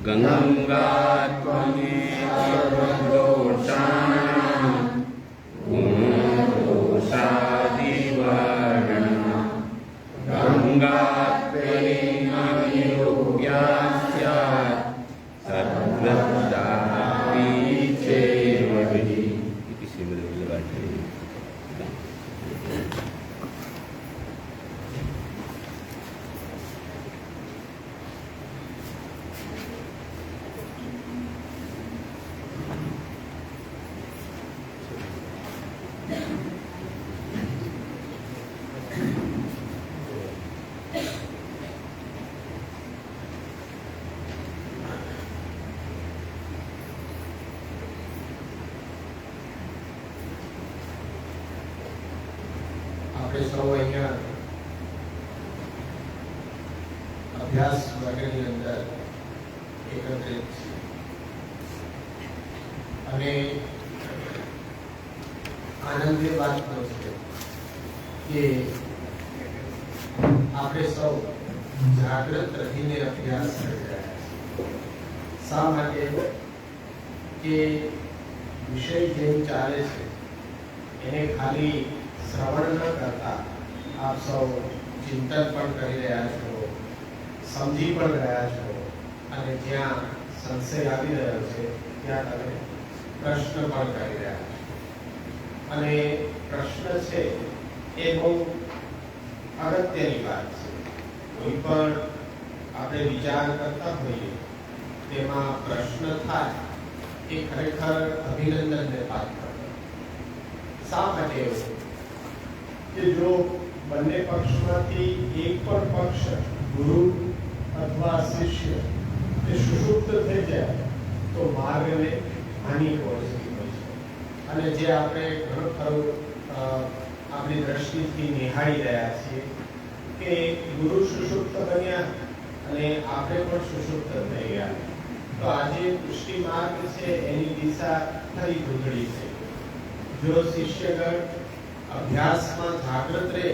गंगा त्वमेव આપણે સૌ અહીંયા અભ્યાસ વર્ગની અંદર એકત્રિત છીએ અને આનંદની વાત છે કે આપણે સૌ જાગૃત રહીને અભ્યાસ કરી રહ્યા છીએ. શા માટે? કે વિષય જેમ ચાલે છે એને ખાલી શ્રવણ ન કરતા આપ સૌ ચિંતન પણ કરી રહ્યા છો, સમજી પણ રહ્યા છો અને જ્યાં સંશય આવી રહ્યો છે ત્યાં તમે પ્રશ્ન પણ કરી રહ્યા છો. અને પ્રશ્ન છે એ બહુ અગત્યની વાત છે. કોઈ પણ આપણે વિચાર કરતા હોઈએ તેમાં પ્રશ્ન થાય એ ખરેખર અભિનંદનને પાત્ર. શા માટે એવું? કે જો બંને પક્ષમાંથી એક પણ પક્ષ ગુરુ અથવા શિષ્ય એ સુષુપ્ત થઈ જાય તો માર્ગને હાનિ પહોંચતી હોય છે. અને જે આપણે ઘણું ખરું આપણી દ્રષ્ટિથી નિહાળી રહ્યા છીએ કે ગુરુ સુષુપ્ત બન્યા અને આપણે પણ સુષુપ્ત થઈ ગયા. તો આજે પુષ્ટિ માર્ગ છે એની દિશા ફરી ધૂંધળી છે. જો શિષ્યગણ અભ્યાસમાં જાગૃત રહે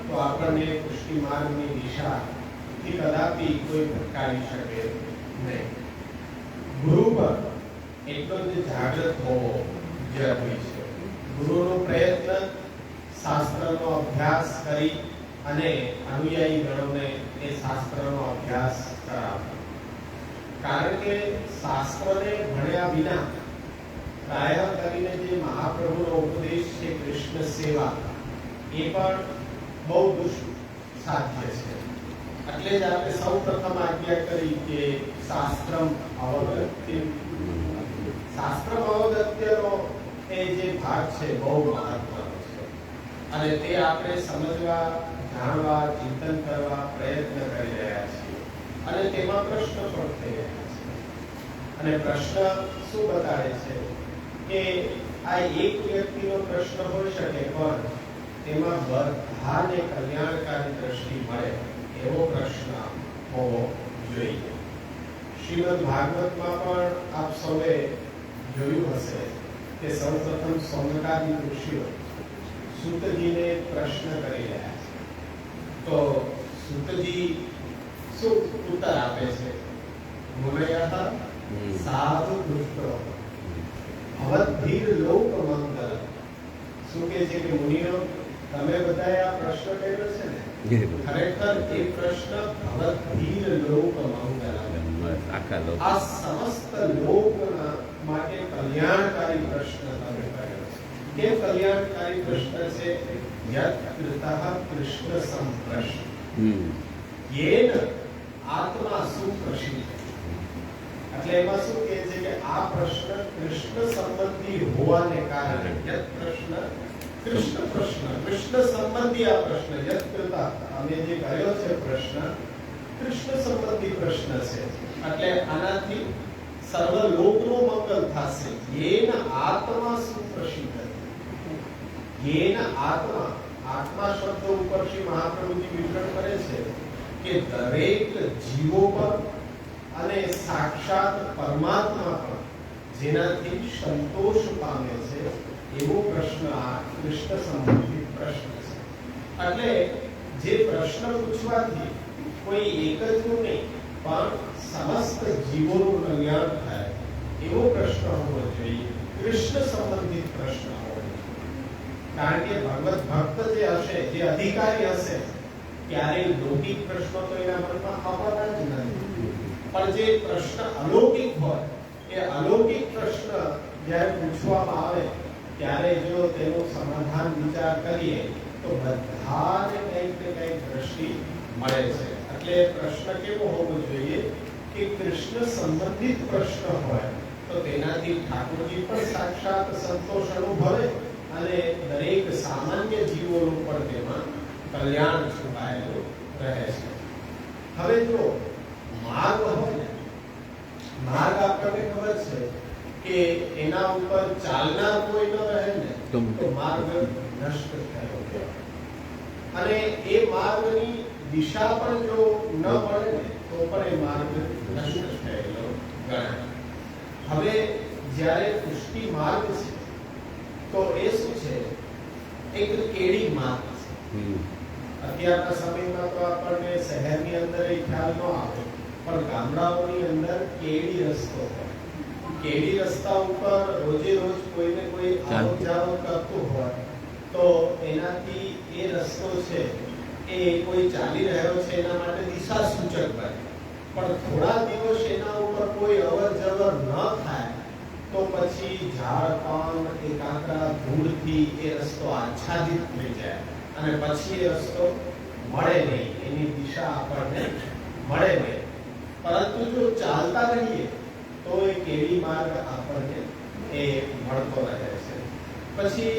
તો આપણને પુષ્ટિ માર્ગની દિશાથી કદાપી કોઈ ભટકાવી શકે નહીં. ગુરુ પર એટલો જ જાગૃત હોવો જરૂરી છે. ગુરુનો પ્રયત્ન શાસ્ત્રનો અભ્યાસ કરી અને અનુયાયી ગણોને એ શાસ્ત્રનો અભ્યાસ કરાવવો. કારણ કે શાસ્ત્રને ભણ્યા વિના પ્રાય કરીને જે મહાપ્રભુનો ઉપદેશ છે કૃષ્ણ સેવા એ પણ બહુ દુષ્સાધ્ય છે. એટલે જ આપણે સૌ પ્રથમ આજ્ઞા કરી કે શાસ્ત્રમ અવગત્ય. શાસ્ત્રમ અવગત્યનો એ જે ભાગ છે બહુ મહત્વનો છે અને તે આપણે સમજવા, જાણવા, ચિંતન કરવા પ્રયત્ન કરી રહ્યા છીએ અને તેમાં પ્રશ્ન પણ થઈ રહ્યા છે. અને પ્રશ્ન શું બતાડે છે કે આ એક વ્યક્તિનો પ્રશ્ન હોઈ શકે પણ તેમાં બધાને કલ્યાણકારી દ્રષ્ટિ મળે એવો પ્રશ્ન હોવો જોઈએ. શ્રીમદ ભાગવતમાં પણ આપ સૌએ જોયું હશે કે સૌપ્રથમ સૌનકાદિ ઋષિઓ સૂતજીને પ્રશ્ન કરી રહ્યા છે. તો સૂતજી શું ઉત્તર આપે છે? મુનયઃ સાધુ દુષ્ટો ભવદ્ભીર લોક મંગલ. શું કહે છે કે મુનિઓ તમે બધાએ આ પ્રશ્ન કર્યો છે ને, ખરેખર એ પ્રશ્ન ભવદ્ભીર લોક મંગલ, આ સમસ્ત લોકના માટે કલ્યાણકારી પ્રશ્ન તમે કર્યો છે. કે કલ્યાણકારી પ્રશ્ન છે યત કૃતઃ કૃષ્ણ સંપ્રશ્ન યેન આત્મા સુપ્રસિદ્ધ. એટલે એમાં શું કહે છે કે આ પ્રશ્ન કૃષ્ણ સંબંધી હોવાને કારણે યત પ્રશ્ન કૃષ્ણ પ્રશ્ન, કૃષ્ણ સંબંધી આ પ્રશ્ન યત કૃતઃ અમે જે કર્યો છે પ્રશ્ન કૃષ્ણ સંબંધી પ્રશ્ન છે. એટલે આનાથી સર્વ લોકનો મંગલ થશે. યેન આત્મા સુપ્રસિદ્ધ. યેન આત્મા, આત્મા શબ્દ ઉપર શ્રી મહાપ્રભુજી વિવરણ કરે છે કે દરેક જીવો પર અને સાક્ષાત પરમાત્મા પર જેનાથી સંતોષ પામે છે એવો પ્રશ્ન આ કૃષ્ણ સંબંધિત પ્રશ્ન છે. એટલે જે પ્રશ્ન પૂછવાથી કોઈ એક જ નહીં પણ સમસ્ત જીવોનું કલ્યાણ થાય એવો પ્રશ્ન હોવો જોઈએ. કૃષ્ણ સંબંધિત પ્રશ્ન હોવો જોઈએ. કારણ કે ભગવત ભક્ત જે હશે, જે અધિકારી હશે, ક્યારેય લૌકિક પ્રશ્નો તો એના મનમાં આવવાના જ નથી. પણ જે પ્રશ્ન અલૌકિક હોય એ અલૌકિક પ્રશ્ન જ્યારે પૂછવામાં આવે ત્યારે જો તેનું સમાધાન વિચાર કરીએ તો બધાને કંઈક ને કંઈક દ્રષ્ટિ મળે છે. એટલે પ્રશ્ન કેવો હોવો જોઈએ કે કૃષ્ણ સંબંધિત પ્રશ્ન હોય તો તેનાથી ઠાકોરજી પણ સાક્ષાત સંતોષ અનુભવે અને દરેક સામાન્ય જીવોનું પણ તેમાં કલ્યાણ છુપાયેલું રહે છે. હવે જો માર્ગ હોય ને, માર્ગ આપણને ખબર છે કે એના ઉપર ચાલનાર કોઈ ન રહે ને તો માર્ગ નષ્ટ થયો. અને એ માર્ગની દિશા પણ જો ન મળે ને તો પણ એ માર્ગ નષ્ટ થયેલો ગણાય. હવે જ્યારે પુષ્ટિ માર્ગ છે તો એ શું છે? એક કેડી માર્ગ છે. અત્યારના સમયમાં તો આપણને શહેરની અંદર એ ખ્યાલ ન આવે, પણ ગામડાઓની અંદર કેડી રસ્તો હોય. કેડી રસ્તા ઉપર રોજે રોજ કોઈને કોઈ આવક જાવક કરતું હોય તો એનાથી એ રસ્તો છે એ કોઈ ચાલી રહ્યો છે એના માટે દિશા સૂચક બને. પણ થોડા દિવસ એના ઉપર કોઈ અવર જવર ન થાય તો પછી ઝાડ પાન કે કાંકરા ધૂળથી એ રસ્તો આચ્છાદિત થઈ જાય અને પછી એ રસ્તો મળે નહીં, એની દિશા આપણને મળે નહીં. પરંતુ જો ચાલતા રહીએ તો એ કેડી માર્ગ આપણને એ મળતો રહે છે. પછી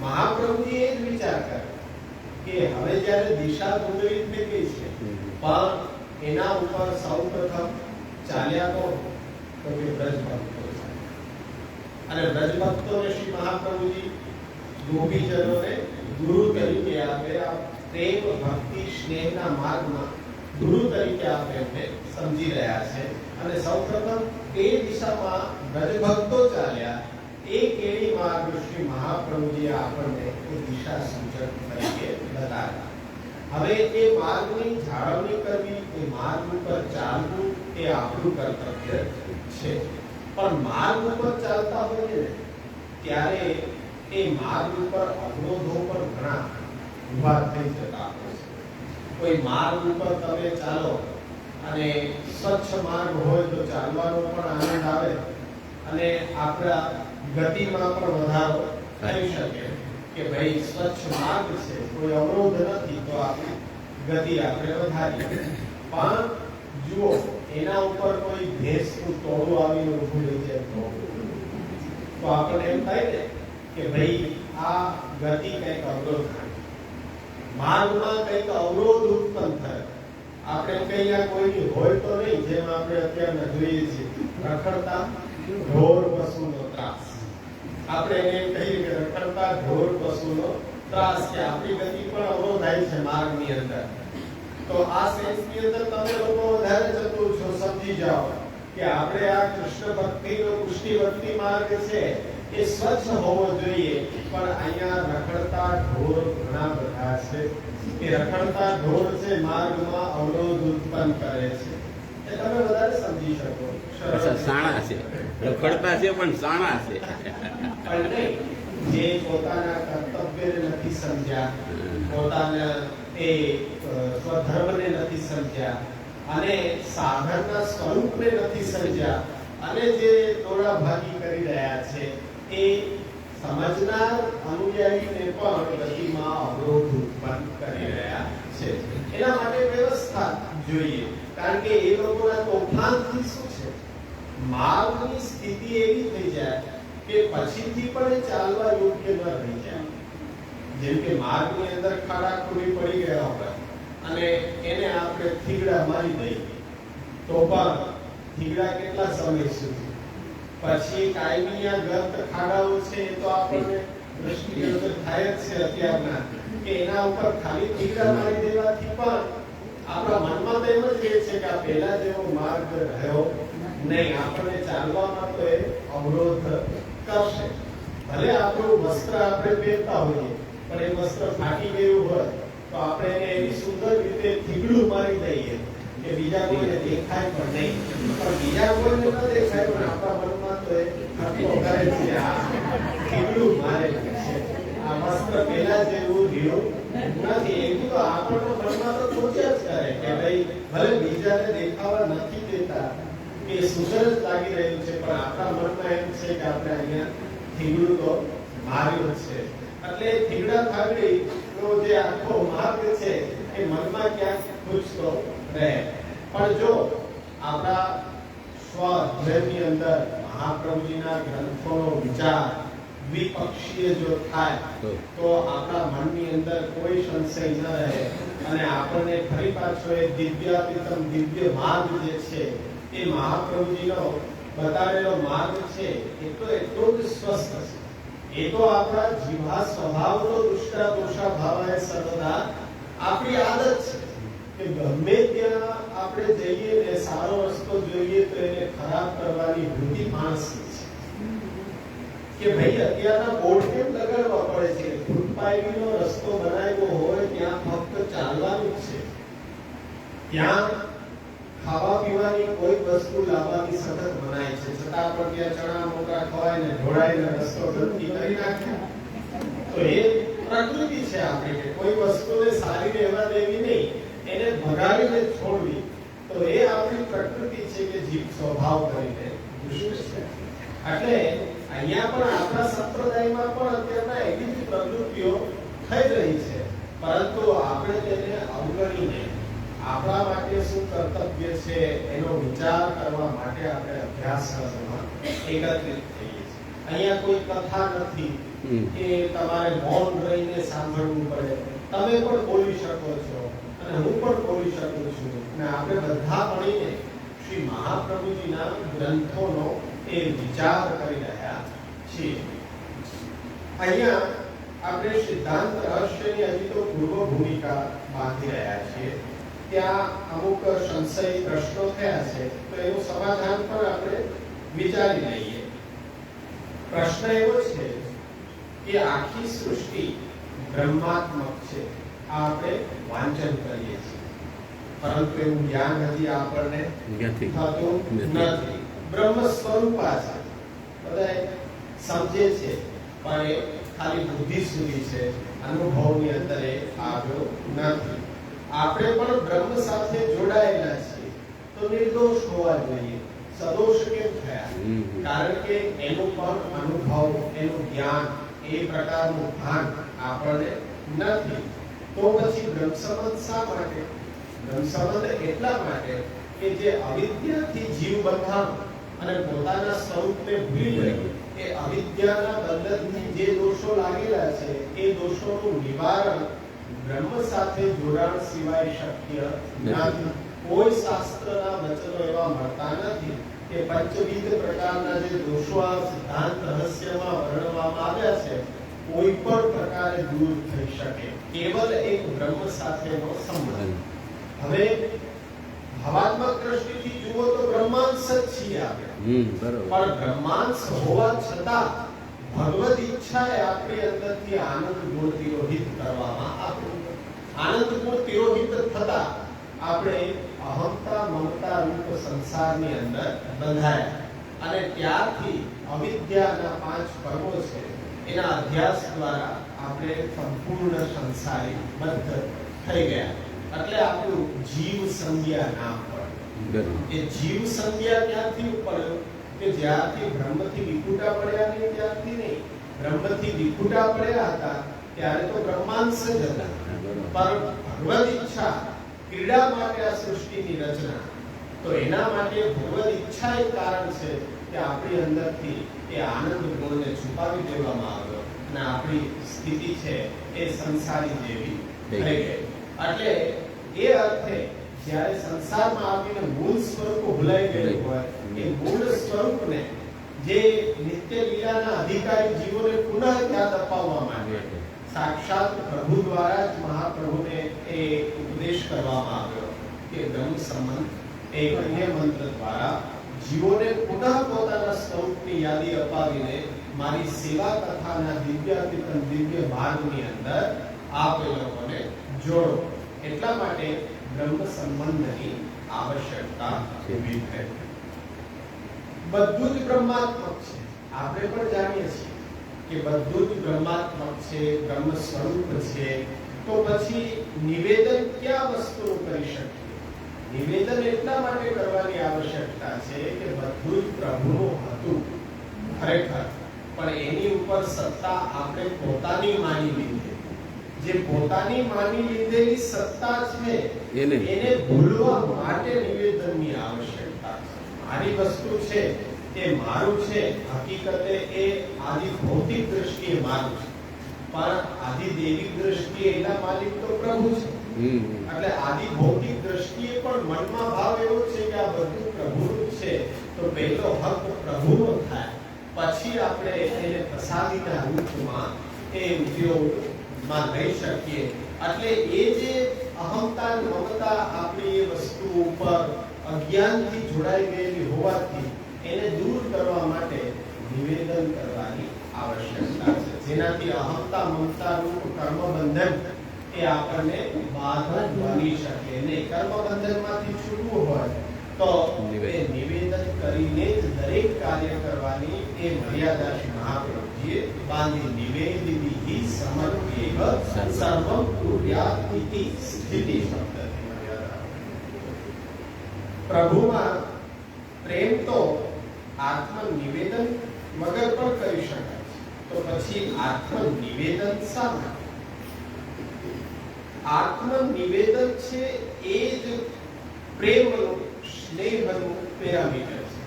મહાપ્રભુએ એ જ વિચાર કર્યો કે હવે જ્યારે દિશા ધૂંધળી થઈ ગઈ છે પણ એના ઉપર સૌપ્રથમ ચાલ્યા તો કે બ્રજ ભક્તો છે. અને બ્રજ ભક્તોને શ્રી મહાપ્રભુજી ગોપીજનોને ગુરુ તરીકે આપે, આ પ્રેમ ભક્તિ સ્નેહના માર્ગમાં ગુરુ તરીકે આપે એમને સમજી રહ્યા છે. અને સૌપ્રથમ એ દિશામાં બ્રજ ભક્તો ચાલ્યા, એ કેડી માર્ગ શ્રી મહાપ્રભુજીએ આપણને એ દિશા સૂચક તરીકે બતાવ્યા. હવે એ માર્ગની જાળવણી કરવી, એ માર્ગ ઉપર ચાલવું એ આપણું કર્તવ્ય છે. પણ માર્ગ ઉપર ચાલતા હોઈએ ને ત્યારે એ માર્ગ ઉપર અવરોધો પણ ઘણા ઉભા થઈ જતા હોય છે. કોઈ માર્ગ ઉપર તમે ચાલો અને સ્વચ્છ માર્ગ હોય તો ચાલવાનો પણ આનંદ આવે અને આપણા ગતિમાં પણ વધારો થઈ શકે કે ભાઈ સ્વચ્છ માર્ગ છે, કોઈ અવરોધ નથી તો આપણી ગતિ આપણે વધારીએ. પણ જુઓ એના ઉપર કોઈ ભેંસનું ટોળું આવીને ઊભું રહી જાય તો આપણને એમ થાય ને કે ભાઈ આ ગતિ કંઈક અવરોધ થાય, માર્ગમાં કંઈક અવરોધ ઉત્પન્ન થાય. આપણે કઈ કોઈની હોય તો નહીં, જેમ આપણે અત્યારે જોઈએ છીએ રખડતા ઢોર પશુનો ત્રાસ. આપણે એને કહીએ કે રખડતા ઢોર પશુનો ત્રાસ, કે આપણી ગતિ પણ અવરોધાય છે માર્ગની અંદર. તો આ સેન્સની અંદર તમે લોકો વધારે ચતુર છો, સમજી જાઓ કે આપણે આ કૃષ્ણ ભક્તિનો પુષ્ટિ ભક્તિ માર્ગ છે એ સ્વચ્છ હોવો જોઈએ. પણ અહીંયા રખડતા ઢોર ઘણા બધા છે. એ રખડતા ઢોર છે માર્ગમાં અવરોધ ઉત્પન્ન કરે છે. એ તમે વધારે સમજી શકો. સાણા છે, રખડતા છે પણ સાણા છે. પણ નહીં, જે પોતાના કર્તવ્યને નથી સમજ્યા, પોતાના એ સ્વધર્મને નથી સમજ્યા અને સાધનના સ્વરૂપને નથી સમજ્યા અને જે દોડાભાગી કરી રહ્યા છે એ સમજનાર અનુયાયીને પણ ગતિમાં અવરોધ ઉત્પન્ન કરી રહ્યા છે. એના માટે વ્યવસ્થા જોઈએ, કારણ કે એ લોકોના તોફાનથી શું છે, માર્ગની સ્થિતિ એવી થઈ જાય કે પછીથી પણ એ ચાલવા યોગ્ય ન રહી જાય. જેમ કે માર્ગની અંદર ખાડા ખોડી પડી ગયા હોય અને એને આપણે થીગડા મારી દઈએ તો પણ થીગડા કેટલા સમય સુધી, પછી કાયમી ગર્ત ખાડાઓ છે એ તો આપણને દ્રષ્ટિગોચર થાય જ છે અત્યારના, કે એના ઉપર ખાલી થીગડા મારી દેવાથી પણ આપણા મનમાં તો એમ જ રહે છે કે આ પહેલા જેવો માર્ગ રહ્યો નહીં, આપણને ચાલવામાં તો એ અવરોધ કરશે. ભલે આપણું વસ્ત્ર આપણે પહેરતા હોઈએ પણ એ વસ્ત્ર ફાટી ગયું હોય તો આપણે એને એવી સુંદર રીતે થીગડું મારી દઈએ કે બીજા કોઈને દેખાય પણ નહીં. પણ બીજા કોઈને ન દેખાય પણ આપણા મનમાં તો એ ખટકો કરે છે, આ થીગડું મારે છે, આ વસ્ત્ર પહેલા જેવું રહ્યું નથી. એવું તો આપણને મનમાં તો સોચ્યા જ કરે કે ભાઈ ભલે બીજાને દેખાવા નથી દેતા કે સુંદર જ લાગી રહ્યું છે, પણ આપણા મનમાં એમ છે કે આપણે અહીંયા થીગડું તો માર્યું છે. એટલે થીગડા થાગડી નો જે આખો માર્ગ છે એ મનમાં ક્યાંક પૂછતો રહે. પણ જો આપણા સ્વધ્યેયની અંદર મહાપ્રભુજીના ગ્રંથોનો વિચાર દ્વિપક્ષીય જો થાય તો આપણા મનની અંદર કોઈ સંશય ન રહે અને આપણને ફરી પાછો એ દિવ્યાતીતમ દિવ્ય માર્ગ જે છે એ મહાપ્રભુજીનો બતાવેલો માર્ગ છે એ તો એટલો જ સ્વસ્થ છે. એ તો આપણા જીવા સ્વભાવનો દુષ્ટા દોષા ભાવાય સર્વદા આપણી આદત છે કે ગમે ત્યાં આપણે જઈએ ને સારો રસ્તો જોઈએ તો એને ખરાબ કરવાની વૃત્તિ માણસની છે કે ભાઈ અત્યારના બોર્ડ કેમ લગાડવા પડે છે ફૂટપાથનો રસ્તો બનાવ્યો હોય ત્યાં ફક્ત ચાલવાનું જ છે ત્યાં ખાવા પીવાની કોઈ વસ્તુ લાવવાની સખત મનાઈ છે છતાં પણ ત્યાં ચણા મોટા ખવાય ને ઢોળાઈને રસ્તો ગંદકી કરી નાખે તો એ પ્રકૃતિ છે આપણી કે કોઈ વસ્તુને સારી રહેવા દેવી નહીં એને ભગાડીને છોડવી તો એ આપણી પ્રકૃતિ છે કે જીવ સ્વભાવ કરીને દુષ્ટ છે એટલે અહીંયા પણ આપણા સંપ્રદાયમાં પણ અત્યારના એવી જ પ્રવૃત્તિઓ થઈ રહી છે પરંતુ આપણે તેને અવગણીને આપણા માટે શું કર્તવ્ય છે એનો વિચાર કરવા માટે આપણે અભ્યાસ કરવામાં એકત્રિત થઈએ છીએ અહીંયા કોઈ કથા નથી કે તમારે મૌન રહીને સાંભળવું પડે તમે પણ બોલી શકો છો અને હું પણ બોલી શકું છું અને આપણે બધા મળીને શ્રી મહાપ્રભુજીના ગ્રંથોનો એ વિચાર કરી રહ્યા છીએ અહીંયા આપણે સિદ્ધાંત રહસ્યની હજી તો પૂર્વ ભૂમિકા બાંધી રહ્યા છીએ ત્યાં અમુક સંશય પ્રશ્નો થયા છે તો એનું સમાધાન પણ આપણે વિચારી લઈએ પ્રશ્ન એવો છે કે આખી સૃષ્ટિ બ્રહ્માત્મક છે આ આપણે વાંચન કરીએ છીએ પરંતુ એવું જ્ઞાન હજી આપણને થતું નથી બ્રહ્મ સ્વરૂપા છે બધા સમજે છે પણ એ ખાલી બુદ્ધિ સુધી છે અનુભવની અંદર એ આવ્યો નથી આપણે પણ બ્રહ્મ સાથે જોડાયેલા છીએ તો નિર્દોષ હોવા જોઈએ સદોષ કેમ થયા કારણ કે એનું પણ અનુભવ એનું જ્ઞાન એ પ્રકારનું ભાન આપણને નથી તો પછી બ્રહ્મ સંબંધ શા માટે બ્રહ્મ સંબંધ એટલા માટે કે જે અવિદ્યાથી જીવ બંધાણો અને પોતાના સ્વરૂપને ભૂલી ગયો એ અવિદ્યાના બંધનથી જે દોષો લાગેલા છે એ દોષોનું નિવારણ બ્રહ્મ સાથે જોડાણ સિવાય શક્ય નથી કોઈ શાસ્ત્રના વચનો એવા મળતા નથી કે પંચવિધ પ્રકારના જે દોષો આ સિદ્ધાંત રહસ્યમાં વર્ણવવામાં આવ્યા છે કોઈ પણ પ્રકારે દૂર થઈ શકે કેવલ એક બ્રહ્મ સાથેનો સંબંધ હવે ભાવાત્મક દ્રષ્ટિથી જુઓ તો બ્રહ્માંશ જ છીએ આપણે પણ બ્રહ્માંશ હોવા છતાં ભગવદ ઈચ્છાએ આપણી અંદરથી આનંદ ગુણ તિરોહિત કરવામાં આવ્યું આનંદ ગુણ તિરોહિત થતા આપણે અહંતા મમતા રૂપ સંસારની અંદર બંધાયા અને ત્યારથી અવિદ્યાના 5 પર્વો છે એના અભ્યાસ દ્વારા આપણે સંપૂર્ણ સંસારી બંધ થઈ ગયા એટલે આપણું જીવ સંજ્ઞા નામ પડ્યું એ જીવ સંજ્ઞા ક્યાંથી પડ્યો કે જ્યારથી બ્રહ્મથી વિખૂટા પડ્યા નહીં ત્યારથી નહીં બ્રહ્મથી વિખૂટા પડ્યા હતા ત્યારે તો બ્રહ્માંશ જ હતા પણ ભગવદ ઈચ્છા ક્રીડા માટે આ સૃષ્ટિની રચના તો એના માટે ભગવદ ઈચ્છા એક કારણ છે કે આપણી અંદરથી એ આનંદ ગુણને છુપાવી દેવામાં આવ્યો અને આપણી સ્થિતિ છે એ સંસારી જેવી થઈ ગઈ એટલે એ અર્થે જ્યારે સંસારમાં આવીને મૂળ સ્વરૂપ ભૂલાઈ ગયું હોય એ મૂળ સ્વરૂપને જે નિત્ય લીલાના અધિકારી જીવોને પુનઃ યાદ અપાવવા માટે સાક્ષાત પ્રભુ દ્વારા જ મહાપ્રભુને એ ઉપદેશ કરવામાં આવ્યો કે બ્રહ્મ સંબંધ એક અન્ય મંત્ર દ્વારા જીવોને પુનઃ પોતાના સ્વરૂપની યાદી અપાવીને મારી સેવા કથાના દિવ્ય માર્ગની અંદર આપ લોકોને જોડો એટલા માટે બ્રહ્મ સંબંધની આવશ્યકતા ઊભી થઈ બધું જ બ્રહ્માત્મક છે આપણે પણ જાણીએ છીએ કે બધું જ બ્રહ્માત્મક છે બ્રહ્મ સ્વરૂપ છે તો પછી નિવેદન ક્યાં વસ્તુનું કરી શકીએ નિવેદન એટલા માટે કરવાની આવશ્યકતા છે કે બધું જ પ્રભુનું હતું ખરેખર પણ એની ઉપર સત્તા આપણે પોતાની માની લીધી જે પોતાની માની લીધેલી સત્તા છે એને ભૂલવા માટે નિવેદનની આવશ્યકતા છે મારી વસ્તુ છે એ મારું છે હકીકતે એ આદિ ભૌતિક દ્રષ્ટિએ મારું છે પણ આદિ દૈવિક દ્રષ્ટિએ એના માલિક તો પ્રભુ છે એટલે આદિ ભૌતિક દ્રષ્ટિએ પણ મનમાં ભાવ એવો છે કે આ બધું પ્રભુનું છે તો પહેલો હક પ્રભુનો થાય પછી આપણે એને પ્રસાદીના રૂપમાં એ ઉપયોગ માં લઈ શકીએ. એટલે એ જે અહંતા મમતા આપણી એ વસ્તુ ઉપર અજ્ઞાનથી જોડાઈ ગયેલી હોવાથી એને દૂર કરવા માટે નિવેદન કરવાની આવશ્યકતા છે, જેનાથી અહંતા મમતાનું કર્મબંધન એ આપણને બાધક બની શકે નહીં. કર્મબંધનમાંથી છૂટવું હોય તો એ નિવેદન કરીને જ દરેક કાર્ય કરવાની એ મર્યાદા શ્રી મહાપ્રભુજીએ બાંધી. નિવેદિતઃ સમર્પ્યેવ સર્વં કુર્યાત ઇતિ સ્થિતિ શબ્દની મર્યાદા. પ્રભુમાં પ્રેમ તો આત્મનિવેદન વગર પણ કરી શકાય છે, તો પછી આત્મનિવેદન શા માટે? આત્મનિવેદન છે એ જ પ્રેમનું, સ્નેહનું પેરામીટર છે.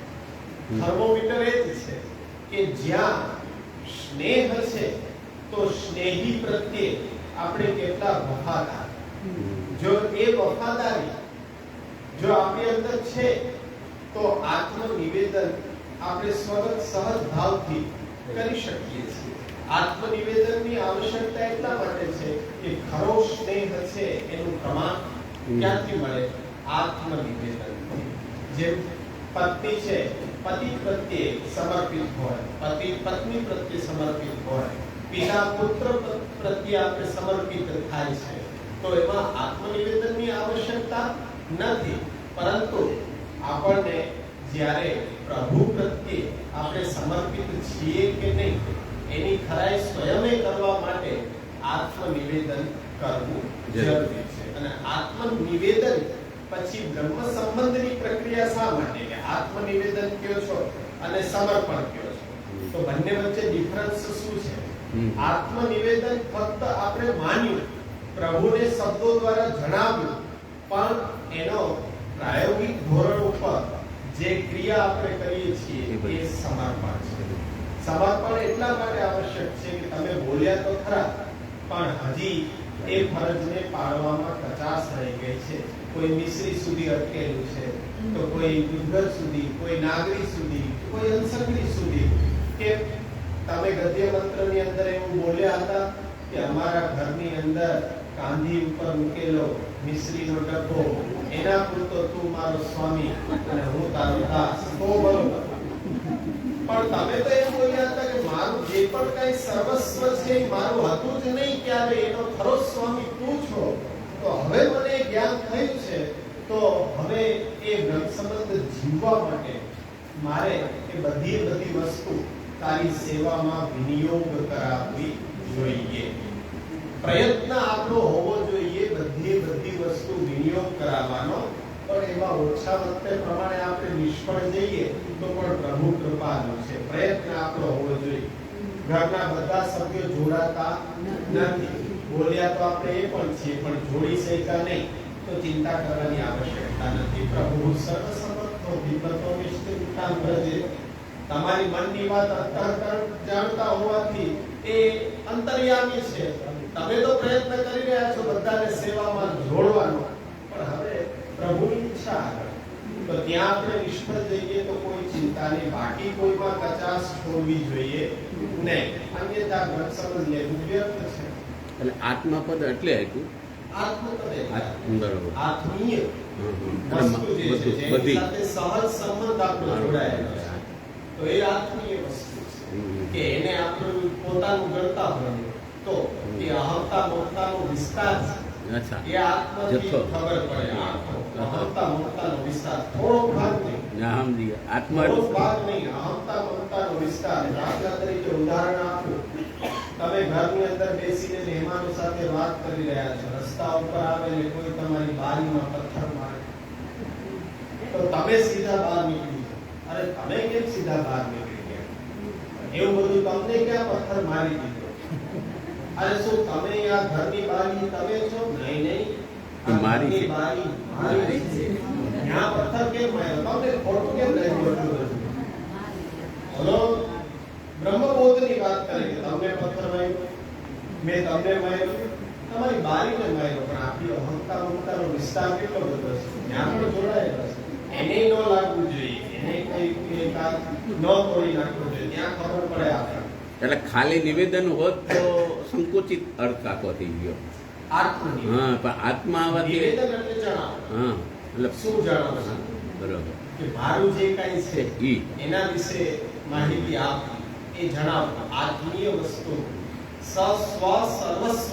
થર્મોમીટર એ જ છે કે જ્યાં સ્નેહ છે તો સ્નેહી પ્રત્યે આપણે કેટલા વફાદાર. જો એ વફાદારી જો આપણી અંદર છે તો આત્મનિવેદન આપણે સ્વગત સહજ ભાવથી કરી શકીએ છીએ. આત્મનિવેદનની આવશ્યકતા એટલા માટે છે કે ખરો સ્નેહ છે એનું પ્રમાણ ક્યાંથી મળે? આત્મનિવેદનથી. જેમ પત્ની છે પતિ પ્રત્યે સમર્પિત હોય, પતિ પત્ની પ્રત્યે સમર્પિત હોય, પિતા પુત્ર પ્રત્યે આપણે સમર્પિત થાય છે, તો એમાં આત્મનિવેદનની આવશ્યકતા નથી. પરંતુ આપણને જ્યારે પ્રભુ પ્રત્યે આપણે સમર્પિત છીએ કે નહીં એની ખરાઈ સ્વયં કરવા માટે આત્મનિવેદન કરવું જરૂરી છે. અને આત્મનિવેદન પછી બ્રહ્મ સંબંધની પ્રક્રિયા શા માટે? કે આત્મનિવેદન કયો છો અને સમર્પણ કયો છો, તો બંને વચ્ચે ડિફરન્સ શું છે? આત્મનિવેદન ફક્ત આપણે માન્યું, પ્રભુને શબ્દો દ્વારા જણાવ્યું, પણ એનો પ્રાયોગિક ધોરણ ઉપર જે ક્રિયા આપણે કરીએ છીએ એ સમર્પણ છે. સમર્પણ એટલા માટે આવશ્યક છે કે તમે બોલ્યા તો ખરા, પણ હજી એ ફરજને પાળવામાં કચાશ રહી ગઈ છે. કોઈ મિશ્રી સુધી અટકેલું છે, તો કોઈ ગુંદર સુધી, કોઈ નાગરી સુધી, કોઈ અંસંગરી સુધી. કે તમે ગદ્ય મંત્રની અંદર એવું બોલ્યા હતા કે અમારા ઘરની અંદર કાંધી ઉપર મૂકેલો મિશ્રીનો ડબ્બો, એના પૂરતો તું મારો સ્વામી અને હું તારો દાસ. તો બરોબર, પણ તમે તો એમ બોલ્યા હતા કે મારું જે પણ કઈ સર્વસ્વ છે એ મારું હતું જ નહીં ક્યારે, એનો ખરો સ્વામી તું છો. તો હવે મને જ્ઞાન થયું છે, તો હવે એ બ્રહ્મ સંબંધ જીવવા માટે મારે એ બધી વસ્તુ તારી સેવામાં વિનિયોગ કરાવવી જોઈએ. પ્રયત્ન આપણો હોવો જોઈએ બધી વસ્તુ વિનિયોગ કરાવવાનો. પણ એમાં ઓછા વખતે પ્રમાણે આપણે નિષ્ફળ જઈએ તો પણ પ્રભુ કૃપાળુ છે. પ્રયત્ન આપણો હોવો જોઈએ. ઘરના બધા સભ્યો જોડાતા નથી, બોલ્યા તો આપણે એ પણ છીએ, પણ જોડી શક્યા નહીં, તો ચિંતા કરવાની આવશ્યકતા નથી. પ્રભુ સર્વસમર્થો વિપતો નિશ્ચિંતાં ભજે. તમારી મનની વાત અંતઃકરણ જાણતા હોવાથી એ અંતર્યામી છે. તમે તો પ્રયત્ન કરી રહ્યા છો બધાને સેવામાં જોડવાનો, પણ હવે પ્રભુની ઈચ્છા આગળ, તો ત્યાં આપણે નિષ્ફળ જઈએ તો કોઈ ચિંતા નહીં. બાકી કોઈમાં કચાશ છોડવી જોઈએ નહીં, અન્યથા ગ્રંથ સમજ લેવું વ્યર્થ છે. એટલે આત્માપદ એટલે હતું આત્મીય વસ્તુ જે છે જેની સાથે સહજ સંબંધ આપણો જોડાયેલો છે, તો એ આત્મીય વસ્તુ છે કે એને આપણું પોતાનું ગણતા હોય તો એ અહંતા મમતાનો વિસ્તાર છે. એ આત્માથી ખબર પડે. અહંતા મમતાનો વિસ્તાર થોડો ભાગ નહીં, થોડો ભાગ નહીં, અહંતા મમતાનો વિસ્તાર. દાખલા તરીકે ઉદાહરણ આપું, તમે ઘરની અંદર બેસીને મહેમાનો સાથે વાત કરી રહ્યા છો, રસ્તા ઉપર આવે ને કોઈ તમારી બારીમાં પથ્થર મારે, તો તમે સીધા બહાર નીકળી જાઓ. અરે તમે કેમ સીધા બહાર નીકળી ગયા? એવું બધું તમને ક્યાં પથ્થર મારી દીધો? અરે શું તમે આ ઘરની બારી તમે છો? નહીં, મારી બારી મારી છે. ત્યાં પથ્થર કેમ માર્યો? તમને ખોટું કેમ લાગ્યું? હલો, બ્રહ્મબોધની વાત કરે કે તમને પથ્થર માર્યો, મેં તમને માર્યો, તમારી બારીને માર્યો, પણ આપણી અહંતા મમતાનો વિસ્તાર કેટલો બધો છે, ત્યાં પણ જોડાયેલો છે. એને ન લાગવું જોઈએ, એને કઈ ન તોડી નાખવું જોઈએ, ત્યાં ખબર પડે આપણે. એટલે ખાલી નિવેદન હોત તો સંકુચિત અર્થ આખો થઈ ગયો. આત્મનિવેદન. હા, પણ આત્મા આવવાથી નિવેદન એટલે જણાવો. હા, એટલે શું જણાવશો? બરોબર કે મારું જે કાંઈ છે ઈ એના વિશે માહિતી આપવી, એ જણાવવું. આત્મીય વસ્તુ સ્વ સર્વસ્વ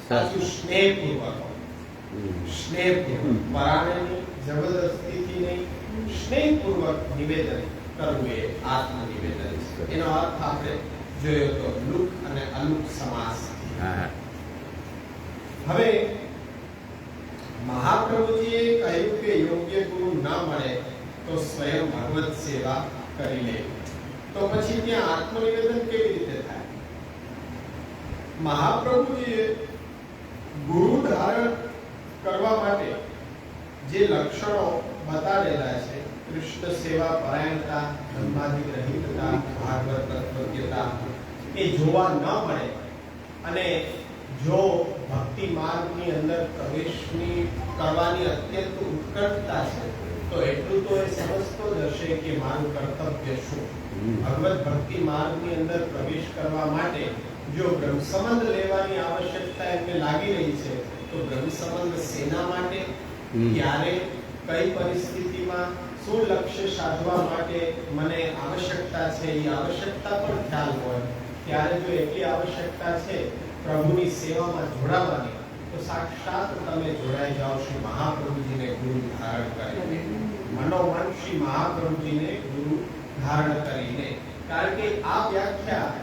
સાચું સ્નેહપૂર્વક, સ્નેહપૂર્વક, પરાણેની જબરદસ્તીથી નહીં, સ્નેહપૂર્વક નિવેદન કરવું એ આત્મનિવેદન છે. એનો અર્થ આપણે જોયો તો લુક અને અલુક સમાસ. હા, હવે મહાપ્રભુજીએ કહ્યું કે યોગ્ય ગુરુ ન મળે તો સ્વયં ભગવત સેવા કરી લે. તો પછી ત્યાં આત્મનિવેદન કેવી રીતે થાય? મહાપ્રભુજીએ ગુરુ ધારણ કરવા માટે જે લક્ષણો બતાડેલા છે, કૃષ્ણ સેવા પરાયણતા, ધર્માધિગ્રહિતતા, ભાગવત તત્વજ્ઞતા, એ જોવા ન મળે અને જો ભક્તિ માર્ગની અંદર પ્રવેશની કરવાની અત્યંત ઉત્કટતા છે, તો એટલું તો એ સમજતો જ હશે કે મારું કર્તવ્ય શું. ભગવત ભક્તિ માર્ગની અંદર પ્રવેશ કરવા માટે જો બ્રહ્મ સંબંધ લેવાની આવશ્યકતા એમને લાગી રહી છે, તો બ્રહ્મ સંબંધ સેના માટે, ક્યારે, કઈ પરિસ્થિતિમાં, શું લક્ષ્ય સાધવા માટે મને આવશ્યકતા છે, એ આવશ્યકતા પણ ખ્યાલ હોય. ત્યારે જો એટલી આવશ્યકતા છે પ્રભુની સેવામાં જોડાવાની, તો સાક્ષાત તમે જોડાઈ જાઓ શ્રી મહાપ્રભુજીને ગુરુ ધારણ કરીને, મનોમન શ્રી મહાપ્રભુજીને ગુરુ ધારણ કરીને. કારણ કે આ વ્યાખ્યા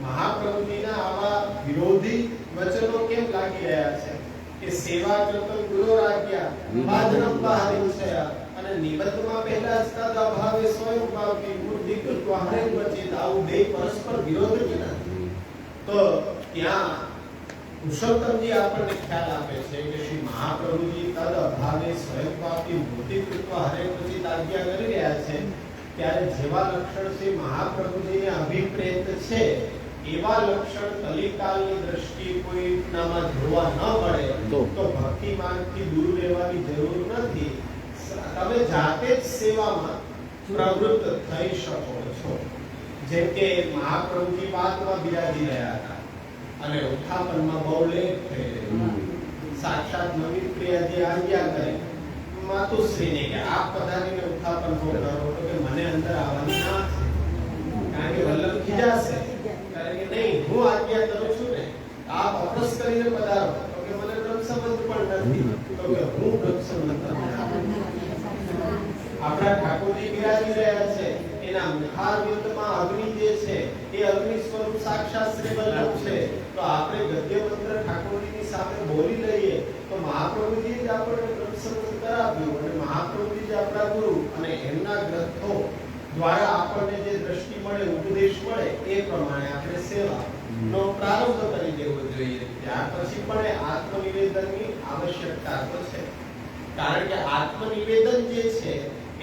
મહાપ્રભુજીના આવા વિરોધી વચનો કેમ લાગી રહ્યા છે કે સેવા કરતો ગુરુ રાજ્યા બાદરમ બહારી છે, અને નિબંધમાં પહેલા જ તદ અભાવે સ્વયં ભાવથી મૂર્તિ કૃત્વા હરે વચિત, આવું બે પરસ્પર વિરોધ છે ને. તો ત્યાં પુરુષોત્તમજી આપણને ખ્યાલ આપે છે કે શ્રી મહાપ્રભુજી તદ અભાવે સ્વયં ભાવથી મૂર્તિ કૃત્વા હરે વચિત આજ્ઞા કરી રહ્યા છે. ત્યારે જેવા લક્ષણ શ્રી મહાપ્રભુજીને અભિપ્રેત છે, એવા લક્ષણ કલિકાલની દ્રષ્ટિએ કોઈનામાં જોવા ન મળે તો ભક્તિ માર્ગથી દૂર રહેવાની જરૂર નથી. તમે જાતે જ સેવામાં પ્રવૃત્ત થઈ શકો છો. જેમ કે મહાપ્રભુજી પાદમાં બિરાજી રહ્યા હતા અને ઉત્થાપનમાં બહુ લેટ થઈ રહ્યું. સાક્ષાત નવીન પ્રિયાજી આજ્ઞા કરી માતુશ્રીને કે આપ પધારીને ઉત્થાપન કરો, તો કે મને અંદર આવવાની ના છે, કારણ કે વલ્લભ ખીજાશે. કારણ કે નહીં, હું આજ્ઞા કરું છું ને, આપ અપરસ કરીને પધારો, તો કે મને બ્રહ્મ સંબંધ પણ નથી, તો કે હું બ્રહ્મ સંબંધ. આપણા ઠાકોરજી બિરાજી રહ્યા છે, એના મુખારવિંદમાં અગ્નિ જે છે એ અગ્નિ સ્વરૂપ સાક્ષાત શ્રી વલ્લભ છે. તો આપણે ગદ્ય મંત્ર ઠાકોરજીની સામે બોલી લઈએ તો મહાપ્રભુજી જ આપણને બ્રહ્મ સંબંધ કરાવ્યું, અને મહાપ્રભુજી જ આપણા ગુરુ, અને એમના ગ્રંથો દ્વારા આપણને જે દ્રષ્ટિ મળે, ઉપદેશ મળે, એ પ્રમાણે આપણે સેવાનો પ્રારંભ કરી દેવો જોઈએ. ત્યાર પછી પણ આત્મનિવેદનની આવશ્યકતા તો છે, કારણ કે આત્મનિવેદન જે છે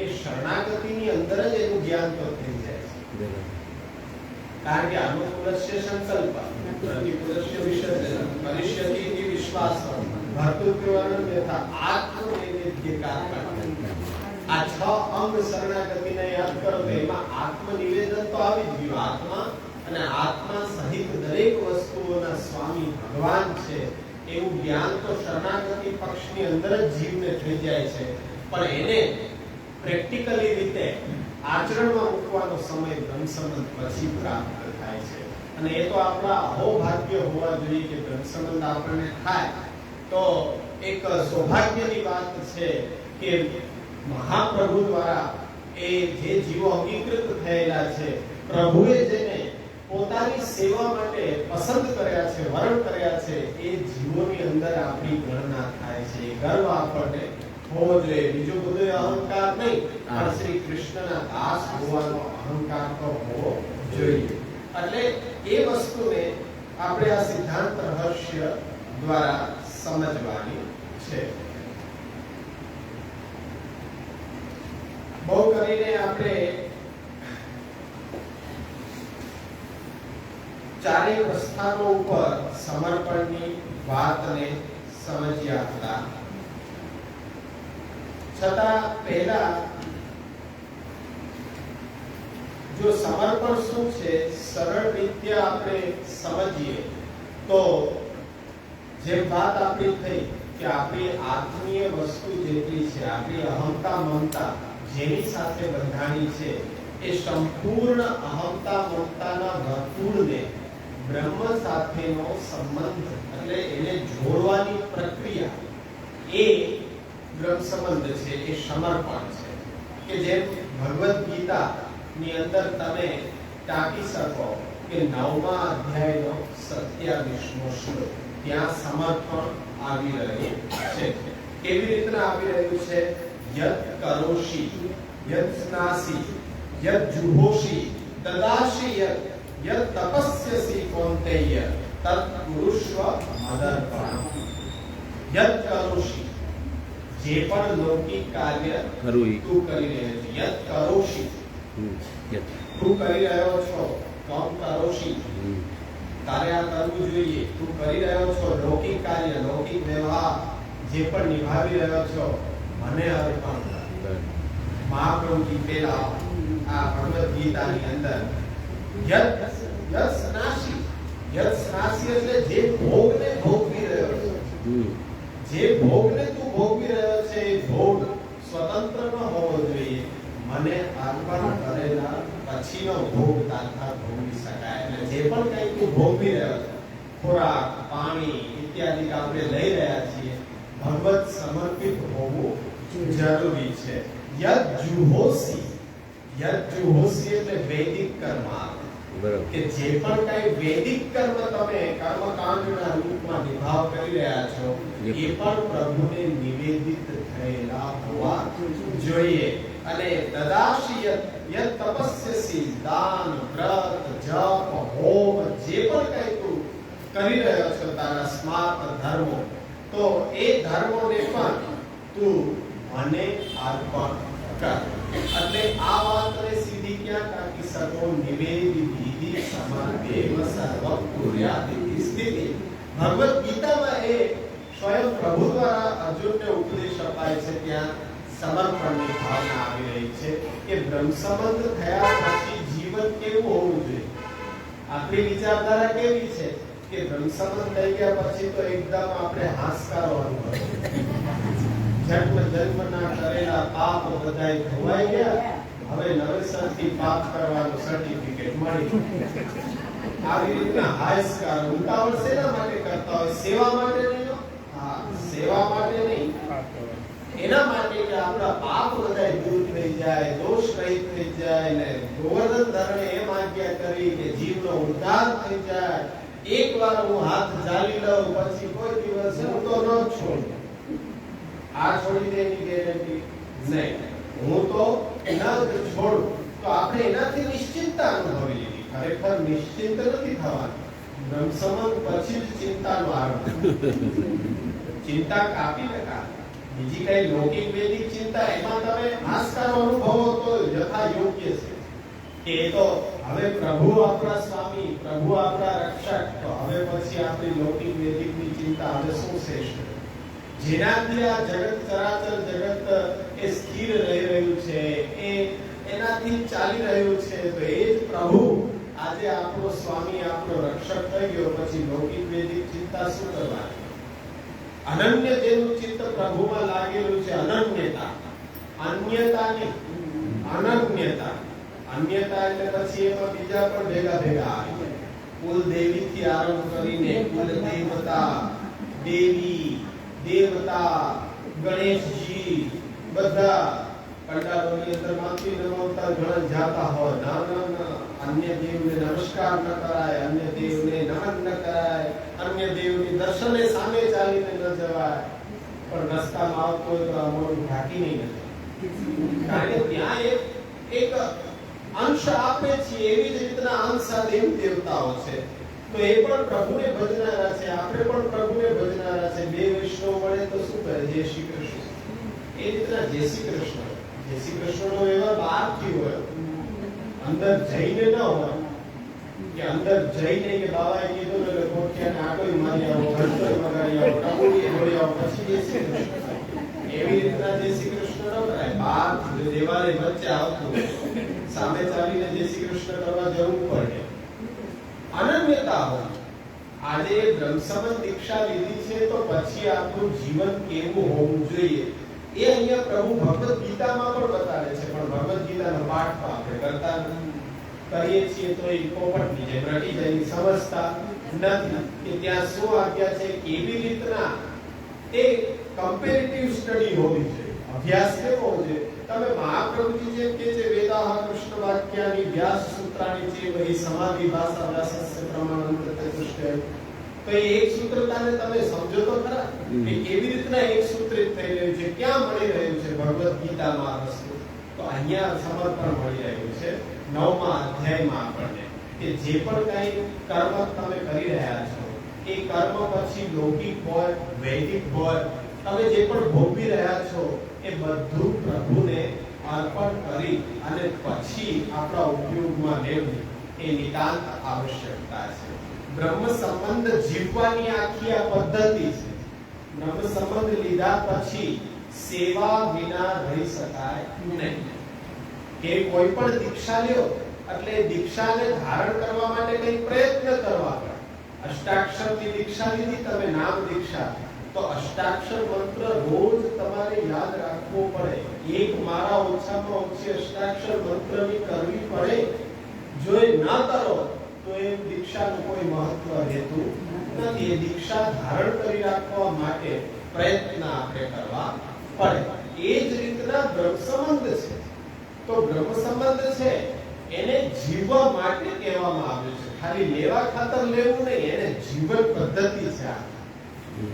એ શરણાગતિની અંદર જ એનું જ્ઞાન તો થઈ જાય છે. કારણ કે અનુકૂળસ્ય સંકલ્પ, પ્રતિકૂળસ્ય વિસર્જન, કરિષ્યતિ ઇતિ વિશ્વાસ, ભર્તૃત્વર્ણન તથા આત્મનિવેદ્યકાર. આ 6 અંગ શરણાગતિને યાદ કરો તો એમાં આત્મનિવેદન તો આવી જ ગયું. આત્મા અને આત્મા સહિત દરેક વસ્તુઓના સ્વામી ભગવાન છે એવું જ્ઞાન તો શરણાગતિ પક્ષની અંદર જ જીવને થઈ જાય છે. પણ એને પ્રેક્ટિકલી રીતે આચરણમાં મૂકવાનો સમય બ્રહ્મ સંબંધ પછી પ્રાપ્ત થાય છે. અને એ તો આપણા અહોભાગ્ય હોવા જોઈએ કે બ્રહ્મ સંબંધ આપણને થાય. તો એક સૌભાગ્યની વાત છે કે મહાપ્રભુ દ્વારા એ જે જીવો અંગીકૃત થયેલા છે, પ્રભુએ જેને પોતાની સેવા માટે પસંદ કર્યા છે, વરણ કર્યા છે, એ જીવોની અંદર આપણી ગણના થાય છે. ગર્વ આપણને હોવો જોઈએ. બીજો બધો અહંકાર નહીં, પણ શ્રી કૃષ્ણના દાસ હોવાનો અહંકાર તો હોવો જોઈએ. એટલે એ વસ્તુને આપણે આ સિદ્ધાંત રહસ્ય દ્વારા સમજવાની છે. બહુ કરીને આપણે ચારે પ્રસ્થાનો ઉપર સમર્પણની વાતને સમજ્યા હતા. છતાં પહેલા જો સમર્પણ શું છે સરળ રીતે આપણે સમજીએ તો જે વાત આપણી થઈ કે આપણી આત્મીય વસ્તુ જેટલી છે, આપણી અહંતા મમતા જેની સાથે બંધાણી છે, એ સંપૂર્ણ અહંતા મમતાના વર્તુળને બ્રહ્મ સાથેનો સંબંધ એટલે એને જોડવાની પ્રક્રિયા એ બ્રહ્મ સંબંધ છે, એ સમર્પણ છે. કે જેમ ભગવદ્ ગીતા ની અંદર તમે ટાંકી શકો કે 9મા અધ્યાયનો 27મો શ્લોક, ત્યાં સમર્પણ આવી રહ્યું છે. કેવી રીતના આવી રહ્યું છે? યત કરોષી યત સ્નાસી યત જુહોષી તદાશી યત તપસ્યસી કૌંતેય તત કુરુષ્વ મદર્પણમ. યત કરોષી, જે પણ લૌકિક કાર્ય તું કરી રહ્યો છે. યત કરોષી, તું કરી રહ્યો છો. તમ કરોષી, તારે આ કરવું જોઈએ. તું કરી રહ્યો છો લૌકિક કાર્ય, લૌકિક વ્યવહાર જે પણ નિભાવી રહ્યો છો, મને અર્પણ કર. મહાપ્રભુજી પેલા આ ભગવદ્ ગીતાની અંદર યત સ્નાસી, યત સ્નાસી એટલે જે ભોગને ભોગવી રહ્યો છે, જે ભોગને તું ભોગવી રહ્યો છે, એ ભોગ સ્વતંત્ર ન હોવો જોઈએ. મને અર્પણ કરેલા પછીનો ભોગ તારા ભોગવી શકાય. એટલે જે પણ કંઈ તું ભોગવી રહ્યો છે, ખોરાક, પાણી ઇત્યાદિ આપણે લઈ રહ્યા છીએ, ભગવત સમર્પિત હોવું જરૂરી છે. યદ જુહોસી, યદ જુહોસી એટલે વૈદિક કર્મ. કે જે પણ કઈ વૈદિક કર્મ તમે કર્મકાંડના રૂપમાં નિભાવ કરી રહ્યા છો, એ પણ પ્રભુને નિવેદિત થયેલા હોવા જોઈએ. અને તદાશી યત તપસ્યસી, દાન, વ્રત, જપ, હોમ જે પણ કઈ તું કરી રહ્યો છો, તારા સ્માર્ત ધર્મો, તો એ ધર્મોને પણ તું મને અર્પણ કર. એટલે આ વાતને સીધી ક્યાં કાઢી શકો? નિવેદિ વિધિ સમર્પેવ સર્વં કુર્યાતિ સ્થિતિ. ભગવદ્ ગીતામાં એ સ્વયં પ્રભુ દ્વારા અર્જુનને ઉપદેશ અપાય છે. ત્યાં સમર્પણની ભાવના આવી રહી છે કે બ્રહ્મ સંબંધ થયા પછી જીવન કેવું હોવું જોઈએ. આપણી વિચારધારા કેવી છે કે બ્રહ્મ સંબંધ થઈ ગયા પછી તો એકદમ આપણે હાશકારો અનુભવીએ. જન્મના કરેલા પાપ બધાય ધોવાઈ ગયા, હવે નવેસરથી પાપ કરવાનું સર્ટિફિકેટ મળી. આવી રીતના હાશકાર ઉતાવળ શેના માટે કરતા હોય? સેવા માટે નહીં. હા, સેવા માટે નહીં, એના માટે કે આપણા પાપ બધાય દૂર થઈ જાય, દોષ રહિત થઈ જાય. ને ગોવર્ધન ધરણે એમ આજ્ઞા કરી કે જીવનો ઉદ્ધાર થઈ જાય. એકવાર હું હાથ ઝાલી લઉં પછી કોઈ દિવસ હું તો ન છોડું. આ છોડી દેની ગેરંટી નહીં. હું તો ન છોડું. તો આપણે એનાથી નિશ્ચિંતતા અનુભવી લીધી. ખરેખર નિશ્ચિંત નથી થવાનું. બ્રહ્મ સંબંધ પછી જ ચિંતાનો આરંભ. ચિંતા કાપી નકા. બીજી કઈ લૌકિક વૈદિક ચિંતા, એમાં તમે હાશકારો અનુભવો તો યથા યોગ્ય છે કે તો હવે પ્રભુ આપણા સ્વામી, પ્રભુ આપણા રક્ષક, તો હવે પછી આપણી લૌકિક વૈદિકની ચિંતા હવે શું શ્રેષ્ઠ? જેનાથી આ જગત ચરાચર જગત એ સ્થિર રહી રહ્યું છે, એ એનાથી ચાલી રહ્યું છે, તો એ જ પ્રભુ આજે આપણો સ્વામી, આપણો રક્ષક થઈ ગયો, પછી લૌકિક વૈદિક ચિંતા શું કરવાની? અનન્ય જેનું ચિત્ત પ્રભુમાં લાગેલું છે, અનન્યતા, અન્યતા નહીં, અનન્યતા. અન્યતા એટલે પછી એમાં બીજા પણ ભેગા આવી જાય. કુલ દેવીથી આરંભ કરીને કુલ દેવતા, દેવી, દેવતા, ગણેશજી, બધા પંડાલોની અંદર માંથી નમોતા ઘણા જાતા હોય. ના, અન્ય દેવને નમસ્કાર ન કરાય, અન્ય દેવને નમન ન કરાય, અન્ય દેવની દર્શને સામે ચાલીને ન જવાય. પણ રસ્તામાં આવતો હોય તો આ મોઢું ઢાંકી નહીં નથી. કારણ કે ત્યાં એક અંશ આપે છે. એવી જ રીતના અંશા દેવ દેવતાઓ છે. તો એ પણ પ્રભુને ભજનારા છે, આપણે પણ પ્રભુને ભજનારા છે. બે વૈષ્ણવ મળે તો શું કરે? જય શ્રી કૃષ્ણ. એ રીતના જય શ્રી કૃષ્ણ. જય શ્રી કૃષ્ણનો વ્યવહાર બહારથી હોય, અંદર જઈને ન હોય. કે અંદર જઈને કે બાબાએ કીધું ને એટલે ગોઠિયાને આટોય મારી આવો, ઘંટોય વગાડી આવો, ટબુડીએ દોડી આવો, પછી જય શ્રી કૃષ્ણ. એવી રીતના જય શ્રી કૃષ્ણ ન કરાય. બહાર દેવાલે વચ્ચે આવતું, સામે ચાલીને જય શ્રી કૃષ્ણ કરવા જવું પડે. અનન્યતા હોય. આજે બ્રહ્મસંબંધ દીક્ષા લીધી છે તો પછી આપણું જીવન કેવું હોવું જોઈએ એ અહીંયા પ્રભુ ભગવદ ગીતામાં પણ બતાવે છે, પણ ભગવદ ગીતાનો પાઠ તો આપણે કરતા કરીએ છીએ તો એ પોપટની જેમ રટી જાય, સમજતા નથી કે ત્યાં શું આજ્ઞા છે, કેવી રીતના એ કમ્પેરેટિવ સ્ટડી હોવી જોઈએ, અભ્યાસ કેવો હોવો જોઈએ. તમે મહાપ્રભુજી જેમ કે છે વેદાહ કૃષ્ણ વાક્યાની વ્યાસ સૂત્રાણી છે વહી સમાધિ ભાષા વ્યાસસ્ય પ્રમાણંત ચતુષ્ટય, તો એ એક સૂત્રતાને તમે સમજો તો ખરા કે કેવી રીતના એક સૂત્રિત થઈ રહ્યું છે, ક્યાં મળી રહ્યું છે ભગવદ ગીતામાં આ વસ્તુ. તો અહીંયા સમર્પણ મળી રહ્યું છે 9મા અધ્યાયમાં આપણને કે જે પણ કઈ કર્મ તમે કરી રહ્યા છો એ કર્મ પછી લૌકિક હોય વૈદિક હોય, તમે જે પણ ભોગવી રહ્યા છો એ બધું પ્રભુને અર્પણ કરી અને પછી આપણા ઉપયોગમાં લેવું એ નિતાંત આવશ્યકતા છે. બ્રહ્મ સંબંધ જીવવાની આખી આ પદ્ધતિ છે. બ્રહ્મ સંબંધ લીધા પછી સેવા વિના રહી શકાય નહીં. કે કોઈ પણ દીક્ષા લ્યો એટલે દીક્ષાને ધારણ કરવા માટે કંઈ પ્રયત્ન કરવા પડે. અષ્ટાક્ષરની દીક્ષા લીધી તમે, નામ દીક્ષા, તો અષ્ટાક્ષર મંત્ર રોજ તમારે યાદ રાખવો પડે. એક મારા ઓછામાં ઓછી અષ્ટાક્ષર મંત્રની કરવી પડે. જો એ ન કરો તો એ દીક્ષાનું કોઈ મહત્વ રહેતું નથી. એ દીક્ષા ધારણ કરી રાખવા માટે પ્રયત્ન આપણે કરવા પડે. એ જ રીતના બ્રહ્મ સંબંધ છે. તો બ્રહ્મ સંબંધ છે એને જીવવા માટે કહેવામાં આવ્યું છે. ખાલી લેવા ખાતર લેવું નહીં, એને જીવન પદ્ધતિ છે. આ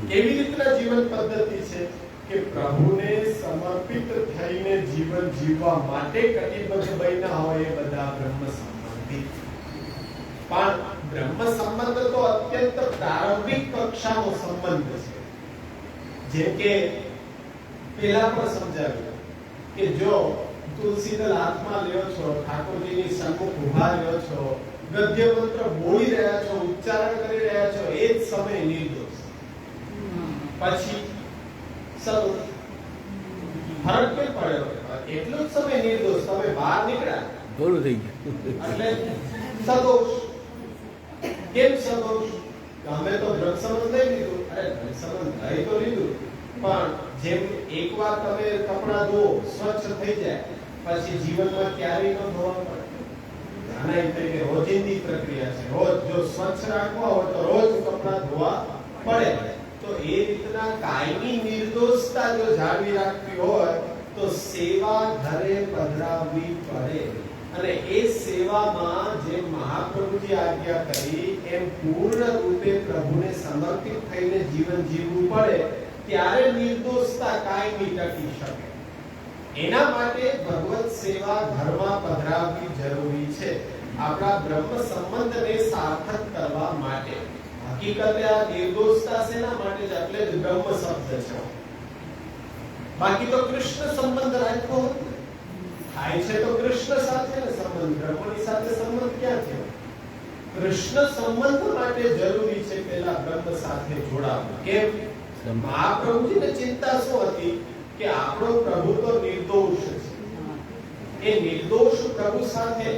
કેવી રીતના જીવન પદ્ધતિ છે કે પ્રભુને સમર્પિત થઈને જીવન જીવવા માટે કટિબદ્ધ બન્યા હોય એ બધા બ્રહ્મ સંબંધી. પણ બ્રહ્મ સંબંધ તો અત્યંત પ્રારંભિક કક્ષાનો સંબંધ છે. જેમ કે પેલા પણ સમજાવ્યું કે જો તુલસીદલ હાથમાં લ્યો છો, ઠાકોરજીની સન્મુખ ઉભા રહ્યો છો, ગદ્ય મંત્ર બોલી રહ્યા છો, ઉચ્ચારણ કરી રહ્યા છો, એ જ સમય નિર્દોષ, પછી સદોષ. ફરક કેમ પડ્યો? એટલો જ સમય નિર્દોષ, તમે બહાર નીકળ્યા થોડું થઈ ગયું એટલે સદોષ. કેમ સદોષ? અમે તો બ્રહ્મ સંબંધ લઈ લીધું. અરે બ્રહ્મ સંબંધ લઈ તો લીધું, પણ જેમ એકવાર તમે કપડા ધો સ્વચ્છ થઈ જાય પછી જીવનમાં ક્યારેય ન ધોવા પડે. આના તરીકે રોજિંદી પ્રક્રિયા છે. રોજ જો સ્વચ્છ રાખવા હોય તો રોજ કપડા ધોવા પડે. તો એ રીતના કાયમી નિર્દોષતા જો જાળવી રાખવી હોય તો સેવા ઘરે પધરાવવી પડે. અને એ સેવામાં જે મહાપ્રભુજી આજ્ઞા કરી એમ પૂર્ણ રૂપે પ્રભુને સમર્પિત થઈને જીવન જીવવું પડે. ત્યારે નિર્દોષતા કાયમી ટકી શકે. એના માટે ભગવત સેવા ઘરમાં પધરાવવી જરૂરી છે, આપણા બ્રહ્મ સંબંધને સાર્થક કરવા માટે. હકીકતે આ નિર્દોષતા શેના માટે છે? એટલે જ બ્રહ્મ શબ્દ છે. બાકી તો કૃષ્ણ સંબંધ રાખ્યો થાય છે તો કૃષ્ણ સાથે ને સંબંધ, બ્રહ્મની સાથે સંબંધ ક્યાં થયો? કૃષ્ણ સંબંધ માટે જરૂરી છે પેલા બ્રહ્મ સાથે જોડાવું. કેમ? મહાપ્રભુજીને ચિંતા શું હતી કે આપણો પ્રભુ તો નિર્દોષ છે. એ નિર્દોષ પ્રભુ સાથે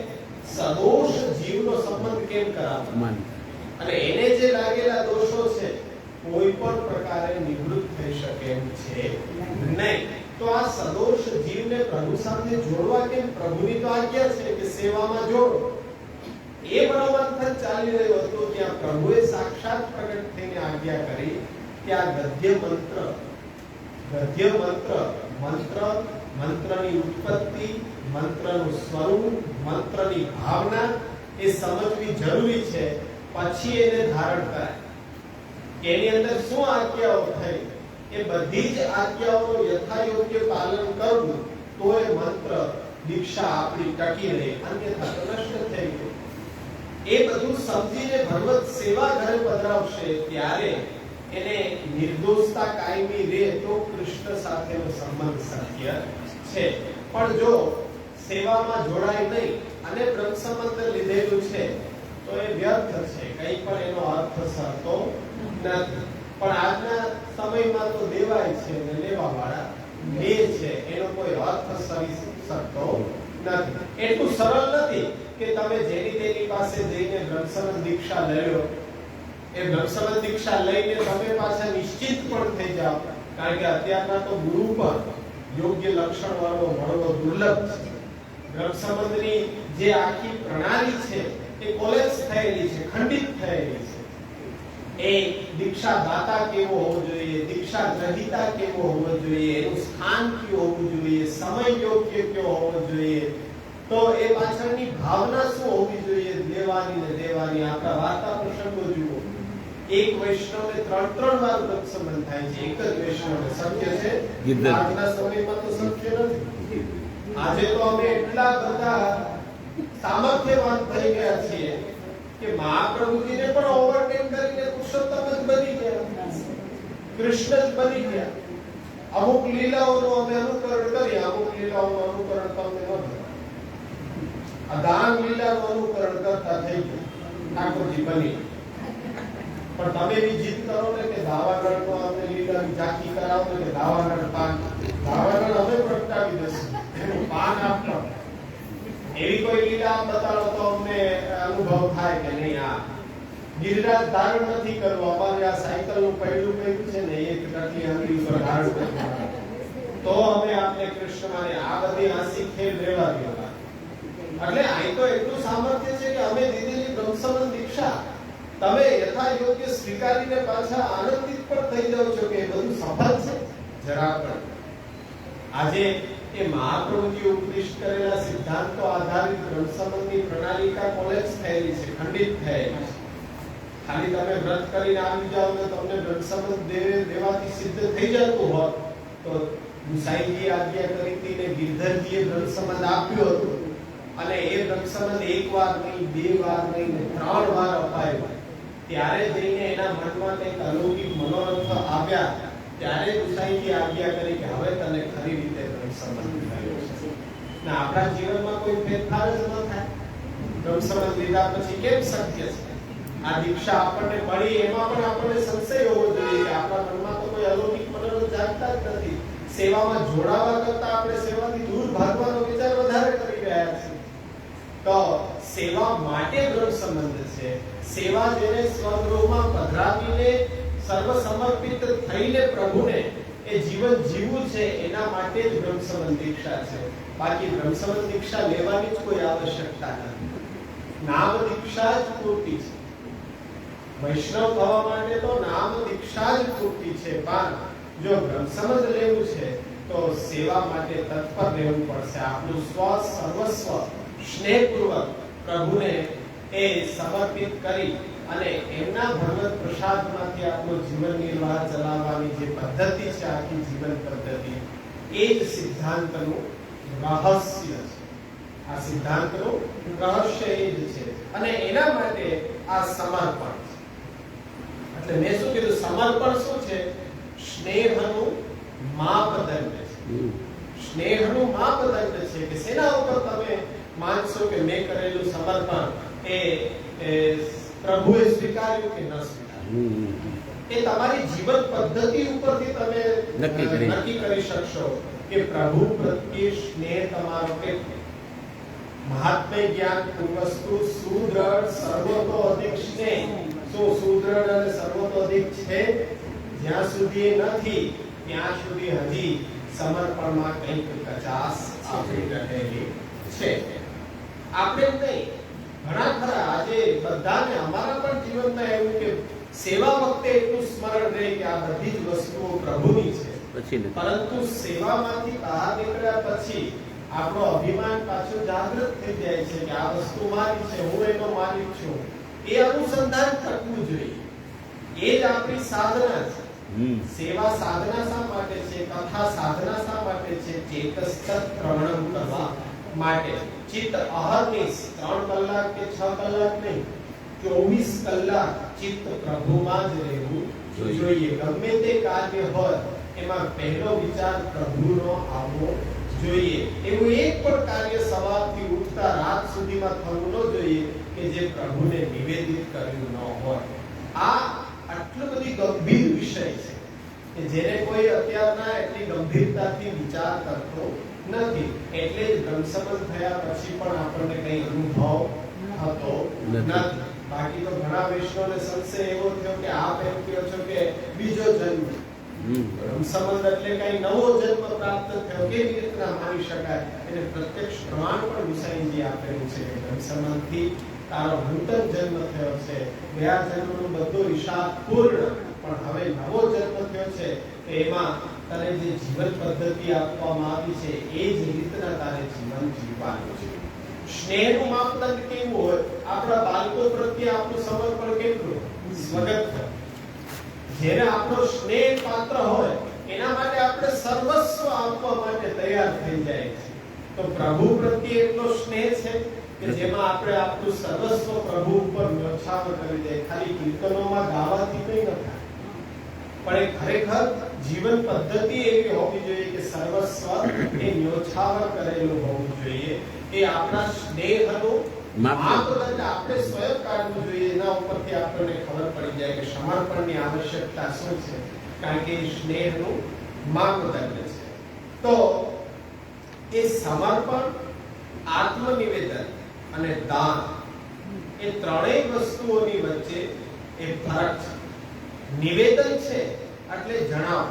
સદોષ જીવનો સંબંધ કેમ કરાવવો? અને એને જે લાગેલા દોષો છે કોઈ પણ પ્રકારે નિવૃત્ત થઈ શકે એમ છે નહીં. તો આ સદોષ જીવને પ્રભુ સાથે જોડવા કેમ? પ્રભુની તો આજ્ઞા છે કે સેવામાં જોડો. એ મનોમંથન ચાલી રહ્યું હતું ત્યાં પ્રભુએ સાક્ષાત પ્રગટ થઈને આજ્ઞા કરી કે આ ગદ્ય મંત્ર, મંત્રની ઉત્પત્તિ, મંત્રનું સ્વરૂપ, મંત્રની ભાવના એ સમજવી જરૂરી છે. પછી એને ધારણ કરાય. એની અંદર શું આજ્ઞાઓ થઈ એ બધી જ આજ્ઞાઓ યથાયોગ્ય પાલન કરવું તો એ મંત્ર દીક્ષા આપણી ટકી રહે, અન્યથા તો નષ્ટ થઈ ગઈ. એ બધું સમજીને ભગવત સેવા ઘરે પધરાવશે ત્યારે એને નિર્દોષતા કાયમી રહે તો કૃષ્ણ સાથેનો સંબંધ શક્ય છે. પણ જો સેવામાં જોડાય નહીં અને બ્રહ્મ સંબંધ લીધેલું છે તો એ વ્યર્થ છે, કંઈ પણ એનો અર્થ સરતો નથી. પણ આજના સમયમાં તો દેવાય છે અને લેવા વાળા લે છે, એનો કોઈ અર્થ સરી શકતો નથી. એટલું સરળ નથી કે તમે જેની તેની પાસે જઈને બ્રહ્મ સંબંધ દીક્ષા લઈ લો એ બ્રહ્મસંબંધ દીક્ષા લઈને તમે પાછા નિશ્ચિત પણ થઈ જાઓ, કારણ કે અત્યારના તો ગુરુ પર યોગ્ય લક્ષણ વાળો મળવો દુર્લભ છે. બ્રહ્મસંબંધની જે આખી પ્રણાલી છે એ કોલેપ્સ થયેલી છે, ખંડિત થયેલી છે. એ દીક્ષા દાતા કેવો હોવો જોઈએ, દીક્ષા ગ્રહિતા કેવો હોવો જોઈએ, એનું સ્થાન કેવું હોવું જોઈએ, સમય યોગ્ય કેવો હોવો જોઈએ, તો એ પાછળની ભાવના શું હોવી જોઈએ, દેવાની ને દેવાની. આપણા વાર્તા પ્રસંગો જુઓ, એક વૈષ્ણવને 3 વાર બ્રહ્મસંબંધ થાય છે, એક જ વૈષ્ણવને. શક્ય છે? આજના સમયમાં તો શક્ય નથી. આજે તો અમે એટલા બધા સામર્થ્યવાન થઈ ગયા છીએ કે મહાપ્રભુજીને પણ ઓવરટેક કરીને પુરુષોત્તમ જ બની ગયા, કૃષ્ણ જ બની ગયા. અમુક લીલાઓનું અમે અનુકરણ કરીએ, અમુક લીલાઓનું અનુકરણ તમને ન થાય. આ દાન લીલાનું અનુકરણ કરતા થઈ ગયા, ઠાકોરજી બની. પણ તમે એવી જીદ કરો ને કે દાવાનળનો અમને લીલાની ઝાંખી કરાવો ને કે દાવાનળ પાન, દાવાનળ અમે પ્રગટાવી દઈશું, એનું પાન આપતા. એવી કોઈ લીલા બતાડો તો અમને અનુભવ થાય કે નહીં આ ગિરિરાજ ધારણ નથી કરવું, અમારે આ સાયકલનું પૈડું પડ્યું છે ને એક ટકી આંગળી ઉપર ધારણ કરવું, તો અમે આપને કૃષ્ણમાને આ બધી હાસી ખેલ રહેવા દેવા. એટલે અહીં તો એટલું સામર્થ્ય છે કે અમે દીધેલી બ્રહ્મસંબંધ દીક્ષા તમે યથા યોગ્ય સ્વીકારીને પાછા આનંદિત પણ થઈ જાવ છો કે એ બધું સફળ છે. જરા પણ આજે એ મહાપ્રભુજી ઉપદેશ કરેલા સિદ્ધાંતો આધારિત બ્રહ્મસંબંધની પ્રણાલિકા કોલેપ્સ થયેલી છે, ખંડિત થયેલી છે. ખાલી તમે વ્રત કરીને આવી જાવ તો તમને બ્રહ્મસંબંધ દેવાથી સિદ્ધ થઈ જતું હોત તો ગુસાઈજી આજ્ઞા કરી હતી ને ગિરધરજીએ બ્રહ્મસંબંધ આપ્યો હતો, અને એ બ્રહ્મસંબંધ 1 વાર નહીં, 2 વાર નહીં, 3 વાર અપાયો. ત્યારે જઈને એના મનમાં કંઈક અલૌકિક મનોરથ આવ્યા, ત્યારે ગુસાઈજી આજ્ઞા કરી કે હવે તને ખરી રીતે બ્રહ્મસંબંધ થયો છે. ના આપણા જીવનમાં કોઈ ફેરફાર જ ન થાય. બ્રહ્મસંબંધ લીધા પછી કેમ શક્ય છે? આ દીક્ષા આપણને મળી એમાં પણ આપણને સંશય હોવો જોઈએ કે આપણા મનમાં તો કોઈ અલૌકિક મનોરથ જાગતા જ નથી. સેવામાં જોડાવા કરતા આપણે સેવાથી દૂર ભાગવાનો વિચાર વધારે કરી રહ્યા છીએ. તો સેવા માટે બ્રહ્મસંબંધ છે. સેવા જેને સ્વગૃહમાં પધરાવીને સર્વ સમર્પિત થઈને પ્રભુને એ જીવન જીવવું છે, એના માટે જ બ્રહ્મસંબંધ દીક્ષા છે. બાકી બ્રહ્મસંબંધ દીક્ષા લેવાની જ કોઈ આવશ્યકતા નથી. નામ દીક્ષા જ પૂરતી છે. વૈષ્ણવ થવા માટે તો નામ દીક્ષા જ પૂરતી છે, પણ જો બ્રહ્મસંબંધ લેવું છે તો સેવા માટે તત્પર રહેવું પડશે. આપણું સ્વ સર્વસ્વ સ્નેહપૂર્વક પ્રભુને એ સમર્પિત કરી અને એમના ભગવત પ્રસાદમાંથી આપણું જીવન નિર્વાહ ચલાવવાની જે પદ્ધતિ છે, આખી જીવન પદ્ધતિ, એ જ સિદ્ધાંતનું રહસ્ય છે. આ સિદ્ધાંતનું રહસ્ય એ જ છે, અને એના માટે આ સમર્પણ છે. એટલે મેં શું કીધું, સમર્પણ શું છે? સ્નેહનું માપદંડ છે. સ્નેહનું માપદંડ છે કે શેના ઉપર તમે માનશો કે મેં કરેલું સમર્પણ એ પ્રભુએ સ્વીકાર્યું કે ન સ્વીકાર્યું, એ તમારી જીવન પદ્ધતિ ઉપરથી તમે નક્કી કરી શકશો કે પ્રભુ પ્રત્યે સ્નેહ તમારો કેટલો. મહાત્મ્ય જ્ઞાન પૂર્વસ્તુ સુદૃઢ સર્વતોધિક સ્નેહ. શું સુદૃઢ અને સર્વતોધિક છે? જ્યાં સુધી નથી ત્યાં સુધી હજી સમર્પણમાં કંઈક કચાસ આપણી રહેલી છે. આપણે નહીં, ઘણા ખરા આજે બધાને અમારા પણ જીવનમાં એવું કે સેવા વખતે એટલું સ્મરણ રહે કે આ બધી જ વસ્તુઓ પ્રભુની છે, પરંતુ સેવામાંથી બહાર નીકળ્યા પછી આપણો અભિમાન પાછું જાગૃત થઈ જાય છે કે આ વસ્તુ મારી છે, હું એનો માલિક છું. એ અનુસંધાન થવું જોઈએ. એ જ આપણી સાધના છે. સેવા સાધના શા માટે છે? કથા સાધના શા માટે છે? ચેતસ્થ પ્રવણમ કરવા માટે. ચિત્ત અહર્નિશ 3 કલાક કે 6 કલાક નહીં, 24 કલાક ચિત્ત પ્રભુમાં જ રહેવું જોઈએ. ગમે તે કાર્ય હોય એમાં પહેલો વિચાર પ્રભુનો આવવો જોઈએ. એવું એક પણ કાર્ય સવારથી ઉઠતા રાત સુધીમાં થવું ન જોઈએ કે જે પ્રભુને નિવેદિત કર્યું ન હોય. આ આટલો બધી ગંભીર વિષય છે કે જેને કોઈ અત્યારના એટલી ગંભીરતાથી વિચાર કરતો નથી. એટલે જ બ્રહ્મસંબંધ થયા પછી પણ આપણને કઈ અનુભવ થતો નથી. બાકી તો ઘણા વૈષ્ણવને સંશય એવો થયો કે આપ એમ કહો છો કે બીજો જન્મ, બ્રહ્મસંબંધ એટલે કઈ નવો જન્મ પ્રાપ્ત થયો, કેવી રીતના માની શકાય? એને પ્રત્યક્ષ પ્રમાણ પણ ગુસાઈજી આપેલું છે કે બ્રહ્મસંબંધથી તારો નૂતન જન્મ થયો છે, ગયા જન્મનો બધો હિસાબ પૂર્ણ, પણ હવે નવો જન્મ થયો છે, એમાં તને જે જીવન પદ્ધતિ આપવામાં આવી છે એ જ રીતના તારે જીવન જીવવાનું છે. સ્નેહનું માપદંડ કેવું હોય? આપણા બાળકો પ્રત્યે આપણું સમર્પણ કેટલું? સ્વગત. જેને આપણો સ્નેહ પાત્ર હોય એના માટે આપણે સર્વસ્વ આપવા માટે તૈયાર થઈ જાય છે. તો પ્રભુ પ્રત્યે એટલો સ્નેહ છે કે જેમાં આપણે આપણું સર્વસ્વ પ્રભુ ઉપર ન્યોછાવર કરી દે. ખાલી કીર્તનોમાં ગાવાથી કંઈ ન થાય, પણ એ ખરેખર જીવન પદ્ધતિ એવી હોવી જોઈએ કે સર્વસ્વ એ ન્યોછાવર કરેલું હોવું જોઈએ. એ આપણા સ્નેહનું માપદંડ આપણે સ્વયં કાઢવું જોઈએ. એના ઉપરથી આપણને ખબર પડી જાય કે સમર્પણની આવશ્યકતા શું છે, કારણ કે એ સ્નેહનું માપદંડ છે. તો એ સમર્પણ, આત્મનિવેદન અને દાન એ ત્રણેય વસ્તુઓની વચ્ચે એ ફરક છે. નિવેદન છે એટલે જણાવ,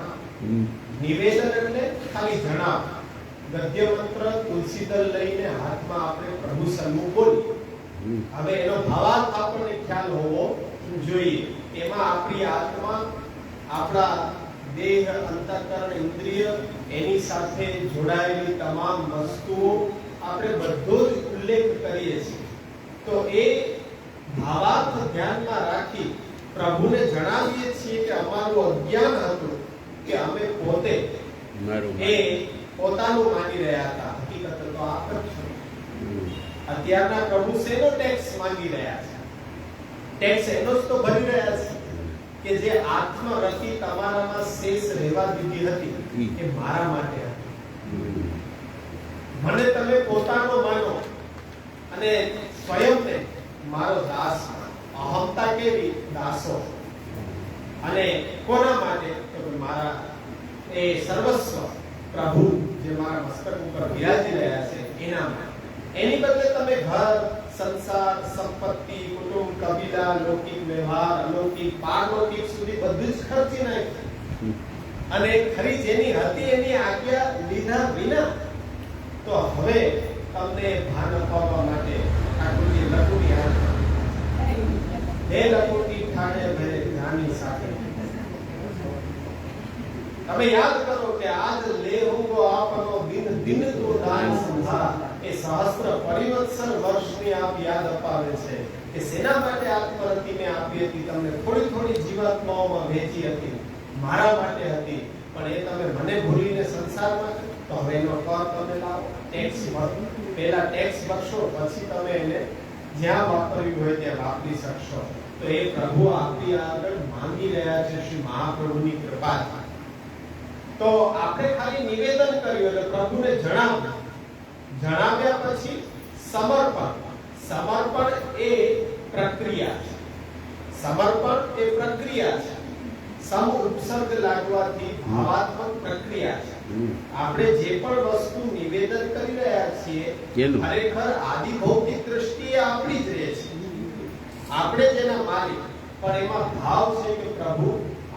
નિવેદન એટલે ખાલી જણાવ. ગદ્ય મંત્ર તુલસીદળ લઈને હાથમાં આપણે પ્રભુ સન્મુખ બોલીએ, હવે એનો ભાવાર્થ આપણને ખ્યાલ હોવો જોઈએ. એમાં આપણી આત્મા, આપણા દેહ, અંતઃકરણ, ઇન્દ્રિય, એની સાથે જોડાયેલી તમામ વસ્તુઓ આપણે બધો જ ઉલ્લેખ કરીએ છીએ. તો એ ભાવાર્થ ધ્યાનમાં રાખી પ્રભુને જણાવીએ છીએ કે અમારું અજ્ઞાન હતું કે અમે પોતે એ પોતાનું માની રહ્યા હતા, હકીકત તો આ જ છે. અત્યારના પ્રભુ શેનો ટેક્સ માંગી રહ્યા છે? ટેક્સ એનો જ તો ભરી રહ્યા છે કે જે આત્મરતિ તમારામાં શેષ રહેવા દીધી હતી એ મારા માટે હતી. મને તમે પોતાનો માનો અને સ્વયંને મારો દાસ માનો. અહમતા કેવી? દાસો. અને કોના માટે? તો મારા એ સર્વસ્વ પ્રભુ જે મારા મસ્તક ઉપર બિરાજી રહ્યા છે એના માટે. એની બદલે તમે ઘર, સંસાર, સંપત્તિ, કુટુંબ, કબીલા, લૌકિક વ્યવહાર, અલૌકિક, પારલૌકિક સુધી બધું જ ખર્ચી નાખ્યું અને ખરી જેની હતી એની આજ્ઞા લીધા વિના. તો હવે તમને ભાન અપાવવા માટે ઠાકોરજી લખુની હે લખુની ઠાણે ભરે જ્ઞાની સાથે. તમે યાદ કરો કે આજ લેહુંગો આપનો દિન દિન તો દાન સંધા. એ સહસ્ત્ર પરિવત્સર વર્ષની આપ યાદ અપાવે છે કે શેના માટે આત્મરતિને આપી હતી? તમને થોડી થોડી જીવાત્માઓમાં વહેંચી હતી, મારા માટે હતી, પણ એ તમે મને ભૂલીને સંસારમાં. તો હવે એનો કર તમે લાવો, ટેક્સ ભરો. પહેલા ટેક્સ ભરશો, પછી તમે એને જ્યાં વાપરવું હોય ત્યાં વાપરી શકશો. તો એ પ્રભુ આપણી આગળ માંગી રહ્યા છે શ્રી મહાપ્રભુની કૃપાથી. તો આપણે ખાલી નિવેદન કર્યું એટલે પ્રભુને જણાવ્યું. જણાવ્યા પછી સમર્પણ. સમર્પણ એ પ્રક્રિયા છે. સમર્પણ એ પ્રક્રિયા છે. સમ ઉપસર્ગ લાગવાથી ભાવાત્મક પ્રક્રિયા છે. આપણે જે પણ વસ્તુ નિવેદન કરી રહ્યા છીએ ખરેખર આદિ ભૌતિક દ્રષ્ટિએ આપણી જ રહે છે, આપણે જેના માલિક, પણ એમાં ભાવ છે કે પ્રભુ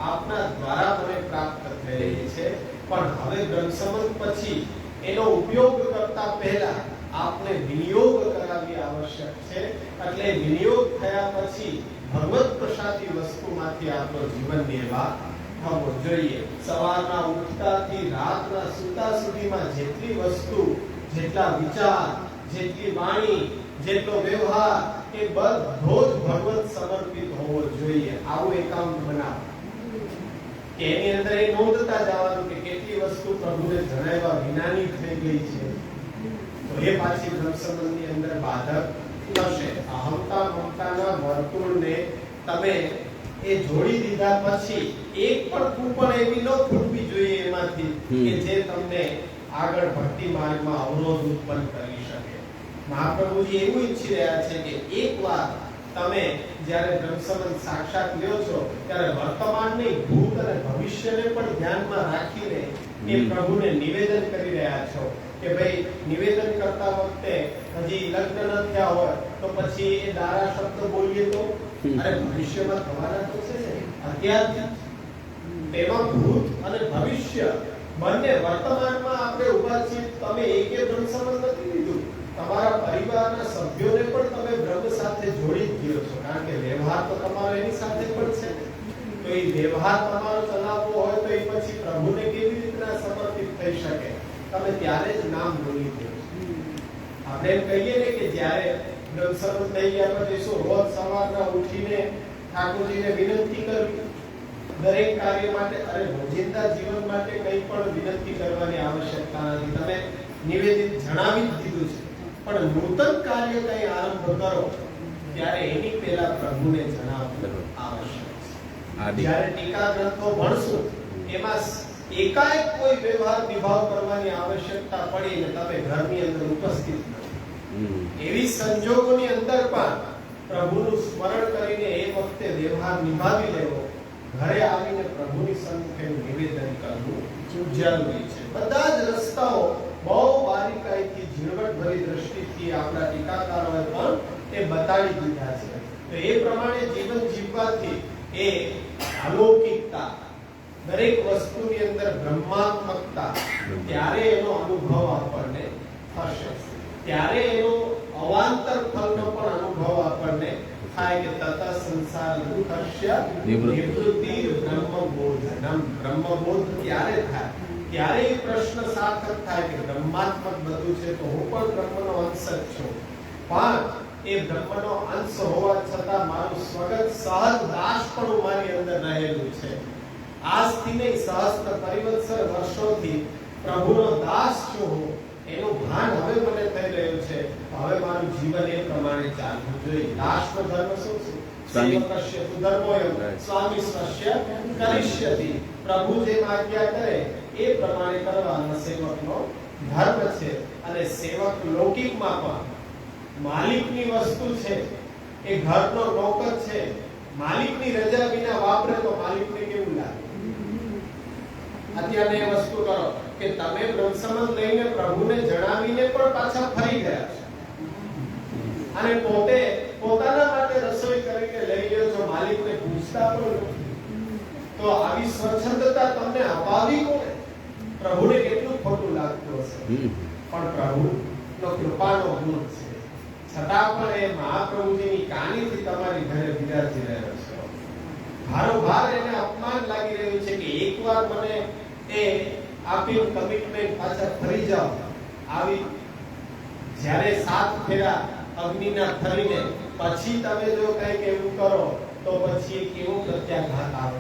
આપના દ્વારા મને પ્રાપ્ત થઈ રહી છે. પણ હવે બ્રહ્મસંબંધ પછી એનો ઉપયોગ કરતા પહેલા આપને વિનિયોગ કરાવવી આવશ્યક છે. એટલે વિનિયોગ થયા પછી ભગવત પ્રસાદી વસ્તુમાંથી આપણો જીવન નિર્વાહ થવો જોઈએ. સવારના ઉઠતાથી રાતના સૂતા સુધીમાં જેટલી વસ્તુ, જેટલા વિચાર, જેટલી વાણી, જેટલો વ્યવહાર એ બધો જ ભગવત સમર્પિત હોવો જોઈએ. આવું એકાઉન્ટ બનાવો કે એની અંદર એ નોંધતા જવાનું કે કેટલી વસ્તુ પ્રભુને જણાવ્યા વિનાની થઈ ગઈ છે. તો એ પાછી બ્રહ્મસંબંધની અંદર બાધક થશે. અહમતા મમતાના વર્તુળને તમે એ જોડી દીધા પછી એક પણ કૂપણ એવી ન ફૂટવી જોઈએ એમાંથી કે જે તમને આગળ ભક્તિ માર્ગમાં અવરોધ ઉત્પન્ન કરી શકે. મહાપ્રભુજી એવું ઈચ્છી રહ્યા છે કે એકવાર તમે જ્યારે બ્રહ્મસંબંધ સાક્ષાત લ્યો છો ત્યારે વર્તમાનને, ભૂત અને ભવિષ્યને પણ ધ્યાનમાં રાખીને એ પ્રભુને નિવેદન કરી રહ્યા છો. કે ભાઈ નિવેદન કરતા વખતે હજી લગ્ન ન થયા હોય તો પછી એ દારા શબ્દ બોલીએ તો અરે ભવિષ્યમાં થવાના તો છે અત્યારથી તેમાં ભૂત અને ભવિષ્ય બંને વર્તમાનમાં આપણે ઉભા છીએ. તમે એકે બ્રહ્મ સંબંધ નથી લીધું, તમારા પરિવારના સભ્યોને પણ તમે બ્રહ્મ સાથે જોડી જ ગયો છો, કારણ કે વ્યવહાર તો તમારો એની સાથે પણ છે. તો એ વ્યવહાર તમારો ચલાવવો હોય તો એ પછી પ્રભુને કેવી રીતના સમર્પિત થઈ શકે? તમે ત્યારે જ નામ બોલી દો. આપણે એમ કહીએ ને કે જ્યારે બ્રહ્મ સંબંધ થઈ ગયા પછી શું રોજ સવારના ઉઠીને ઠાકોરજીને વિનંતી કરવી દરેક કાર્ય માટે? અરે રોજિંદા જીવન માટે કંઈ પણ વિનંતી કરવાની આવશ્યકતા નથી. તમે નિવેદિત જણાવી જ દીધું છે, પણ નૂતન કાર્ય કંઈ આરંભ કરો ત્યારે એની પહેલા પ્રભુને જણાવવું આવશ્યક છે. જ્યારે ટીકા ગ્રંથો ભણશું એમાં એકાએક કોઈ વ્યવહાર નિભાવ કરવાની આવશ્યકતા પડી ને તમે ઘરની અંદર ઉપસ્થિત નથી, એવી સંજોગોની અંદર પણ પ્રભુનું સ્મરણ કરીને એ વખતે વ્યવહાર નિભાવી લેવો, ઘરે આવીને પ્રભુની સન્મુખે નિવેદન કરવું જરૂરી છે. બધા જ રસ્તાઓ બહુ બારીકાઈથી ઝીણવટભરી દ્રષ્ટિથી આપણા ટીકાકારોએ પણ એ બતાવી દીધા છે. તો એ પ્રમાણે જીવન જીવવાથી એ અલૌકિકતા, દરેક વસ્તુની અંદર બ્રહ્માત્મકતા, ત્યારે એનો અનુભવ આપણને થશે, ત્યારે એનો અવાંતર ફલનો પણ અનુભવ આપણને થાય કે તત સંસાર દુઃખસ્ય નિવૃત્તિ બ્રહ્મબોધનમ. બ્રહ્મબોધ ત્યારે થાય, ત્યારે એ પ્રશ્ન સાર્થક થાય કે બ્રહ્માત્મક બધું છે તો હું પણ બ્રહ્મનો અંશ જ છું, પણ એ બ્રહ્મનો અંશ હોવા છતાં મારું સ્વગત સહજ દાસ પણ મારી અંદર રહેલું છે. આજથી નહીં, સહસ્ત્ર પરિવત્સર વર્ષોથી પ્રભુનો દાસ છું હું, એનું ભાન હવે મને થઈ રહ્યું છે. હવે મારું જીવન એ પ્રમાણે ચાલવું જોઈએ. દાસનો ધર્મ શું છે? સેવકસ્ય સુધર્મોયમ સ્વામી સ્વસ્ય કરિષ્યતિ. પ્રભુ જે આજ્ઞા કરે એ પ્રમાણે કરવાનો સેવકનો ધર્મ છે. અને સેવક લૌકિકમાં પણ માલિકની વસ્તુ છે, એ ઘરનો નોકર છે, માલિકની રજા વિના વાપરે તો માલિકને કેવું લાગે? અત્યારે એ વસ્તુ કરો કે તમે બ્રહ્મ સંબંધ લઈને પ્રભુને જણાવીને પણ પાછા ફરી ગયા છો અને પોતે પોતાના માટે રસોઈ કરીને લઈ ગયો છો, માલિકને પૂછતા પણ નથી. તો આવી સ્વચ્છંદતા તમને અપાવી કોને? પ્રભુને કેટલું ખોટું લાગતું હશે, પણ પ્રભુનો કૃપાનો ગુણ છે. છતાં પણ એ મહાપ્રભુજીની કાનીથી તમારી ઘરે બિરાજી રહ્યો છે. ભારોભાર એને અપમાન લાગી રહ્યું છે કે એકવાર મને એ આપ્યું કમિટમેન્ટ, પાછા ફરી જાઓ. આવી જ્યારે 7 ફેરા અગ્નિના થઈને પછી તમે જો કંઈક એવું કરો તો પછી કેવો પ્રત્યાઘાત આવે?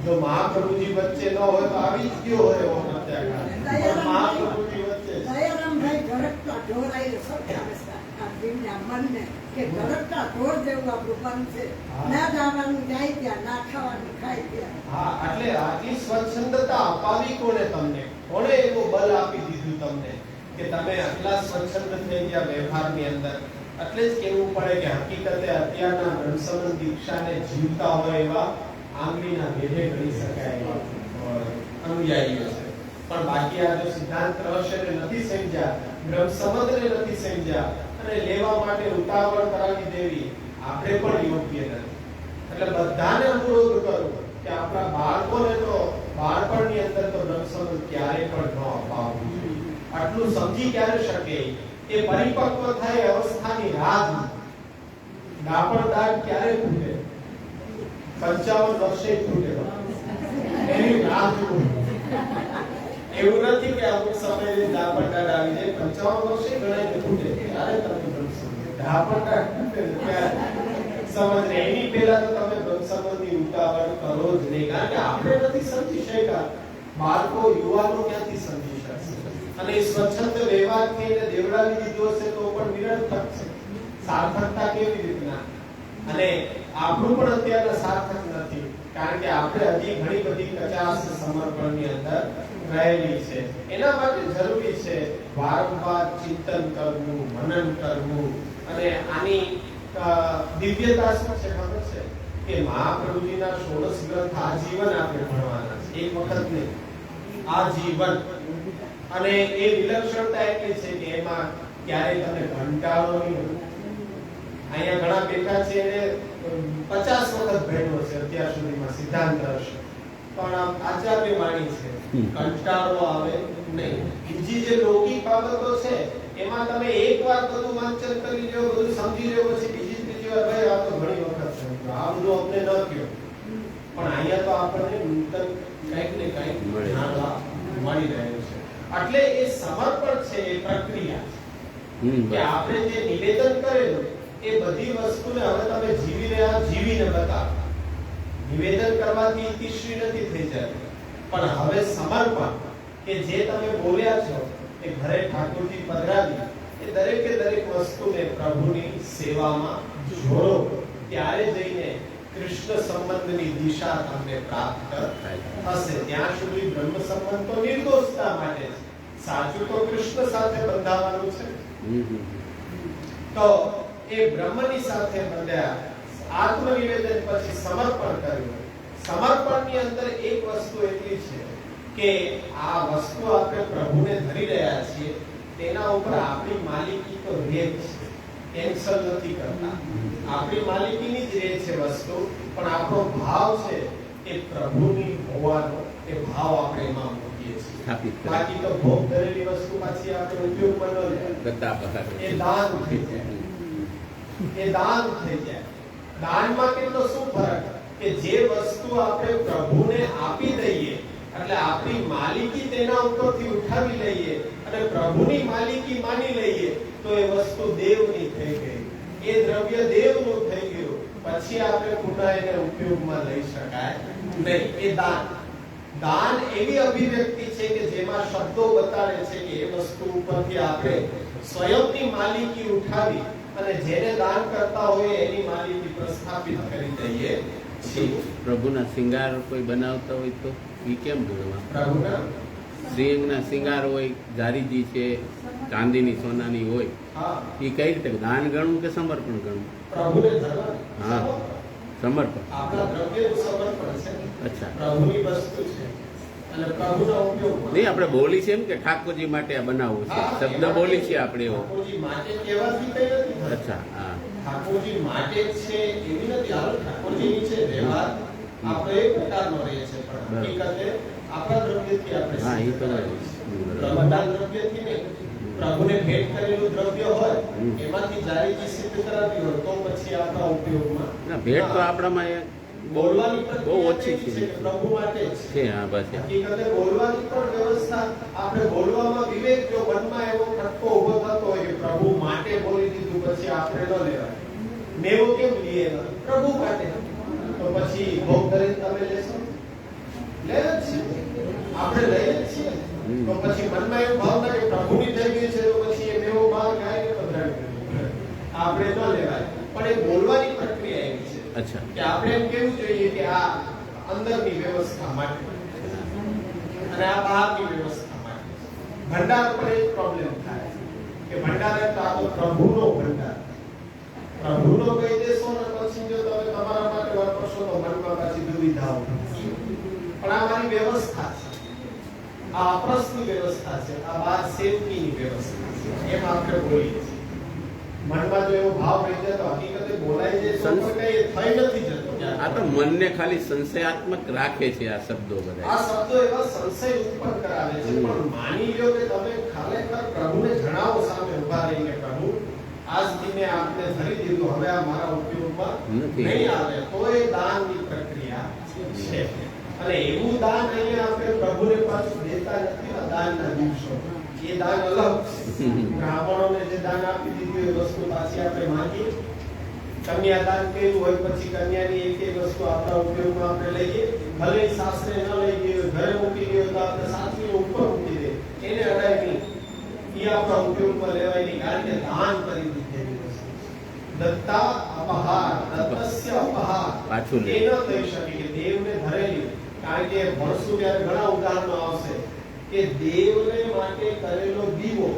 જો મહાપ્રભુજી વચ્ચે ન હોય તો આવી જ ગયો હોય એવો પ્રત્યાઘાત. પણ મહાપ્રભુજી વચ્ચે દયારામભાઈ ઝડપતા ઢોરાઈ મનને કે ઝડપતા ઢોર જેવું આપણું મન છે. ના જવાનું જાય ત્યાં, ના ખાવાનું ખાય ત્યાં. હા, એટલે આટલી સ્વચ્છંદતા અપાવી કોને તમને? કોણે એવું બલ આપી દીધું તમને કે તમે આટલા સ્વચ્છંદ થઈ ગયા વ્યવહારની અંદર? એટલે જ કહેવું પડે કે હકીકતે અત્યારના બ્રહ્મ સંબંધ દીક્ષાને જીવતા હોય એવા આંગળીના વેઢે ગણી શકાય એવા અનુયાયીઓ છે. પણ બાકી આ જો સિદ્ધાંત રહસ્યને નથી સમજ્યા, બ્રહ્મ સંબંધને નથી સમજ્યા અને લેવા માટે ઉતાવળ કરાવી દેવી, આપણે પણ યોગ્ય નથી. એટલે બધાને અનુરોધ કરું કે આપણા બાળકોને તો બાળપણની અંદર તો બ્રહ્મ સંબંધ ક્યારે પણ ન અપાવવું જોઈએ. આટલું સમજી ક્યારે શકે? એ પરિપક્વ થાય અવસ્થાની રાહ. ડાપણ દાઢ ક્યારે ફૂટે? 55 વર્ષે ફૂટે, એની રાહ જુઓ. એવું નથી કે અમુક સમયે ડાપણ દાઢ આવી જાય, 55 વર્ષે ગણાય ફૂટે ત્યારે તમે ડાપણ દાઢ ફૂટે સમજ. એની પહેલા તો તમે બ્રહ્મ સંબંધની ઉતાવળ કરો જ નહીં, કારણ કે આપણે નથી સમજી શક્યા. બાળકો યુવાનો ક્યાંથી સમજી શકશે? અને સ્વચ્છંદ વ્યવહારથી એને દેવડાવી દીધો હશે તો પણ નિરર્થક છે. સાર્થકતા કેવી રીતના? અને આપણું પણ અત્યારે સાર્થક નથી, કારણ કે આપણે હજી ઘણી બધી કચાશ સમર્પણની અંદર રહેલી છે. એના માટે જરૂરી છે વારંવાર ચિંતન કરવું, મનન કરવું. અને આની દિવ્યતા શું છે ખબર છે? કે મહાપ્રભુજીના 16 ગ્રંથ આજીવન આપણે ભણવાના છે, એક વખત નહીં, આજીવન. અને એ વિલક્ષણતા એટલી છે કે એમાં ક્યારેય તમને કંટાળો નહીં હોય. અહીંયા ઘણા બેઠા છે એને 50 વખત ભણ્યો છે અત્યાર સુધીમાં સિદ્ધાંત હશે, પણ આમ આચાર્ય વાણી છે, કંટાળો આવે નહીં. બીજી જે લૌકિક બાબતો છે એમાં તમે એકવાર બધું વાંચન કરી લ્યો, બધું સમજી લ્યો, પછી બીજી ત્રીજી વાર ભાઈ આ તો ઘણી વખત સમજ્યો, આ બધું અમને ન કહ્યો. પણ અહીંયા તો આપણને નૂતન કંઈક ને કંઈક જાણવા મળી રહ્યું છે. એટલે એ સમર્પણ છે, એ પ્રક્રિયા છે કે આપણે જે નિવેદન કરેલું એ બધી વસ્તુને હવે તમે જીવી રહ્યા, જીવીને બતાવો. નિવેદન કરવાથી ઇતિશ્રી નથી થઈ જતી, પણ હવે સમર્પણ કે જે તમે બોલ્યા છો એ ઘરે ઠાકોરજી પધરાવી એ દરેકે દરેક વસ્તુને પ્રભુની સેવામાં જોડો, ત્યારે જઈને કૃષ્ણ સંબંધની દિશા તમને પ્રાપ્ત થશે. ત્યાં સુધી બ્રહ્મ સંબંધ તો નિર્દોષતા માટે છે, સાચું તો કૃષ્ણ સાથે બંધાવાનું છે. તો એ બ્રહ્મની સાથે બંધ્યા, આત્મનિવેદન પછી સમર્પણ કર્યું. સમર્પણની અંદર એક વસ્તુ એટલી છે કે આ વસ્તુ આપણે પ્રભુને ધરી રહ્યા છીએ, તેના ઉપર આપણી માલિકી તો રહે છે, કેન્સલ નથી કરતા. આપણી માલિકીની જ રહે છે વસ્તુ, પણ આપણો ભાવ છે એ પ્રભુની હોવાનો એ ભાવ આપણે એમાં મૂકીએ છીએ. બાકી તો ભોગ ધરેલી વસ્તુ પાછી આપણે ઉપયોગમાં ન લેવાય, એ દાન થઈ જાય. એ દાન થઈ જાય. દાનમાં કેટલો શું ફરક કે જે વસ્તુ આપણે પ્રભુને આપી દઈએ એટલે આપણી માલિકી તેના ઉપરથી ઉઠાવી લઈએ અને પ્રભુની માલિકી માની લઈએ તો એ વસ્તુ દેવની થઈ ગઈ, એ દ્રવ્ય દેવનું થઈ ગયું. પછી આપણે પુનઃ એને ઉપયોગમાં લઈ શકાય નહીં. એ દાન, દાન એવી અભિવ્યક્તિ છે કે જેમાં શબ્દો બતાવે છે કે એ વસ્તુ ઉપરથી આપણે સ્વયંની માલિકી ઉઠાવી અને જેને દાન કરતા હોય એની માલિકી પ્રસ્થાપિત કરી દઈએ છીએ. પ્રભુના શિંગાર કોઈ બનાવતા હોય તો એ કેમ ગણવા? પ્રભુના શ્રીઅંગના શિંગાર હોય, જારીજી છે, ચાંદીની સોનાની હોય, એ કઈ રીતે દાન ગણવું કે સમર્પણ ગણવું? પ્રભુને ધરવાનું. હા, સમર્પણ. આપણા દ્રવ્યનું સમર્પણ છે. અચ્છા, પ્રભુની વસ્તુ છે અને પ્રભુનો ઉપયોગ નહીં આપણે બોલી છે એમ કે ઠાકોરજી માટે આ બનાવવું છે, શબ્દ બોલી છે આપણે એવો. ઠાકોરજી માટે કહેવાથી કઈ નથી. અચ્છા, હા, ઠાકોરજી માટે જ છે એવી નથી. હાલો ઠાકોરજીની છે વ્યવહાર આપણે એક પ્રકારનો રહે છે, પણ હકીકતે આપણા દ્રવ્યથી આપણે હા, એ તો પ્રબંધન દ્રવ્યથી નહીં. પ્રભુને ભેટ કરેલું દ્રવ્ય હોય એમાંથી જારીજી સિદ્ધ કરાવી હોય તો પછી આપણા ઉપયોગમાં ના. ભેટ તો આપણામાં બોલવાની બહુ ઓછી છે, પ્રભુ માટે છે. હા, બસ હકીકતે બોલવાની પણ વ્યવસ્થા આપણે બોલવામાં વિવેક, જો મનમાં એવો ખટકો ઉભો થતો હોય કે પ્રભુ માટે બોલી દીધું પછી આપણે ન લેવાય. મેવો કેમ લઈએ? પ્રભુ માટે. તો પછી ભોગ કરીને તમે લેશો? લે જ છીએ, આપણે લઈએ જ છીએ. તો પછી મનમાં એવું ભાવના કે પ્રભુની થઈ ગઈ છે તો પછી એ મેવો બહાર ગાય પધરાવી આપણે ન લેવાય. પણ એ બોલવાની પ્રક્રિયા એવી છે. અચ્છા, કે આપણે એમ કેવું જોઈએ કે આ અંદરની વ્યવસ્થા માટે અને આ બહારની વ્યવસ્થા માટે. ભંડાર પર એક પ્રોબ્લેમ થાય કે ભંડાર એટલે આ તો પ્રભુનો ભંડાર. પ્રભુનો કહી દેશો ને પછી જો તમે તમારા માટે વાપરશો તો મનમાં પાછી દુવિધાઓ. પણ આ મારી વ્યવસ્થા છે, આ અપ્રસ્તુત વ્યવસ્થા છે, આ બાર સેવકીની વ્યવસ્થા છે, એમ આપણે બોલીએ છીએ. મનમાં જો એવો ભાવ રહી જાય તો હકીકતે બોલાય જાય તો કઈ થઈ નથી જતું. આ તો મનને ખાલી સંશયાત્મક રાખે છે આ શબ્દો બધા. આ શબ્દો એવા સંશય ઉત્પન્ન કરાવે છે. પણ માની લો કે તમે ખરેખર પ્રભુને જણાવો સામે ઉભા રહીને પ્રભુ આજથી મેં આપને ધરી દીધું, હવે આ મારા ઉપયોગમાં નહીં આવે, તો એ દાનની પ્રક્રિયા છે. અને એવું દાન અહીંયા આપણે પ્રભુને પાછું દેતા નથી. દાનના દિવસો એ દાન અલગ છે. બ્રાહ્મણોને જે દાન આપી દીધું એ વસ્તુ પાછી આપણે માંગીએ. કન્યાદાન કર્યું હોય પછી કન્યાની એક વસ્તુ આપણા ઉપયોગમાં આપણે લઈએ, ભલે સાસરે ન લઈ ગયો, ઘરે મૂકી ગયો તો આપણે સાસરી ઉપર મૂકી દે, એને અડાય નહીં, એ આપણા ઉપયોગમાં લેવાય નહીં, કારણ કે દાન કરી દીધેલી વસ્તુ. દત્તા અપહાર, દત્તસ્ય અપહાર પાછું એ ન થઈ શકે કે દેવને ધરેલી. કારણ કે ભણશું ત્યારે ઘણા ઉદાહરણો આવશે કે દેવને માટે કરેલો દીવો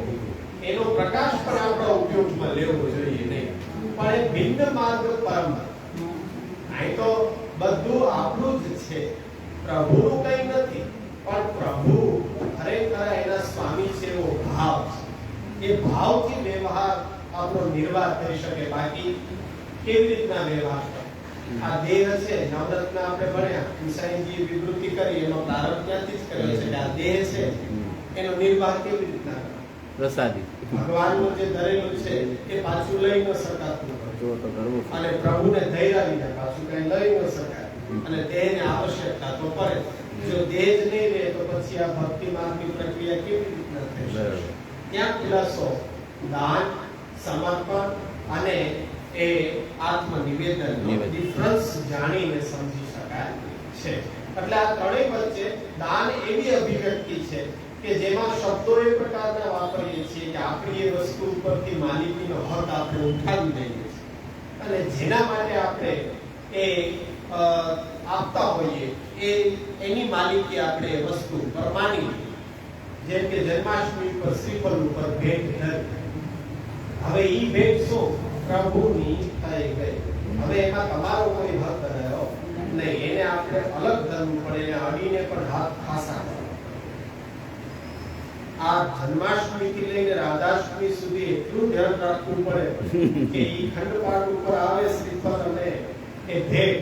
એનો પ્રકાશ પણ આપણા ઉપયોગમાં લેવો જોઈએ નહીં, પણ એ ભિન્ન માર્ગ પરંપરા. અહીં તો બધું આપણું જ છે, પ્રભુનું કંઈ નથી. પણ પ્રભુ ખરેખર એના સ્વામી છે એવો ભાવ છે. એ ભાવથી વ્યવહાર આપણો નિર્વાહ કરી શકે. બાકી કેવી રીતના વ્યવહાર કરે? આ દેહ છે, નવરત્ન આપણે ભણ્યા, ઈસાઈજી વિવૃત્તિ કરી, એનો પ્રારંભ ત્યાંથી જ કર્યો છે કે આ દેહ છે એનો નિર્વાહ કેવી રીતના કરે? પ્રસાદી ભગવાનનું જે ધરેલું છે એ પાછું લઈ ન શકાતું હોય. જો તો કરવું અને પ્રભુને ધૈર્ય વિના પાછું કઈ લઈ ન શકાય. અને દેહને આવશ્યકતા તો પડે. જો દેહ જ નહીં રહે તો પછી આ ભક્તિ માર્ગની પ્રક્રિયા કેવી રીતના થઈ શકે? ત્યાં ખુલાસો દાન, સમર્પણ અને એ આત્મનિવેદનનો ડિફરન્સ જાણીને સમજી શકાય છે. એટલે આ ત્રણેય વચ્ચે દાન એવી અભિવ્યક્તિ છે કે જેમાં શબ્દો એ પ્રકારના વાપરીએ છીએ કે આપણી એ વસ્તુ ઉપરથી માલિકીનો હક આપણે ઉઠાવી દઈએ છીએ અને જેના માટે આપણે એ આપતા હોઈએ એની માલિકી આપણે એ વસ્તુ પર માની લઈએ. જેમ કે જન્માષ્ટમી પર શ્રીફળ ઉપર ભેટ ધરી. હવે ઈ ભેટ શું? પ્રભુની થઈ ગઈ. હવે એમાં તમારો કોઈ હક રહ્યો નહીં. એને આપણે અલગ ધરવું પડે. એને અડીને પણ હાથ ખાસા કરવા. આ જન્માષ્ટમી થી લઈને રાધાષ્ટમી સુધી એટલું ધ્યાન રાખવું પડે કે ઈ ખંડપાઠ ઉપર આવે શ્રીફળ અને એ ભેટ,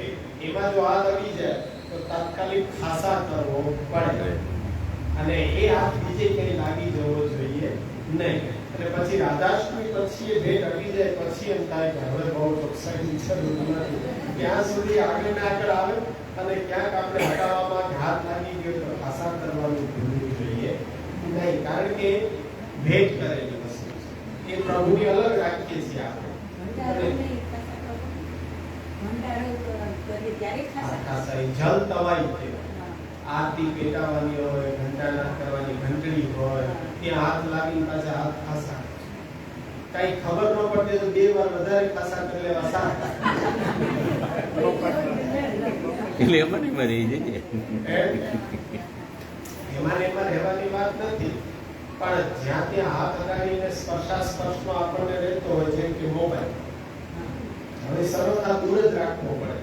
એમાં જો હાથ આવી જાય તો તાત્કાલિક ખાસા કરવો પડે અને એ હાથ બીજે કઈ લાગી જવો જોઈએ નહીં. એટલે પછી રાધાષ્ટમી પછી એ ભેટ આવી જાય પછી એમ થાય કે હવે બહુ ચોકસાઈ જરૂર નથી. ત્યાં સુધી આગળ ને આગળ આવે અને ક્યાંક આપણે હટાવવામાં હાથ લાગી ગયો તો ખાસા કરવાનું ભૂલવું જોઈએ નહીં. કારણ કે ભેટ કરેલી વસ્તુ છે એ પ્રભુની અલગ રાખીએ છીએ આપણે. જલ તવાઈ કહેવાય. આરતી પેટાવાની હોય, ઘંટાનાદ કરવાની ઘંટડી હોય, ત્યાં હાથ લાગીને પાછા હાથ ખાસા. કઈ ખબર ન પડે તો 2 વાર વધારે ખાસા કરી લેવા સારા. એટલે એમાં નહીં મરી જઈએ. એમાં રહેવાની વાત નથી, પણ જ્યાં ત્યાં હાથ લગાડીને સ્પર્શનો આપણને રહેતો હોય જેમ કે મોબાઈલ, હવે સર્વથા દૂર જ રાખવો પડે.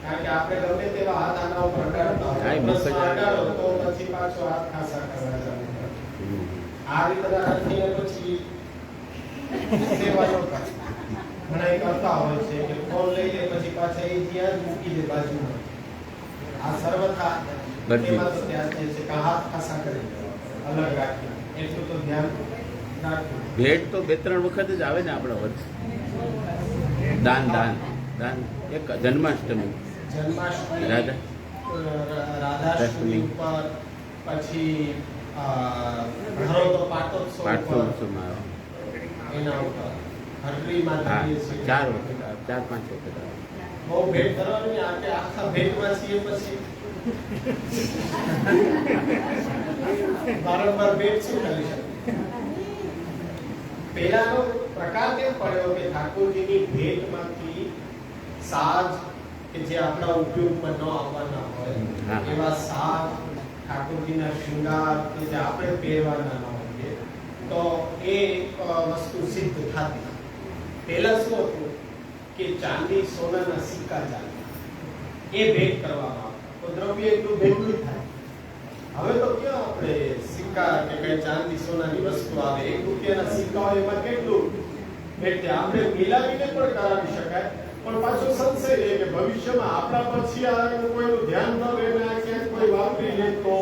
કારણ કે આપણે ગમે તેવા હાથ આના ઉપર અડાડતા હોય, અડાડો તો પછી પાછો હાથ ખાસા કરવા ચાલુ કરે. આ રીતે રાખીને પછી સેવાનો કરે. ઘણા કરતા હોય છે કે ફોન લઈ લે પછી પાછા એ જ્યાં જ મૂકી દે બાજુમાં. આ સર્વથા એમાં તો ત્યાં છે કે હાથ ખાસા કરી દેવા અલગ રાખી. એટલું તો ધ્યાન રાખવું. ભેટ તો 2-3 વખત જ આવે ને આપણા વર્ષ. દાન એક જન્માષ્ટમી, રાધાષ્ટમી ઉપર, પછી પાટોત્સવમાં એના ઉપર હરડીમાં કરીએ છીએ. 4-5 વખત આવે. બહુ ભેટ કરવાની આપણે આખા ભેટમાં છીએ પછી વારંવાર ભેટ શું કરી શકે? પહેલાનો પ્રકાર કેમ પડ્યો કે ઠાકોરજીની ભેટમાંથી સાજ કે જે આપણા ઉપયોગમાં ન આવવાના હોય એવા સાજ, ઠાકોરજીના શૃંગાર કે જે આપણે પહેરવાના ન હોય તો એ વસ્તુ સિદ્ધ થતી. પહેલા શું હતું કે ચાંદી સોનાના સિક્કા ચાલતા, એ ભેટ કરવામાં આવતા તો દ્રવ્ય એટલું ભેગું થાય. હવે તો ક્યાં આપણે સિક્કા કે કઈ ચાંદી સોનાની વસ્તુ આવે, 1 રૂપિયાના સિક્કા હોય એમાં કેટલું ભેટ આપણે મિલાવીને પણ કરાવી શકાય. પણ પાછો સંશય રહે કે ભવિષ્યમાં આપણા પછી આ કોઈનું ધ્યાન ન રહે ને ક્યાંક કોઈ વાપરી લે તો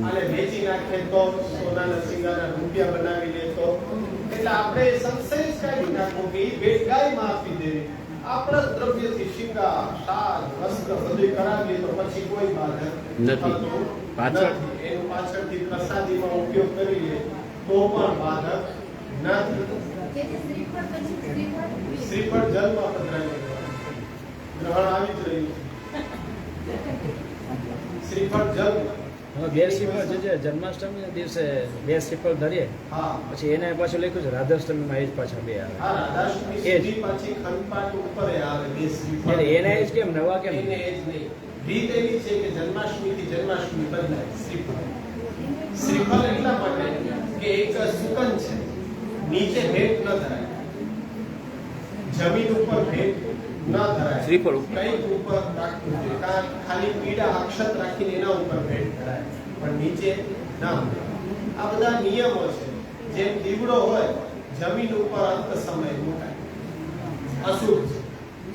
અને વેચી નાખે તો સોનાના સિક્કાના રૂપિયા બનાવી લે તો. એટલે આપણે સંશય જ કાઢી નાખો કે એ ભેટ ગાયમાં આપી દેવી. આપણા દ્રવ્યથી શિંગાર, સાજ, વસ્ત્ર બધું કરાવીએ તો પછી કોઈ બાધક નથી. એનું પાછળથી પ્રસાદીમાં ઉપયોગ કરીએ તો પણ બાધક નથી. શ્રીફળ જલમાં પધરાવી ગ્રહણ આવી જ રહ્યું. શ્રીફળ જલ બે શ્રીફળ છે જન્માષ્ટમીના દિવસે 2 શ્રીફળ ધરીએ, પછી એને પાછું લખ્યું છે રાધાષ્ટમીમાં એ જ પાછા 2 આવે. રાધાષ્ટમી સુધી પાછી ખંડપાઠ ઉપર આવે 2 શ્રીફળ. એને એ જ કેમ નવા કેમ? એને એ જ નહીં. રીત એવી છે કે જન્માષ્ટમી થી જન્માષ્ટમી બદલાય. શ્રીફળ એટલા માટે કે એક સુકન છે, નીચે ભેટ ન ધરાય, જમીન ઉપર ભેટ ન ધરાય, શ્રીફળ કઈક ઉપર રાખવું જોઈએ. ખાલી પીળા અક્ષત રાખીને એના ઉપર ભેટ ધરાય પણ નીચે ન. આ બધા નિયમો છે. જેમ દીવડો હોય જમીન ઉપર અંત સમય મુકાય, અશુભ છે.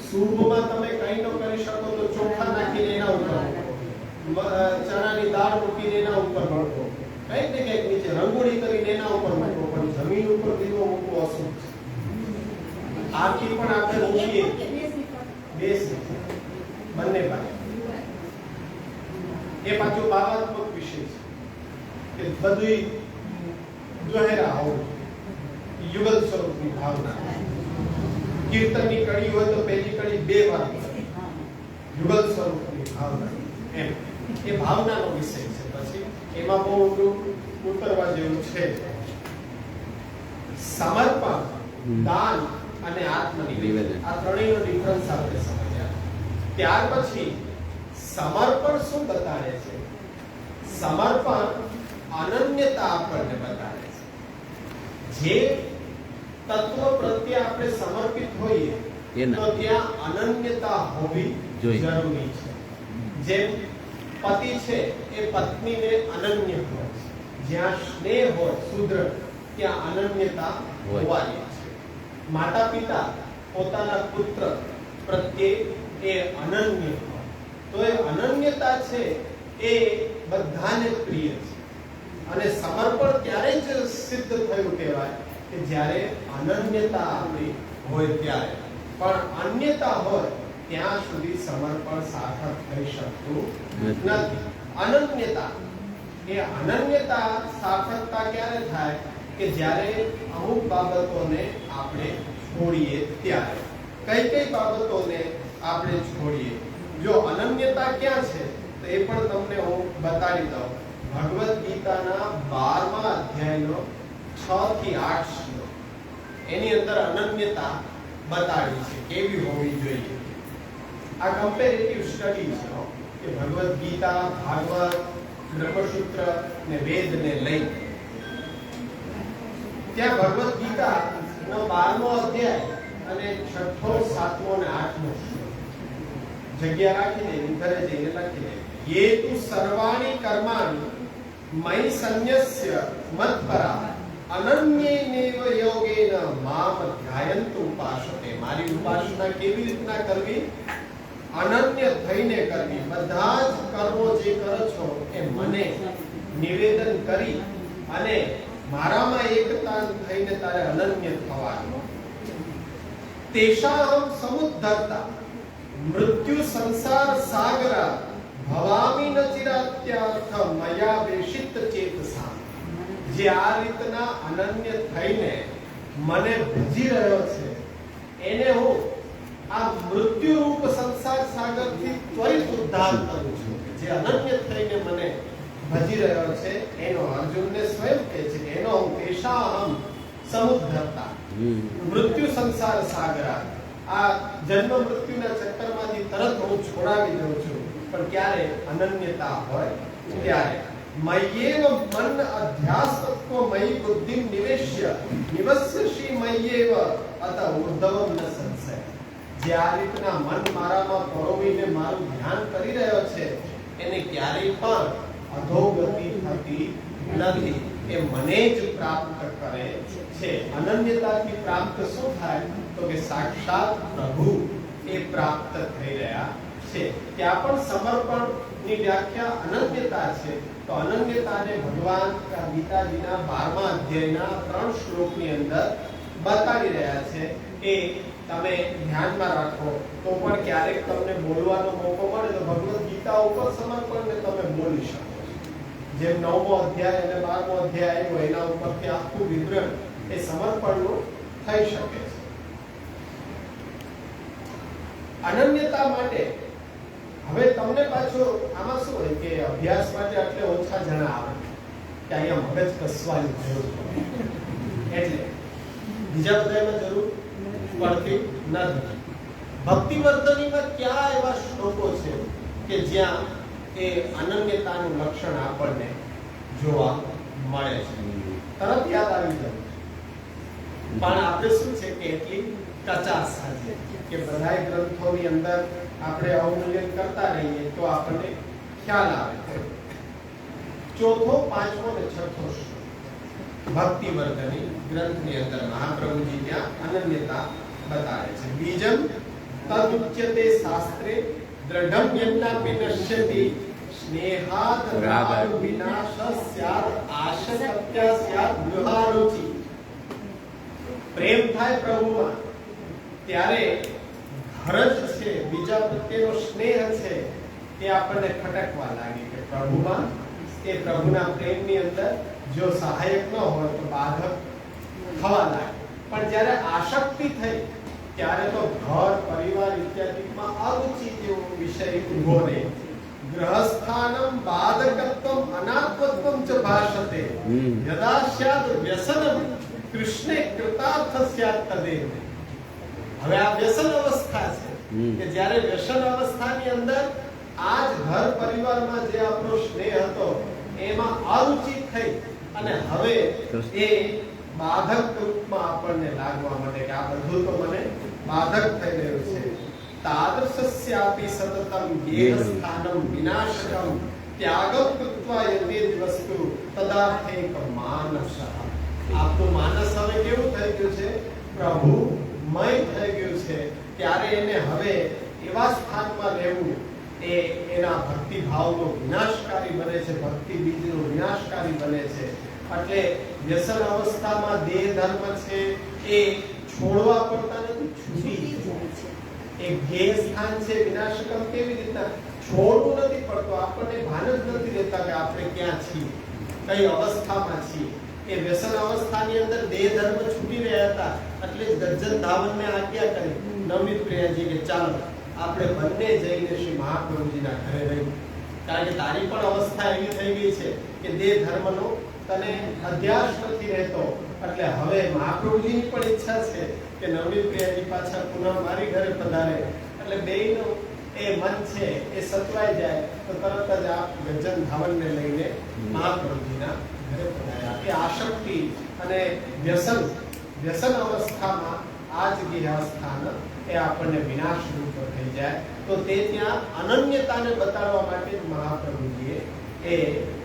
શુભમાં તમે કઈ ન કરી શકો તો ચોખા નાખીને એના ઉપર મૂકો, ચણાની દાળ મૂકીને એના ઉપર મૂકો, કઈક ને કઈક નીચે રંગોળી કરીને એના ઉપર મૂકો, પણ જમીન ઉપર દીવો મૂકવો અશુભ છે. આખી પણ આપણે મૂકીએ બેસી બંને બાજુ. એ પાછું ભાવાત્મક વિષય છે કે બધું દોહેરા હોવું, યુગલ સ્વરૂપની ભાવના. કીર્તનની કડી હોય તો પહેલી કડી 2 વાર યુગલ સ્વરૂપની ભાવના, એમ એ ભાવનાનો વિષય છે. પછી એમાં બહુ ઉતરવા જેવું છે. સમર્પણ, દાન અને આત્મનિવેદન, આ ત્રણેયનો ડિફરન્સ આપણે સમજ્યા. ત્યાર પછી સમર્પણ શું બતાડે છે? સમર્પણ અનન્યતા આપણને બતાડે છે. જે તત્વ પ્રત્યે આપણે સમર્પિત હોઈએ તો ત્યાં અનન્યતા હોવી જરૂરી છે. જેમ પતિ છે એ પત્નીને અનન્ય હોય, જ્યાં સ્નેહ હોય સુદૃઢ ત્યાં અનન્યતા હોવાની છે. માતા પિતા પોતાના પુત્ર પ્રત્યે એ અનન્ય હોય તો એ અનન્યતા છે એ બધાને પ્રિય છે. અને સમર્પણ ત્યારે જ સિદ્ધ થયું કહેવાય કે જ્યારે અનન્યતા આપણી હોય ત્યારે. પણ અન્યતા હોય ત્યાં સુધી સમર્પણ સાર્થક થઈ શકતું નથી. અનન્યતા, એ અનન્યતા સાર્થકતા ક્યારે થાય કે જ્યારે અમુક બાબતોને આપણે છોડીએ ત્યારે. કઈ કઈ બાબતોને આપણે છોડીએ? જો અનન્યતા ક્યાં છે તો એ પણ તમને હું બતાવી દઉં. ભગવદ ગીતાના 12મા અધ્યાયનો 6 થી 8 શ્લોક, એની અંદર અનન્યતા બતાવી છે કેવી હોવી જોઈએ. આ કમ્પેરેટિવ સ્ટડી છે કે ભગવદ ગીતા, ભાગવત, બ્રહ્મસૂત્ર ને વેદને લઈ. ત્યાં ભગવદ ગીતા નો 12મો અધ્યાય અને 6ઠો, 7મો અને 8મો જગ્યા રાખીને ઘરે જઈને લખી દે. યે તુ સર્વાણી કર્માણિ મયि સંન્યસ્ય મત્પરા અનન્યેનૈવ યોગેન મામ ધ્યાયન્તુ ઉપાસતે. મારી ઉપાસના કેવી રીતના કરવી? અનન્ય થઈને કરવી. બધા જ કર્મો જે કરો છો એ મને નિવેદન કરી અને મારામાં એકતા થઈને તારે અનન્ય થવાનું. તેષાહમ સમુદ્ધરતા મૃત્યુ સંસાર સાગર ભવામિ ન ચિરાત્યાર્થ મયા વેશિત ચેતસા. જે આ રીતના અનન્ય થઈને મને ભજી રહ્યો છે એને હું આ મૃત્યુ રૂપ સંસાર સાગરથી ત્વરિત ઉદ્ધાર કરું છું. જે અનન્ય થઈને મને ભજી રહ્યો છે એનો અર્જુનને સ્વયં કહે છે કે એનો હું પેશાહમ સમુદ્ધરતા, મૃત્યુ સંસાર સાગર, આ જન્મ મૃત્યુના ચક્કરમાંથી તરત હું છોડાવી દઉં છું. પણ ક્યારે? અનન્યતા હોય ત્યારે. મય્યેવ મન અધ્યાસત્વ મયી બુદ્ધિ નિવેશ્ય નિવસ્યસી મય્યેવ અત ઉર્ધવમ ન સંશય. જે આ રીતના મન મારામાં પરોવીને મારું ધ્યાન કરી રહ્યો છે એને ક્યારેય પણ અધોગતિ થતી નથી. એ મને જ પ્રાપ્ત કરે છે. અનન્યતાથી પ્રાપ્ત શું થાય તો કે સાક્ષાત પ્રભુ એ પ્રાપ્ત થઈ રહ્યા છે. ત્યાં પણ સમર્પણની વ્યાખ્યા અનન્યતા છે. તો અનન્યતાને ભગવાન ગીતાજીના 12મા અધ્યાયના 3 શ્લોકની અંદર બતાવી રહ્યા છે. એ તમે ધ્યાનમાં રાખો તો પણ ક્યારેક તમને બોલવાનો મોકો મળે તો ભગવદ ગીતા ઉપર સમર્પણને તમે બોલી શકો છો. જેમ 9મો અધ્યાય અને 12મો અધ્યાય આવ્યો એના ઉપરથી આખું વિવરણ એ સમર્પણનું થઈ શકે છે. અનન્યતા માટે હવે તમને પાછો આમાં શું હોય કે અભ્યાસ માટે એટલે ઓછા જણા આવે કે અહીંયા મગજ કસવાની જરૂર પડે, એટલે બીજા બધામાં જરૂર પડતી નથી. ભક્તિવર્ધનીમાં ક્યાં એવા શ્લોકો છે કે જ્યાં એ અનન્યતાનું લક્ષણ આપણને જોવા મળે છે? તરત યાદ આવી જાય. પણ આપણે શું છે કે એટલી કચાશ છે કે બધા ગ્રંથોની અંદર આપણે અવમૂલ્યન કરતા રહીએ તો આપણને ખ્યાલ આવે. ચોથો, પાંચમો અને છઠ્ઠો ભક્તિ વર્ગની ગ્રંથની અંદર મહાપ્રભુજી ત્યાં અનન્યતા બતાવે છે. બીજમ તદુચ્યતે શાસ્ત્રે દ્રઢમ યજ્ઞા વિનશ્યતિ સ્નેહાદ રાગ વિનાશ સ્યાદ આશક્ત્ય સ્યાદ ગૃહારુચિ. પ્રેમ થાય પ્રભુમાં ત્યારે ઘર જ છે, બીજા પ્રત્યેનો સ્નેહ છે તે આપણને ખટકવા લાગે કે પ્રભુમાં, એ પ્રભુના પ્રેમની અંદર જો સહાયક ન હોય તો બાધક થવા લાગે. પણ જ્યારે આસક્તિ થઈ ત્યારે તો ઘર પરિવાર ઇત્યાદિમાં અરુચિ જેવો વિષય ઉભો રહે. ગ્રહસ્થાનમ બાધકત્વમ અનાત્મત્વમ ચ ભાષતે યદા સ્યાદ વ્યસનમ કૃષ્ણે કૃતાર્થ સ્યાદ તદેવ. હવે આ વ્યસન અવસ્થા છે કે જ્યારે વ્યસન અવસ્થાની અંદર આજ ઘર પરિવારમાં જે આપણો સ્નેહ હતો એમાં અરુચિ થઈ અને હવે એ બાધક રૂપમાં આપણને લાગવા માટે કે આ બધું તો મને બાધક થઈ રહ્યું છે. તાદૃશસ્યાપી સતતમ ગેહસ્થાનમ વિનાશકમ ત્યાગમ કૃત્વા યતેજ વસ્તુ તદાર્થેક માનસઃ. આપનું માનસ હવે કેવું થઈ ગયું છે? પ્રભુમય થઈ ગયું છે. ત્યારે એને હવે એવા સ્થાનમાં રહેવું એ એના ભક્તિ ભાવનો વિનાશકારી બને છે, ભક્તિ બીજનો વિનાશકારી બને છે. એટલે વ્યસન અવસ્થામાં દેહ ધર્મ છે એ છોડવા પડતા નથી, છૂટી જાય છે. એ ગેહ સ્થાન છે વિનાશકમ કેવી રીતના છોડવું નથી પડતું, આપણને ભાન જ નથી રહેતા કે આપણે ક્યાં છીએ, કઈ અવસ્થામાં છીએ. એ વ્યસન અવસ્થાની અંદર દેહ ધર્મ છૂટી રહ્યા હતા. એટલે ગજ્જન ધાવનને આજ્ઞા કરી નવનીત પ્રિયાજી કે ચાલો આપણે બંને જઈને શ્રી મહાપ્રભુજીના ઘરે રહી. કારણ કે તારી પણ અવસ્થા એવી થઈ ગઈ છે કે દેહ ધર્મનો તને અધ્યાસ નથી રહેતો. એટલે હવે મહાપ્રભુજીની પણ ઈચ્છા છે કે નવનીત પ્રિયાજી પાછા પુનઃ મારી ઘરે પધારે. એટલે બેયનું એ મન છે એ સચવાઈ જાય તો તરત જ આ ગજ્જન ધાવનને લઈને મહાપ્રભુજીના ઘરે પધાર્યા. એ આસક્તિ અને વ્યસન અવસ્થામાં આ જ ગેહસ્થાન એ આપણને વિનાશ રૂપ થઈ જાય. તો તે ત્યાં અનન્યતાને બતાડવા માટે મહાપ્રભુજીએ એ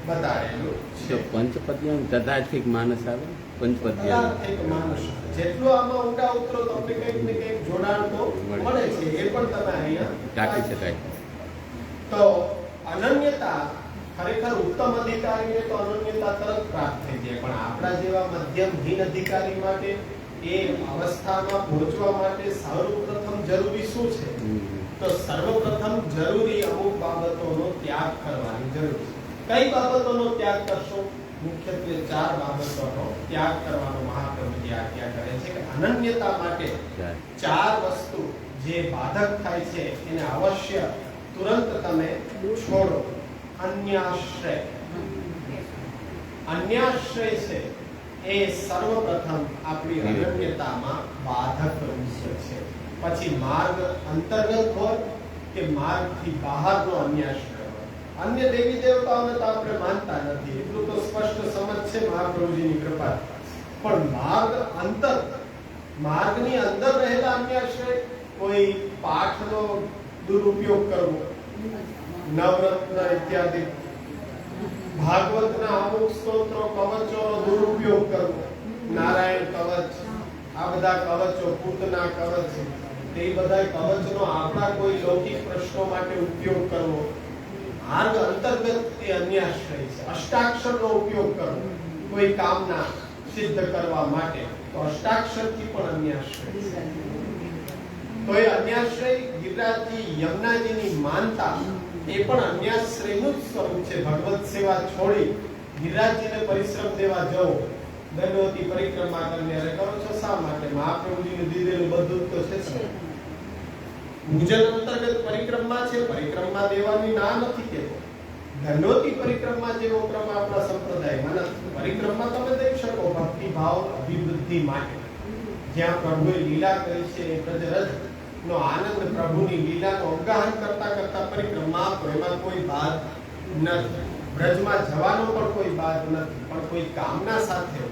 બતાડેલું છે. પંચપદ્યમ તથાર્થિક માનસ આવે. પંચપદ્યમ માનસ જેટલું આમાં ઊંડા ઉતરો તો આપણે કંઈક ને કંઈક જોડાણ તો મળે છે. એ પણ તમે અહીંયા ટાંકી શકાય. તો અનન્યતા ખરેખર ઉત્તમ અધિકારીને તો અનન્યતા તરત પ્રાપ્ત થઈ જાય, પણ આપણા જેવા મધ્યમહીન અધિકારી માટે એ અવસ્થામાં પહોંચવા માટે સર્વપ્રથમ જરૂરી શું છે? તો સર્વપ્રથમ જરૂરી અમુક બાબતોનો ત્યાગ કરવાની જરૂર છે. કઈ બાબતોનો ત્યાગ કરશો? મુખ્યત્વે 4 બાબતોનો ત્યાગ કરવાનો મહાપ્રભુજી આજ્ઞા કરે છે કે અનન્યતા માટે 4 વસ્તુ જે બાધક થાય છે એને અવશ્ય તુરંત તમે છોડો. અન્યાશ્રય છે એ સર્વપ્રથમ આપણી અનન્યતામાં બાધક વિષય છે. પછી માર્ગ અંતર્ગત હોય કે માર્ગથી બહારનો અન્યાશ્રય હોય. અન્ય દેવી દેવતાઓને તો આપણે માનતા નથી, એટલું તો સ્પષ્ટ સમજ છે મહાપ્રભુજીની કૃપા. પણ માર્ગની અંદર રહેલા અન્યાશ્રય, કોઈ પાઠનો દુરુપયોગ કરવો, નવરત્ન ઇત્યાદિ ભાગવતના અમુક સ્તોત્રો કવચોનો દુરુપયોગ કરવો, નારાયણ કવચ, આ બધા કવચો, પૂતના કવચ, તે બધા કવચનો આપણા કોઈ લૌકિક પ્રશ્નો માટે ઉપયોગ કરવો. માર્ગ અંતર્ગત એ અન્યાશ્રય છે. અષ્ટાક્ષરનો ઉપયોગ કરવો કોઈ કામના સિદ્ધ કરવા માટે, તો અષ્ટાક્ષરથી પણ અન્યાશ્રય છે. તો એ અન્યાશ્રય ગિરિરાજજી યમુનાજીની માનતા એ પણ અન્યાશ્રયનું જ સ્વરૂપ છે. ભગવત સેવા છોડી ગિરિરાજજીને પરિશ્રમ દેવા જવો, દંડવતી પરિક્રમા કરીને અરે કરો છો શા માટે? મહાપ્રભુજીને દીધેલું બધું તો છે. પૂજન અંતર્ગત પરિક્રમા છે, પરિક્રમા દેવાની ના નથી કહેતો. દંડવતી પરિક્રમા જેવો ક્રમ આપણા સંપ્રદાયમાં નથી. પરિક્રમા તમે દઈ શકો ભક્તિ ભાવ અભિવૃદ્ધિ માટે. જ્યાં પ્રભુએ લીલા કરી છે એ પ્રજરજ નો આનંદ, પ્રભુની લીલાનો અવગાહન કરતા કરતા પરિક્રમા, એમાં કોઈ બાદ નથી. બ્રજમાં જવાનો પણ કોઈ બાદ નથી. પણ કોઈ કામના સાથે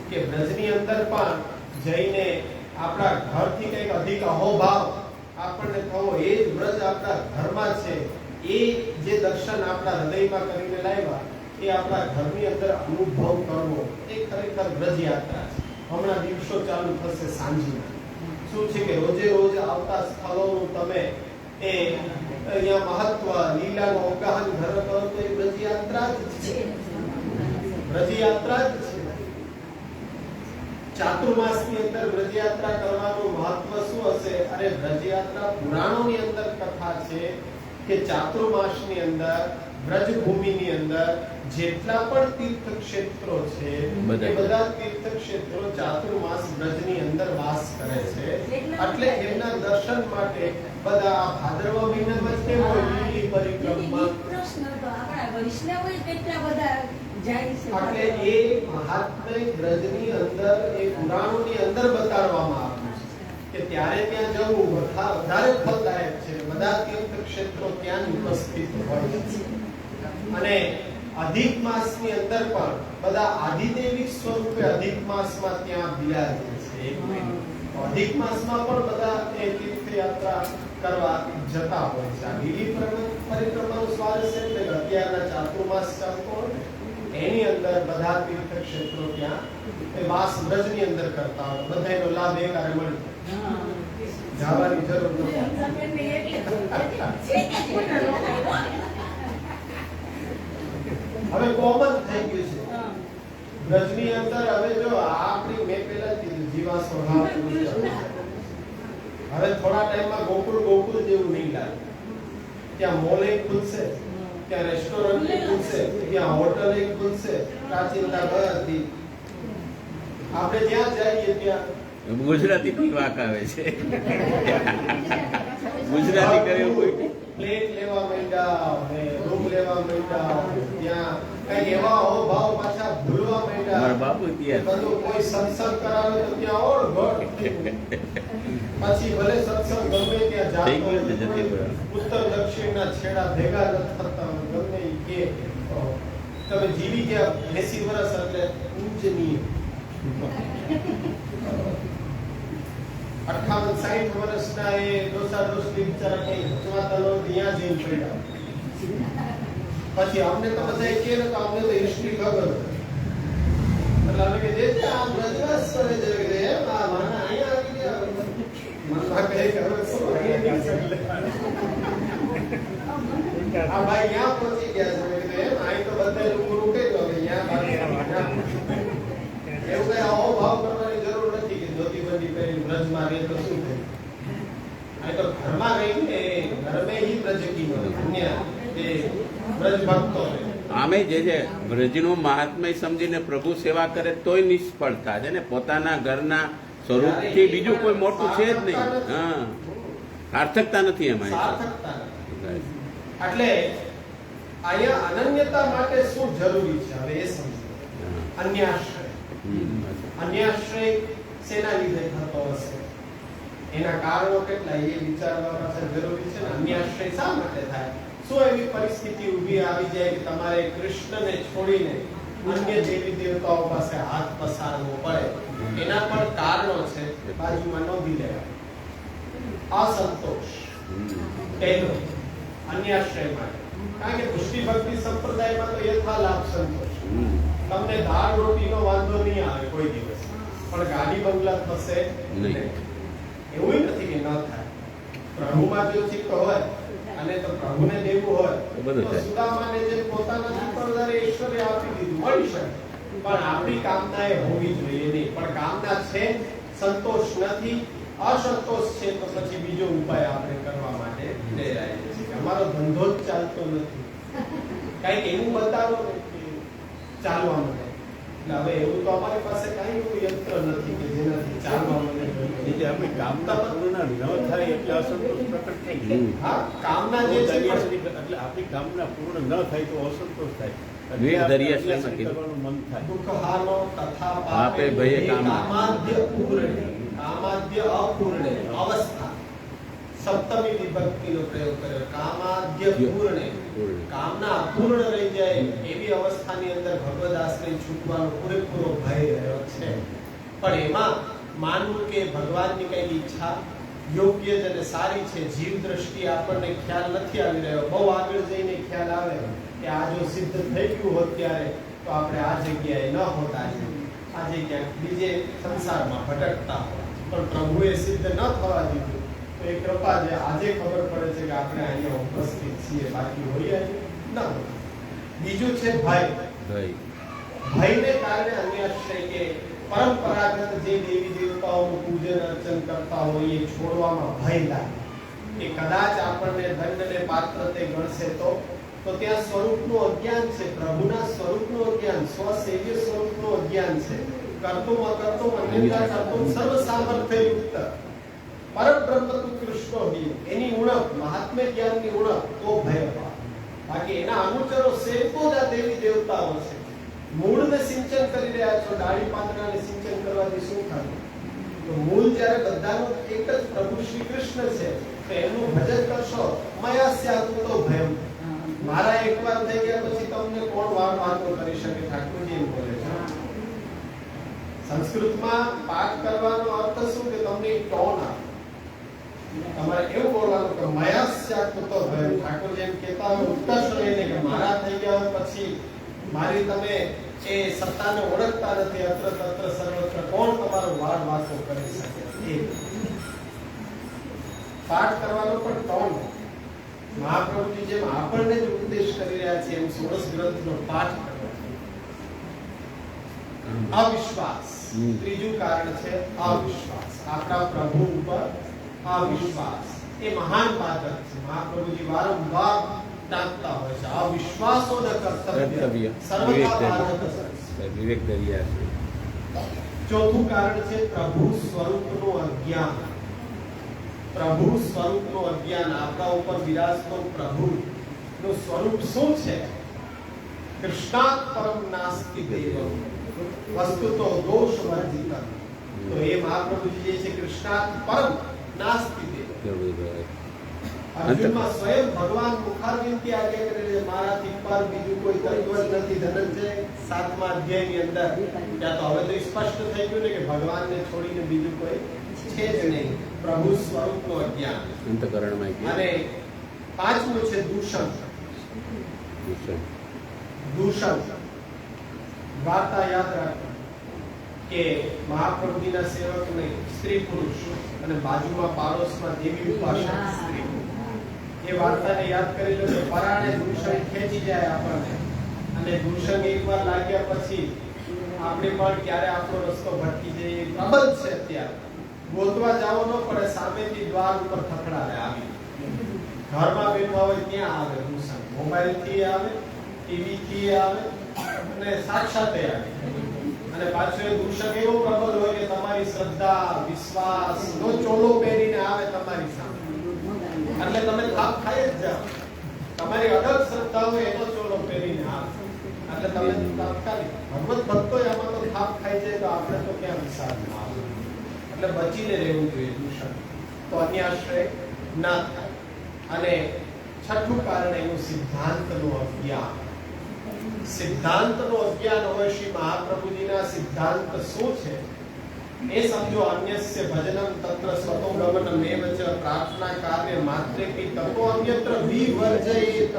કે બ્રજની અંદર પણ જઈને આપણા ઘરથી કંઈક અધિક અહોભાવ આપણને થવો, એ જ બ્રજ આપણા ઘરમાં છે, એ જે દર્શન આપણા હૃદયમાં કરીને લાવ્યા, એ આપણા ઘરની અંદર અનુભવ કરવો એ ખરેખર વ્રજ યાત્રા છે. હમણાં દિવસો ચાલુ થશે સાંજના. શું છે કે રોજે રોજ આવતા સ્થળોનું તમે એ અહીંયા મહત્વ લીલાનું અવગાહન કરો તો એ વ્રજ યાત્રા જ છે. વ્રજ યાત્રા જ છે. ચાતુર્માસની અંદર વ્રજયાત્રા કરવાનું મહત્વ શું હશે? અરે વ્રજયાત્રા પુરાણોની અંદર કથા છે કે ચાતુર્માસની અંદર વ્રજભૂમિની અંદર જેટલા પણ તીર્થ ક્ષેત્રો છે એ બધા તીર્થ ક્ષેત્રો ચાતુર્માસ વ્રજની અંદર વાસ કરે છે. એટલે એમના દર્શન માટે બધા આ ભાદરવા મહિનામાં કેમ હોય લીલી પરિક્રમા વૈષ્ણવ કેટલા બધા એટલે એ મહાત્મય વ્રજની અંદર એ પુરાણોની અંદર બતાડવામાં આવ્યું છે કે ત્યારે ત્યાં જવું વધારે ફલદાયક છે. બધા તીર્થ ક્ષેત્રો ત્યાં ઉપસ્થિત હોય છે. અને અધિક માસની અંદર પણ બધા આદિદેવિક સ્વરૂપે અધિક માસમાં ત્યાં બિરાજે છે. અધિક માસમાં પણ બધા એ તીર્થયાત્રા કરવા જતા હોય છે. આ લીલી પરિક્રમાનું સ્વારસ્ય એટલે અત્યારના ચાતુર્માસ ચાલતો એની અંદર બધા તીર્થ ક્ષેત્રો ત્યાં એ વાસ વ્રજની અંદર કરતા હોય. બધાનો લાભ એકારે મળે. જવાની જરૂર નથી. હવે કોમન થઈ ગયું છે વ્રજની અંદર. હવે જો આપણી મેં પેલા જીવા સ્વભાવ હવે થોડા ટાઈમમાં ગોકુળ જેવું નહીં લાગે. ત્યાં મોલ એક ખુલશે, ત્યાં રેસ્ટોરન્ટ એક ખુલશે, ત્યાં હોટલ એક ખુલશે. પ્રાચીનતા બધી આપણે જ્યાં જઈએ ત્યાં ગુજરાતી પણ વાક આવે છે. ગુજરાતી કરે કોઈ પ્લેટ લેવા માંડ્યા ને રૂમ લેવા માંડ્યા. ત્યાં કઈ એવા ભાવ પાછા ભૂલવા માંડ્યા. મારા બાપુ ત્યાં બધું કોઈ સત્સંગ કરાવે તો ત્યાં ઓળ ઘોડ. પછી ભલે સત્સંગ ગમે ત્યાં થઈ ગયું છે જાતો જતી ઉત્તર દક્ષિણના છેડા ભેગા ન થતા ગમે ઈ કે તમે જીવી ગયા 80 વર્ષ એટલે ઊંચની 58-60 વર્ષના એ ડોસા ડોસલી બિચારા કઈ હચવાતા નો ત્યાં જઈને પડ્યા. પછી અમને તો બધા કહે ને તો અમને તો હિસ્ટ્રી ખબર એટલે અમે કે જે આમ રજવાસ કરે છે કે એમ આ માના અહીંયા આવી ગયા મનમાં કહે કે હવે શું અહીંયા નીકળે આ ભાઈ ત્યાં પહોંચી ગયા છે કે એમ અહીં તો બધા લોકો રૂકે તો હવે અહીંયા એવું કઈ આવો ભાવ કરવાની જરૂર નથી કે ધોતીબંધી પહેરી વ્રજમાં રહે તો શું થાય. અહીં તો ઘરમાં રહીને ઘરમે ही વ્રજ કી પુણ્ય એ વ્રજ ભક્તો આમે જે વ્રજનો મહાત્મય સમજીને પ્રભુ સેવા કરે તોય નિષ્ફળતા છે ને. પોતાના ઘરના સ્વરૂપથી બીજું કોઈ મોટું છે જ નહીં. હા, સાર્થકતા નથી એમાં. સાર્થકતા એટલે અહીંયા અનન્યતા માટે શું જરૂરી છે હવે એ સમજો. અન્યાશ્રય. અન્યાશ્રય શેના લીધે થતો હશે? એના કારણો કેટલા એ વિચારવા પાછળ જરૂરી છે ને. અન્યાશ્રય શા માટે થાય? શું એવી પરિસ્થિતિ ઊભી આવી જાય કે તમારે કૃષ્ણને છોડીને અન્ય દેવી દેવતાઓ પાસે હાથ પસારવો પડે? એના પણ કારણો છે, બાજુમાં નોંધી લેવા. અસંતોષ પહેલો અન્યાશ્રય માટે. કારણ કે પુષ્ટિ ભક્તિ સંપ્રદાયમાં તો યથાલાભ સંતોષ. તમને દાળ રોટીનો વાંધો નહીં આવે કોઈ દિવસ, પણ ગાડી બંગલા થશે નહીં. એવું નથી કે ન થાય. પ્રભુમાં જો ચિત્ત હોય અને તો પ્રભુને દેવું હોય તો સુદામાને જે પોતાના ચિત્તોધારે ઈશ્વરે આપી દીધું મળી શકે. પણ આપણી કામના એ હોવી જોઈએ નહીં. પણ કામના છે, સંતોષ નથી, અસંતોષ છે તો પછી બીજો ઉપાય આપણે કરવા માટે પ્રેરાય છે. અમારો ધંધો જ ચાલતો નથી, કઈક એવું બતાવો ને કે ચાલવા મળે. એટલે હવે એવું તો અમારી પાસે કઈ એવું યંત્ર નથી કે જેનાથી ચાલવા મળે. જે આપણી કામના પૂર્ણ ન થાય એટલે અસંતોષ પ્રકટ થઈ જાય. હા, કામના જે છે એટલે આપણી કામના પૂર્ણ ન થાય તો અસંતોષ થાય. મન થાય દુઃખહાનો તથા પાપે ભયે કામાદ્ય પૂર્ણે કામાદ્ય અપૂર્ણે અવસ્થા. સપ્તમી વિભક્તિનો પ્રયોગ કર્યો. કામાદ્ય પૂર્ણે, કામના અપૂર્ણ રહી જાય એવી અવસ્થાની અંદર ભગવદ આશ્રય છૂટવાનો પૂરેપૂરો ભય રહ્યો છે. પણ એમાં માનવું કે ભગવાનની કઈ ઈચ્છા યોગ્ય જ અને સારી છે. જીવ દ્રષ્ટિ આપણને ખ્યાલ નથી આવી રહ્યો. બહુ આગળ જઈને ખ્યાલ આવે કે આ જો સિદ્ધ થઈ ગયું હોત ત્યારે તો આપણે આ જગ્યાએ ન હોતા, આજે ક્યાંક બીજે સંસારમાં ભટકતા હોત. પણ પ્રભુએ સિદ્ધ ન થવા દીધું તો એ કૃપા જે આજે ખબર પડે છે કે આપણે અહીંયા ઉપસ્થિત છીએ, બાકી હોઈએ ન હોય. બીજું છે ભય. ભયને કારણે અન્યાશ્રય કે પરંપરાગત જે દેવી દેવતાઓનું પૂજન અર્ચન કરતા હોઈએ છોડવામાં ભય લાગે કે કદાચ આપણને દંડને પાત્ર તે ગણશે તો ત્યાં સ્વરૂપનું અજ્ઞાન છે, પ્રભુના સ્વરૂપનું અજ્ઞાન, સ્વસેવ્ય સ્વરૂપનું અજ્ઞાન છે. કર્તુમ અકર્તુમ અન્યથા કર્તુમ સર્વ સામર્થ્ય યુક્ત પરબ્રહ્મ તુ કૃષ્ણો હિ, એની ઉણપ, મહાત્મ્ય જ્ઞાનની ઉણપ તો ભય અપાર. બાકી એના અનુચરો સેવકો જ આ દેવી દેવતાઓ છે. મૂળને સિંચન કરી રહ્યા છો, ડાળી પાંદડાને સિંચન કરવાથી શું થાય? તો મૂળ જ્યારે બધાનું એક જ પ્રભુ શ્રી કૃષ્ણ છે તો એનું ભજન કરશો. મયાસ્યાતુ તો ભયમ, મારા એકવાર થઈ ગયા પછી તમને કોણ વાતો કરી શકે? ઠાકોરજી એમ બોલે છે. સંસ્કૃતમાં પાઠ કરવાનો અર્થ શું કે તમને ટોન આપે. તમારે એવું બોલવાનું કે મયાસ્યાતુ તો ભયમ. ઠાકોરજી એમ કહેતા હોય ઉત્કર્ષ લઈને કે મારા થઈ ગયા પછી મારી તમે એ સત્તાને ઓળખતા નથી, અત્ર તત્ર સર્વત્ર કોણ તમારો વાતો કરી શકે? એ પાઠ કરવાનો પણ ટોન. મહાપ્રભુજી જેમ આપણને જ ઉપદેશ કરી રહ્યા છે એમ 16 ગ્રંથનો પાઠ કરવો. અવિશ્વાસ ત્રીજું કારણ છે, અવિશ્વાસ. આપણા પ્રભુ ઉપર અવિશ્વાસ એ મહાન બાધક છે. મહાપ્રભુજી વારંવાર ટાંકતા હોય છે અવિશ્વાસો ન કર્તવ્ય સર્વથા બાધક છે. વિવેક દરિયા છે. ચોથું કારણ છે પ્રભુ સ્વરૂપનું અજ્ઞાન. પ્રભુ સ્વરૂપનું અજ્ઞાન. આપણા ઉપર બિરાજતો પ્રભુ નું સ્વરૂપ શું છે? કૃષ્ણાત પરમ નાસ્તિ દેવ વસ્તુતો દોષ વર્જિત. તો એ મહાપ્રભુજી જે છે કૃષ્ણાત પરમ નાસ્તિ દેવ. અર્જુનમાં સ્વયં ભગવાન મુખારવિંદથી આજ્ઞા કરે છે મારાથી પર બીજું કોઈ તત્વ જ નથી. ધનંજય 7મા અધ્યાયની અંદર ત્યાં તો હવે તો સ્પષ્ટ થઈ ગયું ને કે ભગવાનને છોડીને બીજું કોઈ છે જ નહીં. પ્રભુ સ્વરૂપનું અજ્ઞાન. અંતકરણમાં અને પાંચમું છે દૂષણ. દૂષણ વાર્તા યાદ રાખો કે મહાપ્રભુજીના સેવકને સ્ત્રી પુરુષ અને બાજુમાં પાડોશમાં દેવી ઉપાસક સ્ત્રી. એ વાર્તાને યાદ કરી લો તો પરાણે દૂષણ ખેંચી જાય આપણને. અને દૂષણ એકવાર લાગ્યા પછી આપણે પણ ક્યારે આપણો રસ્તો ભટકી જઈએ. પ્રબલ છે અત્યારે, ગોતવા જાવ ન પડે, સામેથી દ્વાર ઉપર થથડાવે આવી. ઘરમાં બેઠા હોય ત્યાં આવે દૂષણ. મોબાઈલ થી આવે, ટીવી થી આવે અને સાક્ષાતે આવે. અને પાછું એ દૂષણ એવો પ્રબલ હોય કે તમારી શ્રદ્ધા વિશ્વાસ નો ચોલો પહેરીને આવે તમારી સામે. એટલે તમે થાપ ખાઈ જ જાઓ. તમારી અડગ શ્રદ્ધા હોય એનો ચોલો પહેરીને આવે એટલે તમે તાત્કાલિક ભગવત ભક્તો આમાં તો થાપ ખાઈ જાય તો આપણે તો ક્યાં વિચાર ના આવે. એટલે બચીને રહેવું જોઈએ દૂષણ. તો અન્યાશ્રય ના થાય. અને છઠ્ઠું કારણ એનું સિદ્ધાંતનું અજ્ઞાન. સિદ્ધાંતનું અજ્ઞાન હોય. શ્રી મહાપ્રભુજીના સિદ્ધાંત શું છે એ સમજો. અન્યસ્ય ભજનમ તત્ર સ્વતો ગમનમેવ ચ પ્રાર્થના કાર્ય માત્રેપી તતો અન્યત્ર વિવર્જયેત.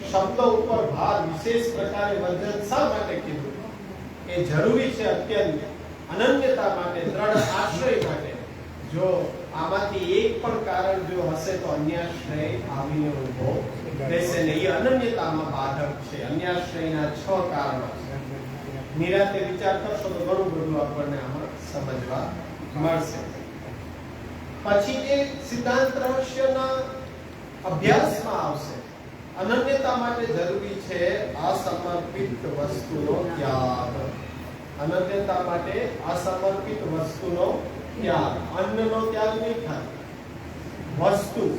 શબ્દ ઉપર ભાર વિશેષ પ્રકારે વર્જન શા માટે કીધું? એ જરૂરી છે અત્યંત અનન્યતા માટે, દ્રઢ આશ્રય માટે. જો આમાંથી એક પણ કારણ જો હશે તો અન્યાશ્રય આવીને ઉભો રહેશે ને. એ અનન્યતામાં બાધક છે. અન્યાશ્રયના 6 કારણો છે. નિરાતે વિચાર કરશો તો ઘણું બધું આપણને આમાં સમજવા મળશે. પછી જે સિદ્ધાંત રહસ્યના અભ્યાસમાં આવશે. અનન્યતા માટે જરૂરી છે અસમર્પિત વસ્તુનો ત્યાગ. અનન્યતા માટે અસમર્પિત વસ્તુનો ત્યાગ. અન્નનો ત્યાગ નહીં થાય. વસ્તુ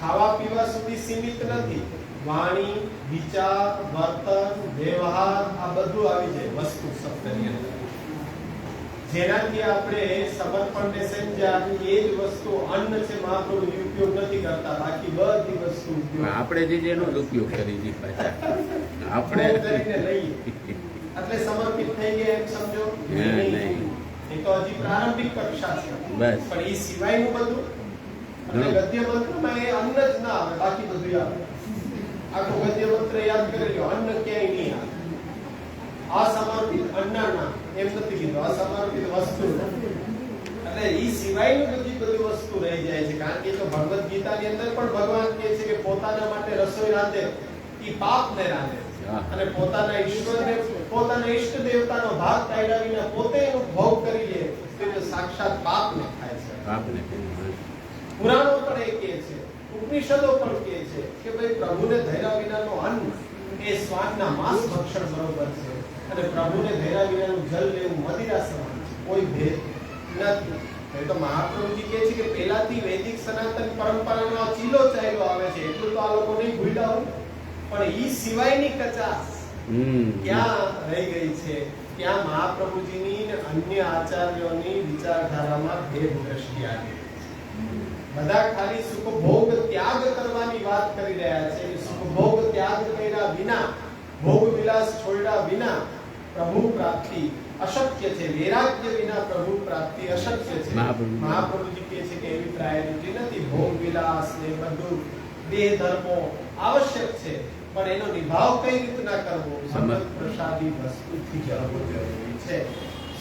ખાવા પીવા સુધી સીમિત નથી. વાણી, વિચાર, વર્તન, વ્યવહાર આ બધું આવી જાય વસ્તુ શબ્દની અંદર. જેનાથી આપણે સમર્પણને સમજ્યા એ જ વસ્તુ અન્ન છે મહાપ્રભુ ઉપયોગ નથી કરતા. બાકી બધી વસ્તુ આપણે જે એનો ઉપયોગ કરી દી પાછા આપણે કરીને લઈએ એટલે સમર્પિત થઈ ગયા એમ સમજો. નહીં, એ તો હજી પ્રારંભિક કક્ષા છે. બસ. પણ એ સિવાયનું બધું એટલે ગદ્ય મંત્રમાં એ અન્ન જ ના આવે, બાકી બધું આવે. આખો ગદ્ય મંત્ર યાદ કરી લો. અન્ન ક્યાંય નહીં આવે. અસમર્પિત અન્નના એમ નથી કીધું, અસમર્પિત વસ્તુ. એટલે ઈ સિવાયની બધી વસ્તુ રહી જાય છે. કારણ કે તો ભગવદ ગીતાની અંદર પણ ભગવાન કહે છે કે પોતાના માટે રસોઈ રાંધે ઈ પાપને રાંધે અને પોતાના ઈશ્વરને, પોતાના ઈષ્ટ દેવતાનો ભાગ કાઢ્યા વિના પોતે એનો ભોગ કરી લે તો એ સાક્ષાત પાપને ખાય છે. આપને પુરાણો પણ એ કહે છે, ઉપનિષદો પણ કહે છે કે ભાઈ પ્રભુને ધૈર્યા વિનાનો અન્ન એ શ્વાનના માંસ ભક્ષણ બરોબર છે અને પ્રભુને ધૈર્યા વિનાનું જલ લેવું મદિરા સમાન છે. કોઈ ભેદ નથી. એ તો મહાપ્રભુજી કહે છે કે પહેલાથી વૈદિક સનાતન પરંપરાનો ચીલો ચાલ્યો આવે છે. એટલું તો આ લોકો નહીં ભૂલ્યા હોય, પણ ઈ સિવાયની કચાસ ક્યાં રહી ગઈ છે? ત્યાં મહાપ્રભુજીની અને અન્ય આચાર્યોની વિચારધારામાં ભેદ દ્રષ્ટિ આવી. બધા ખાલી સુખભોગ ત્યાગ કરવાની વાત કરી રહ્યા છે. સુખભોગ ત્યાગ કર્યા વિના, ભોગ વિલાસ છોડ્યા વિના પ્રભુ પ્રાપ્તિ અશક્ય છે. વૈરાગ્ય વિના પ્રભુ પ્રાપ્તિ અશક્ય છે. મહાપ્રભુજી કહે છે કે એવી પ્રાયોરિટી નથી. ભોગ વિલાસ ને બધું દેહ ધર્મો આવશ્યક છે, પણ એનો નિભાવ કઈ રીતના કરવો, ભગવત પ્રસાદી વસ્તુથી કરવો જરૂરી છે.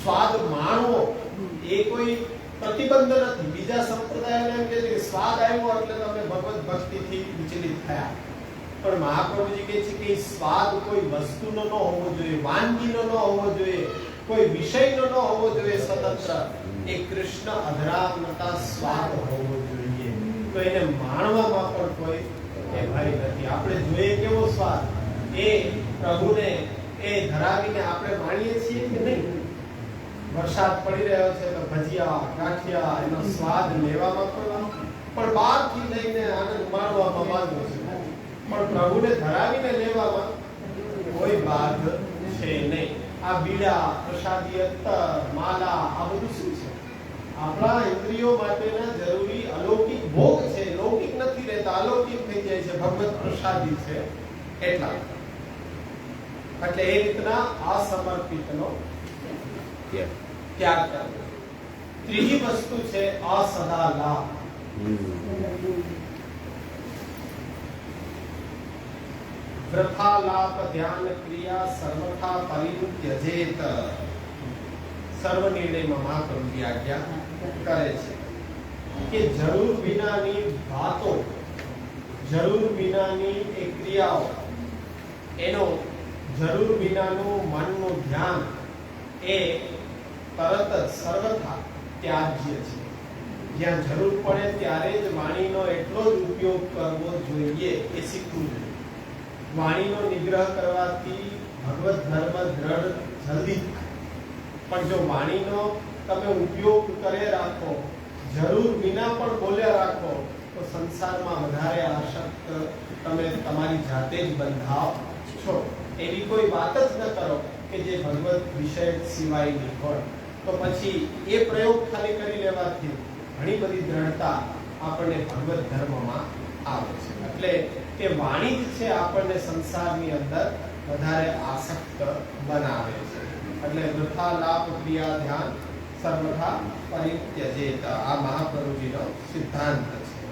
સ્વાદ માણવો એ કોઈ પ્રતિબંધ નથી. બીજા સંપ્રદાયને એમ કહે છે કે સ્વાદ આવ્યો એટલે તમે ભગવત ભક્તિથી વિચલિત થયા. પણ મહાપ્રભુજી કહે છે કે સ્વાદ કોઈ વસ્તુનો ન હોવો જોઈએ, વાનગીનો ન હોવો જોઈએ, કોઈ વિષયનો ન હોવો જોઈએ સ્વતંત્ર. એ કૃષ્ણ અધરાત્મતા સ્વાદ હોવો જોઈએ. તો એને માણવામાં પણ કોઈ ભય નથી. આપણે જોઈએ કેવો સ્વાદ એ પ્રભુને એ ધરાવીને આપણે માણીએ છીએ કે નહીં? વરસાદ પડી રહ્યો છે તો ભજીયા, ગાંઠિયા એનો સ્વાદ લેવામાં પણ બહારથી લઈને આનંદ માણવામાં માંગો છે, પણ પ્રભુને ધરાવીને લેવામાં કોઈ બાદ છે નહીં. આ બીડા, પ્રસાદી અત્તર, માલા, આ બધું શું છે? આપણા ઇન્દ્રિયો માટેના જરૂરી અલૌકિક ભોગ છે. લૌકિક નથી રહેતા, અલૌકિક થઈ જાય છે. ભગવત પ્રસાદી છે એટલા. એટલે એ રીતના અસમર્પિતનો ત્યાગ કરવો. ત્રીજી વસ્તુ છે અસદા લાભ. વૃથા લાભ ધ્યાન ક્રિયા સર્વથા પરિત્યજેત. સર્વ નિર્ણયમાં મહાપ્રભુજી આજ્ઞા કરે છે કે જરૂર વિનાની વાતો, જરૂર વિનાની એ ક્રિયાઓ, એનો જરૂર વિનાનું મનનું ધ્યાન એ તરત જ સર્વથા ત્યાજ્ય છે. જ્યાં જરૂર પડે ત્યારે જ વાણીનો એટલો જ ઉપયોગ કરવો જોઈએ એ શીખવું જોઈએ. વાણીનો નિગ્રહ કરવાથી ભગવત ધર્મ દ્રઢ જલ્દી થાય. પણ જો વાણીનો તમે ઉપયોગ કરે રાખો, જરૂર વિના પણ બોલ્યા રાખો, તો સંસારમાં વધારે આસક્ત તમે તમારી જાતે જ બંધાવ છો. એવી કોઈ વાત જ ન કરો કે જે ભગવત વિષય સિવાયની હોય. તો પછી એ પ્રયોગ ખાલી કરી લેવાથી ઘણી બધી દ્રઢતા આપણને ભગવત ધર્મમાં આવે છે. એટલે કે વાણી જ છે આપણને સંસારની અંદર વધારે આસક્ત બનાવે છે. એટલે વૃથા લાભ ક્રિયા ધ્યાન સર્વથા પરિત્યજેત. આ મહાપ્રભુજીનો સિદ્ધાંત છે.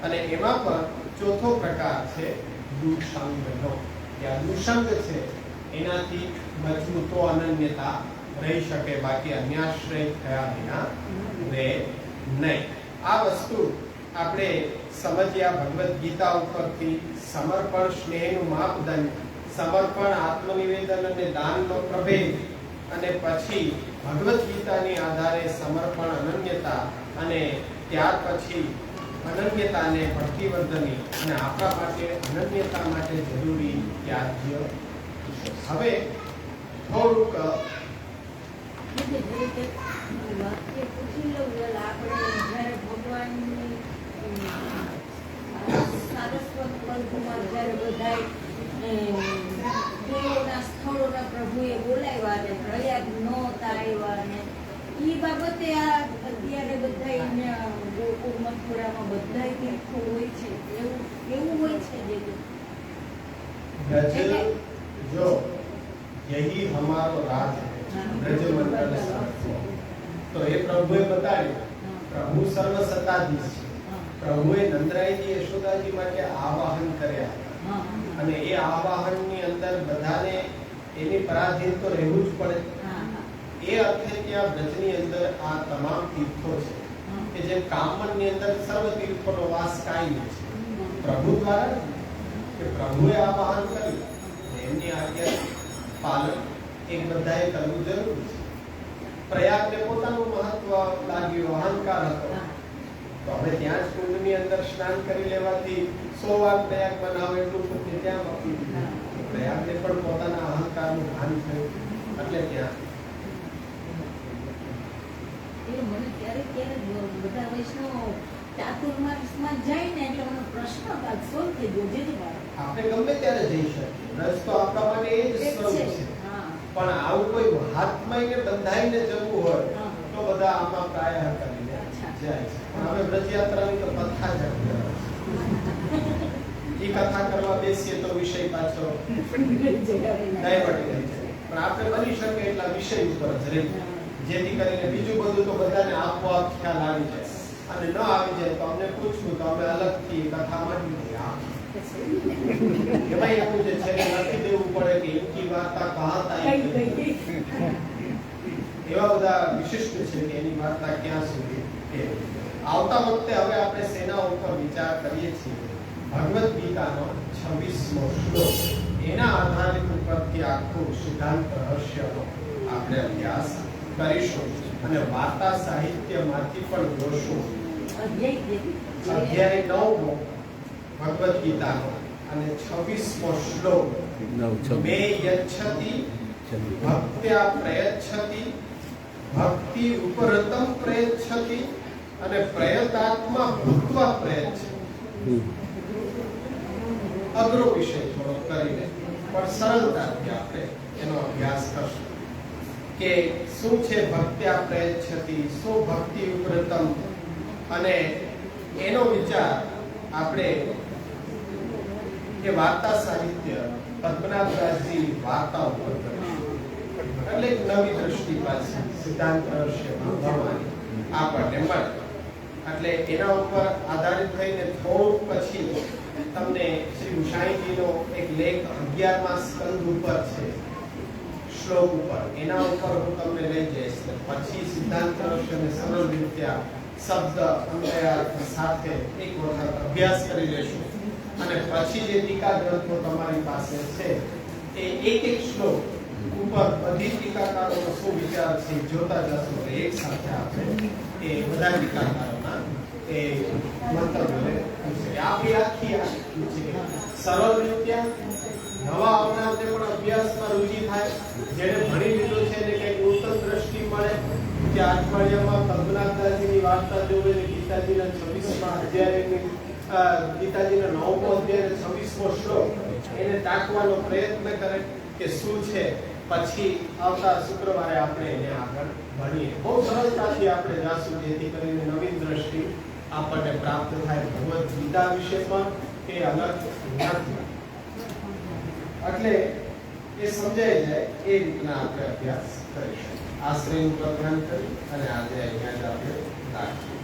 અને એમાં પણ ચોથો પ્રકાર છે દુષંગનો. કે આ દુષંગ છે એનાથી બચવું તો અનન્યતા રહી શકે, બાકી અન્યાશ્રય થયા વિના રહે નહીં. આ વસ્તુ આપણે સમજ્યા ભગવદ્ ગીતા ઉપરથી. સમર્પણ સ્નેહનું માપદંડ, સમર્પણ આત્મનિવેદન અને દાનનો પ્રભેદ, અને પછી ભગવદ્ ગીતાની આધારે સમર્પણ અનન્યતા, અને ત્યાર પછી અનન્યતાને ભક્તિવર્ધની અને આપણા માટે અનન્યતા માટે જરૂરી ત્યાજ્ય. હવે થોડુંક વાક્ય પૂછી લઉં. આપણે જ્યારે ભગવાનની સારસ્વત પંથમાં જ્યારે બધાય દેવોના સ્થળોના પ્રભુએ બોલાવ્યા ને પ્રયાગ નહોતા આવ્યા ને એ બાબતે આ અત્યારે બધા ગોકુળ મથુરામાં બધા તીર્થો હોય છે, એવું હોય છે. ब्रज जो यही हमारो राज है, ब्रज मंडल सर्व. तो ये प्रभुए बताया, प्रभु સર્વ સત્તાધીશ છે. પ્રભુએ નંદરાયજી યશોદાજી માટે આવાહન કર્યા હા અને એ આવાહનની અંદર બધાને એની પરાધીન તો રહેવું જ પડે. હા હા એ અર્થે ત્યાં બ્રજની અંદર આ તમામ તીર્થો છે કે જે કામની અંદર સર્વ તીર્થોનો વાસ કાયમ છે. પ્રભુ દ્વારા કે પ્રભુએ આવાહન કર્યું એમની આજ્ઞા પાલન એક બધાએ કરવું જરૂરી છે. પ્રયાગને પોતાનું મહત્વ લાગ્યું, અહંકાર હતો, તો હવે ત્યાં જ કુંડની અંદર સ્નાન કરી લેવાથી 100 વાર પ્રયાગ બનાવે એટલું પુણ્ય ત્યાં મળ્યું. પ્રયાગને પણ પોતાના અહંકારનું ભાન થયું એટલે ત્યાં એ મને ક્યારેક બધા વૈષ્ણવ ચાતુર્માસમાં જાય ને એટલે મને પ્રશ્ન સોલ્વ થઈ ગયો જે આપણે ગમે ત્યારે જઈ શકીએ. રસ્તો આપણા માટે એ જ સ્વરૂપ છે. હા પણ આવું કોઈ હાથમાંય બંધાઈને જવું હોય હા. તો બધા આમાં પ્રાય કરીને જાય છે. પણ હવે વ્રજયાત્રાની તો કથા જ એ કથા કરવા બેસીએ તો વિષય પાછો ડાયવર્ટ થઈ જાય. પણ આપણે બની શકે એટલા વિષય ઉપર જ રહીએ જેથી કરીને બીજું બધું તો બધાને આપોઆપ ખ્યાલ આવી જાય. અને ન આવી જાય તો અમને પૂછવું તો અમે અલગથી કથા માંડી દઈએ. એમાં એવું જે છે લખી દેવું પડે કે ઇનકી વાર્તા કહાતા એવા બધા વિશિષ્ટ છે કે એની વાર્તા ક્યાં સુધી કે આવતા વખતે હવે આપણે સેના ઉપર વિચાર કરીએ છીએ. ભગવદ ગીતાનો 26મો શ્લોક એના આધારિત ઉપરથી આખું સિદ્ધાંત રહસ્યનો આપણે અભ્યાસ કરીશું અને વાર્તા સાહિત્યમાંથી પણ જોશું. અધ્યાય 9 ભગવદ ગીતાનો અને 26મો શ્લોક મે યચ્છતિ ભક્ત્યા પ્રયચ્છતિ ભક્તિ ઉપરતમ પ્રયચ્છતિ અને પ્રયતાત્મા ભૂત્વા પ્રયચ્છતિ. અઘરો વિષય થોડો કરીને પણ સરળતાથી આપણે એનો અભ્યાસ કરશું કે શું છે ભક્ત્યા પ્રયચ્છતિ, શું ભક્તિ ઉપરતમ, અને એનો વિચાર આપણે એ વાર્તા સાહિત્ય પદ્મનાભદાસજી વાર્તા ઉપર કરીશું. એટલે એક નવી દ્રષ્ટિ પાછી સિદ્ધાંત રહસ્ય ભણવાની આપણને મળે. એટલે એના ઉપર આધારિત થઈને થોડુંક પછી તમને શ્રી ગુસાઈજીનો એક લેખ 11મા સ્કંદ ઉપર છે, શ્લોક ઉપર, એના ઉપર હું તમને લઈ જઈશ. પછી સિદ્ધાંત રહસ્યને સરળ રીતે શબ્દ અન્વયાર્થ સાથે એક વખત અભ્યાસ કરી લેશું અને પછી જે ટીકા ગ્રંથો તમારી પાસે છે એ એક એક શ્લોક ઉપર બધી ટીકાકારોનો શું વિચાર છે જોતા જશું. એક સાથે આપણે એ બધા ટીકાકારોના એ મંતવ્યોને આપણી આખી સરળ રીતે નવા આવનારને પણ અભ્યાસમાં રુચિ થાય, જેને ભણી લીધું છે એને કંઈક નૂતન દ્રષ્ટિ મળે. કે અઠવાડિયામાં પદ્મનાભદાસજીની વાર્તા જોવે ને ગીતાજીના 26મા અધ્યાયની ગીતાજીના 9મો અધ્યાય 26મો શ્લોક એને તાકવાનો પ્રયત્ન કરે કે શું છે. પછી આવતા શુક્રવારે આપણે એને આગળ ભણીએ. બહુ સરળતાથી આપણે જાશું જેથી કરીને નવીન દ્રષ્ટિ આપણને પ્રાપ્ત થાય ભગવદ ગીતા વિશે પણ એ અલગ જ્ઞાન. એટલે એ સમજાઈ જાય એ રીતના આપણે અભ્યાસ કરીશું. આ શ્રેણી ઉપર ધ્યાન કરી અને આજે અહીંયા જ આપણે રાખીએ.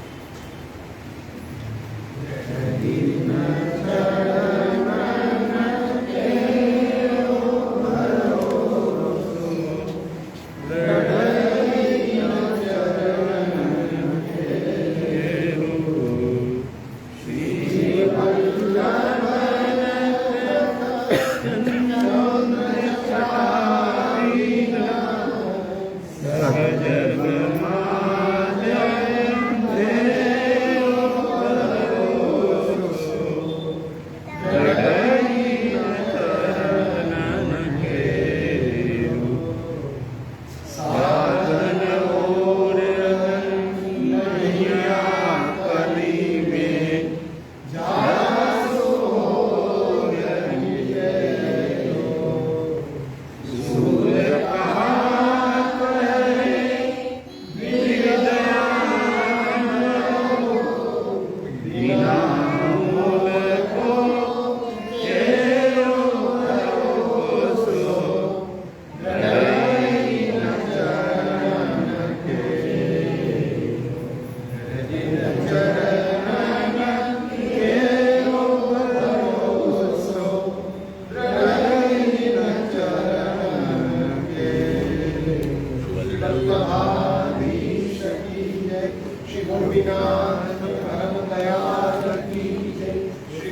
वल्लभाधीश की जय, श्री गोपीनाथ परम दयाल की जय, श्री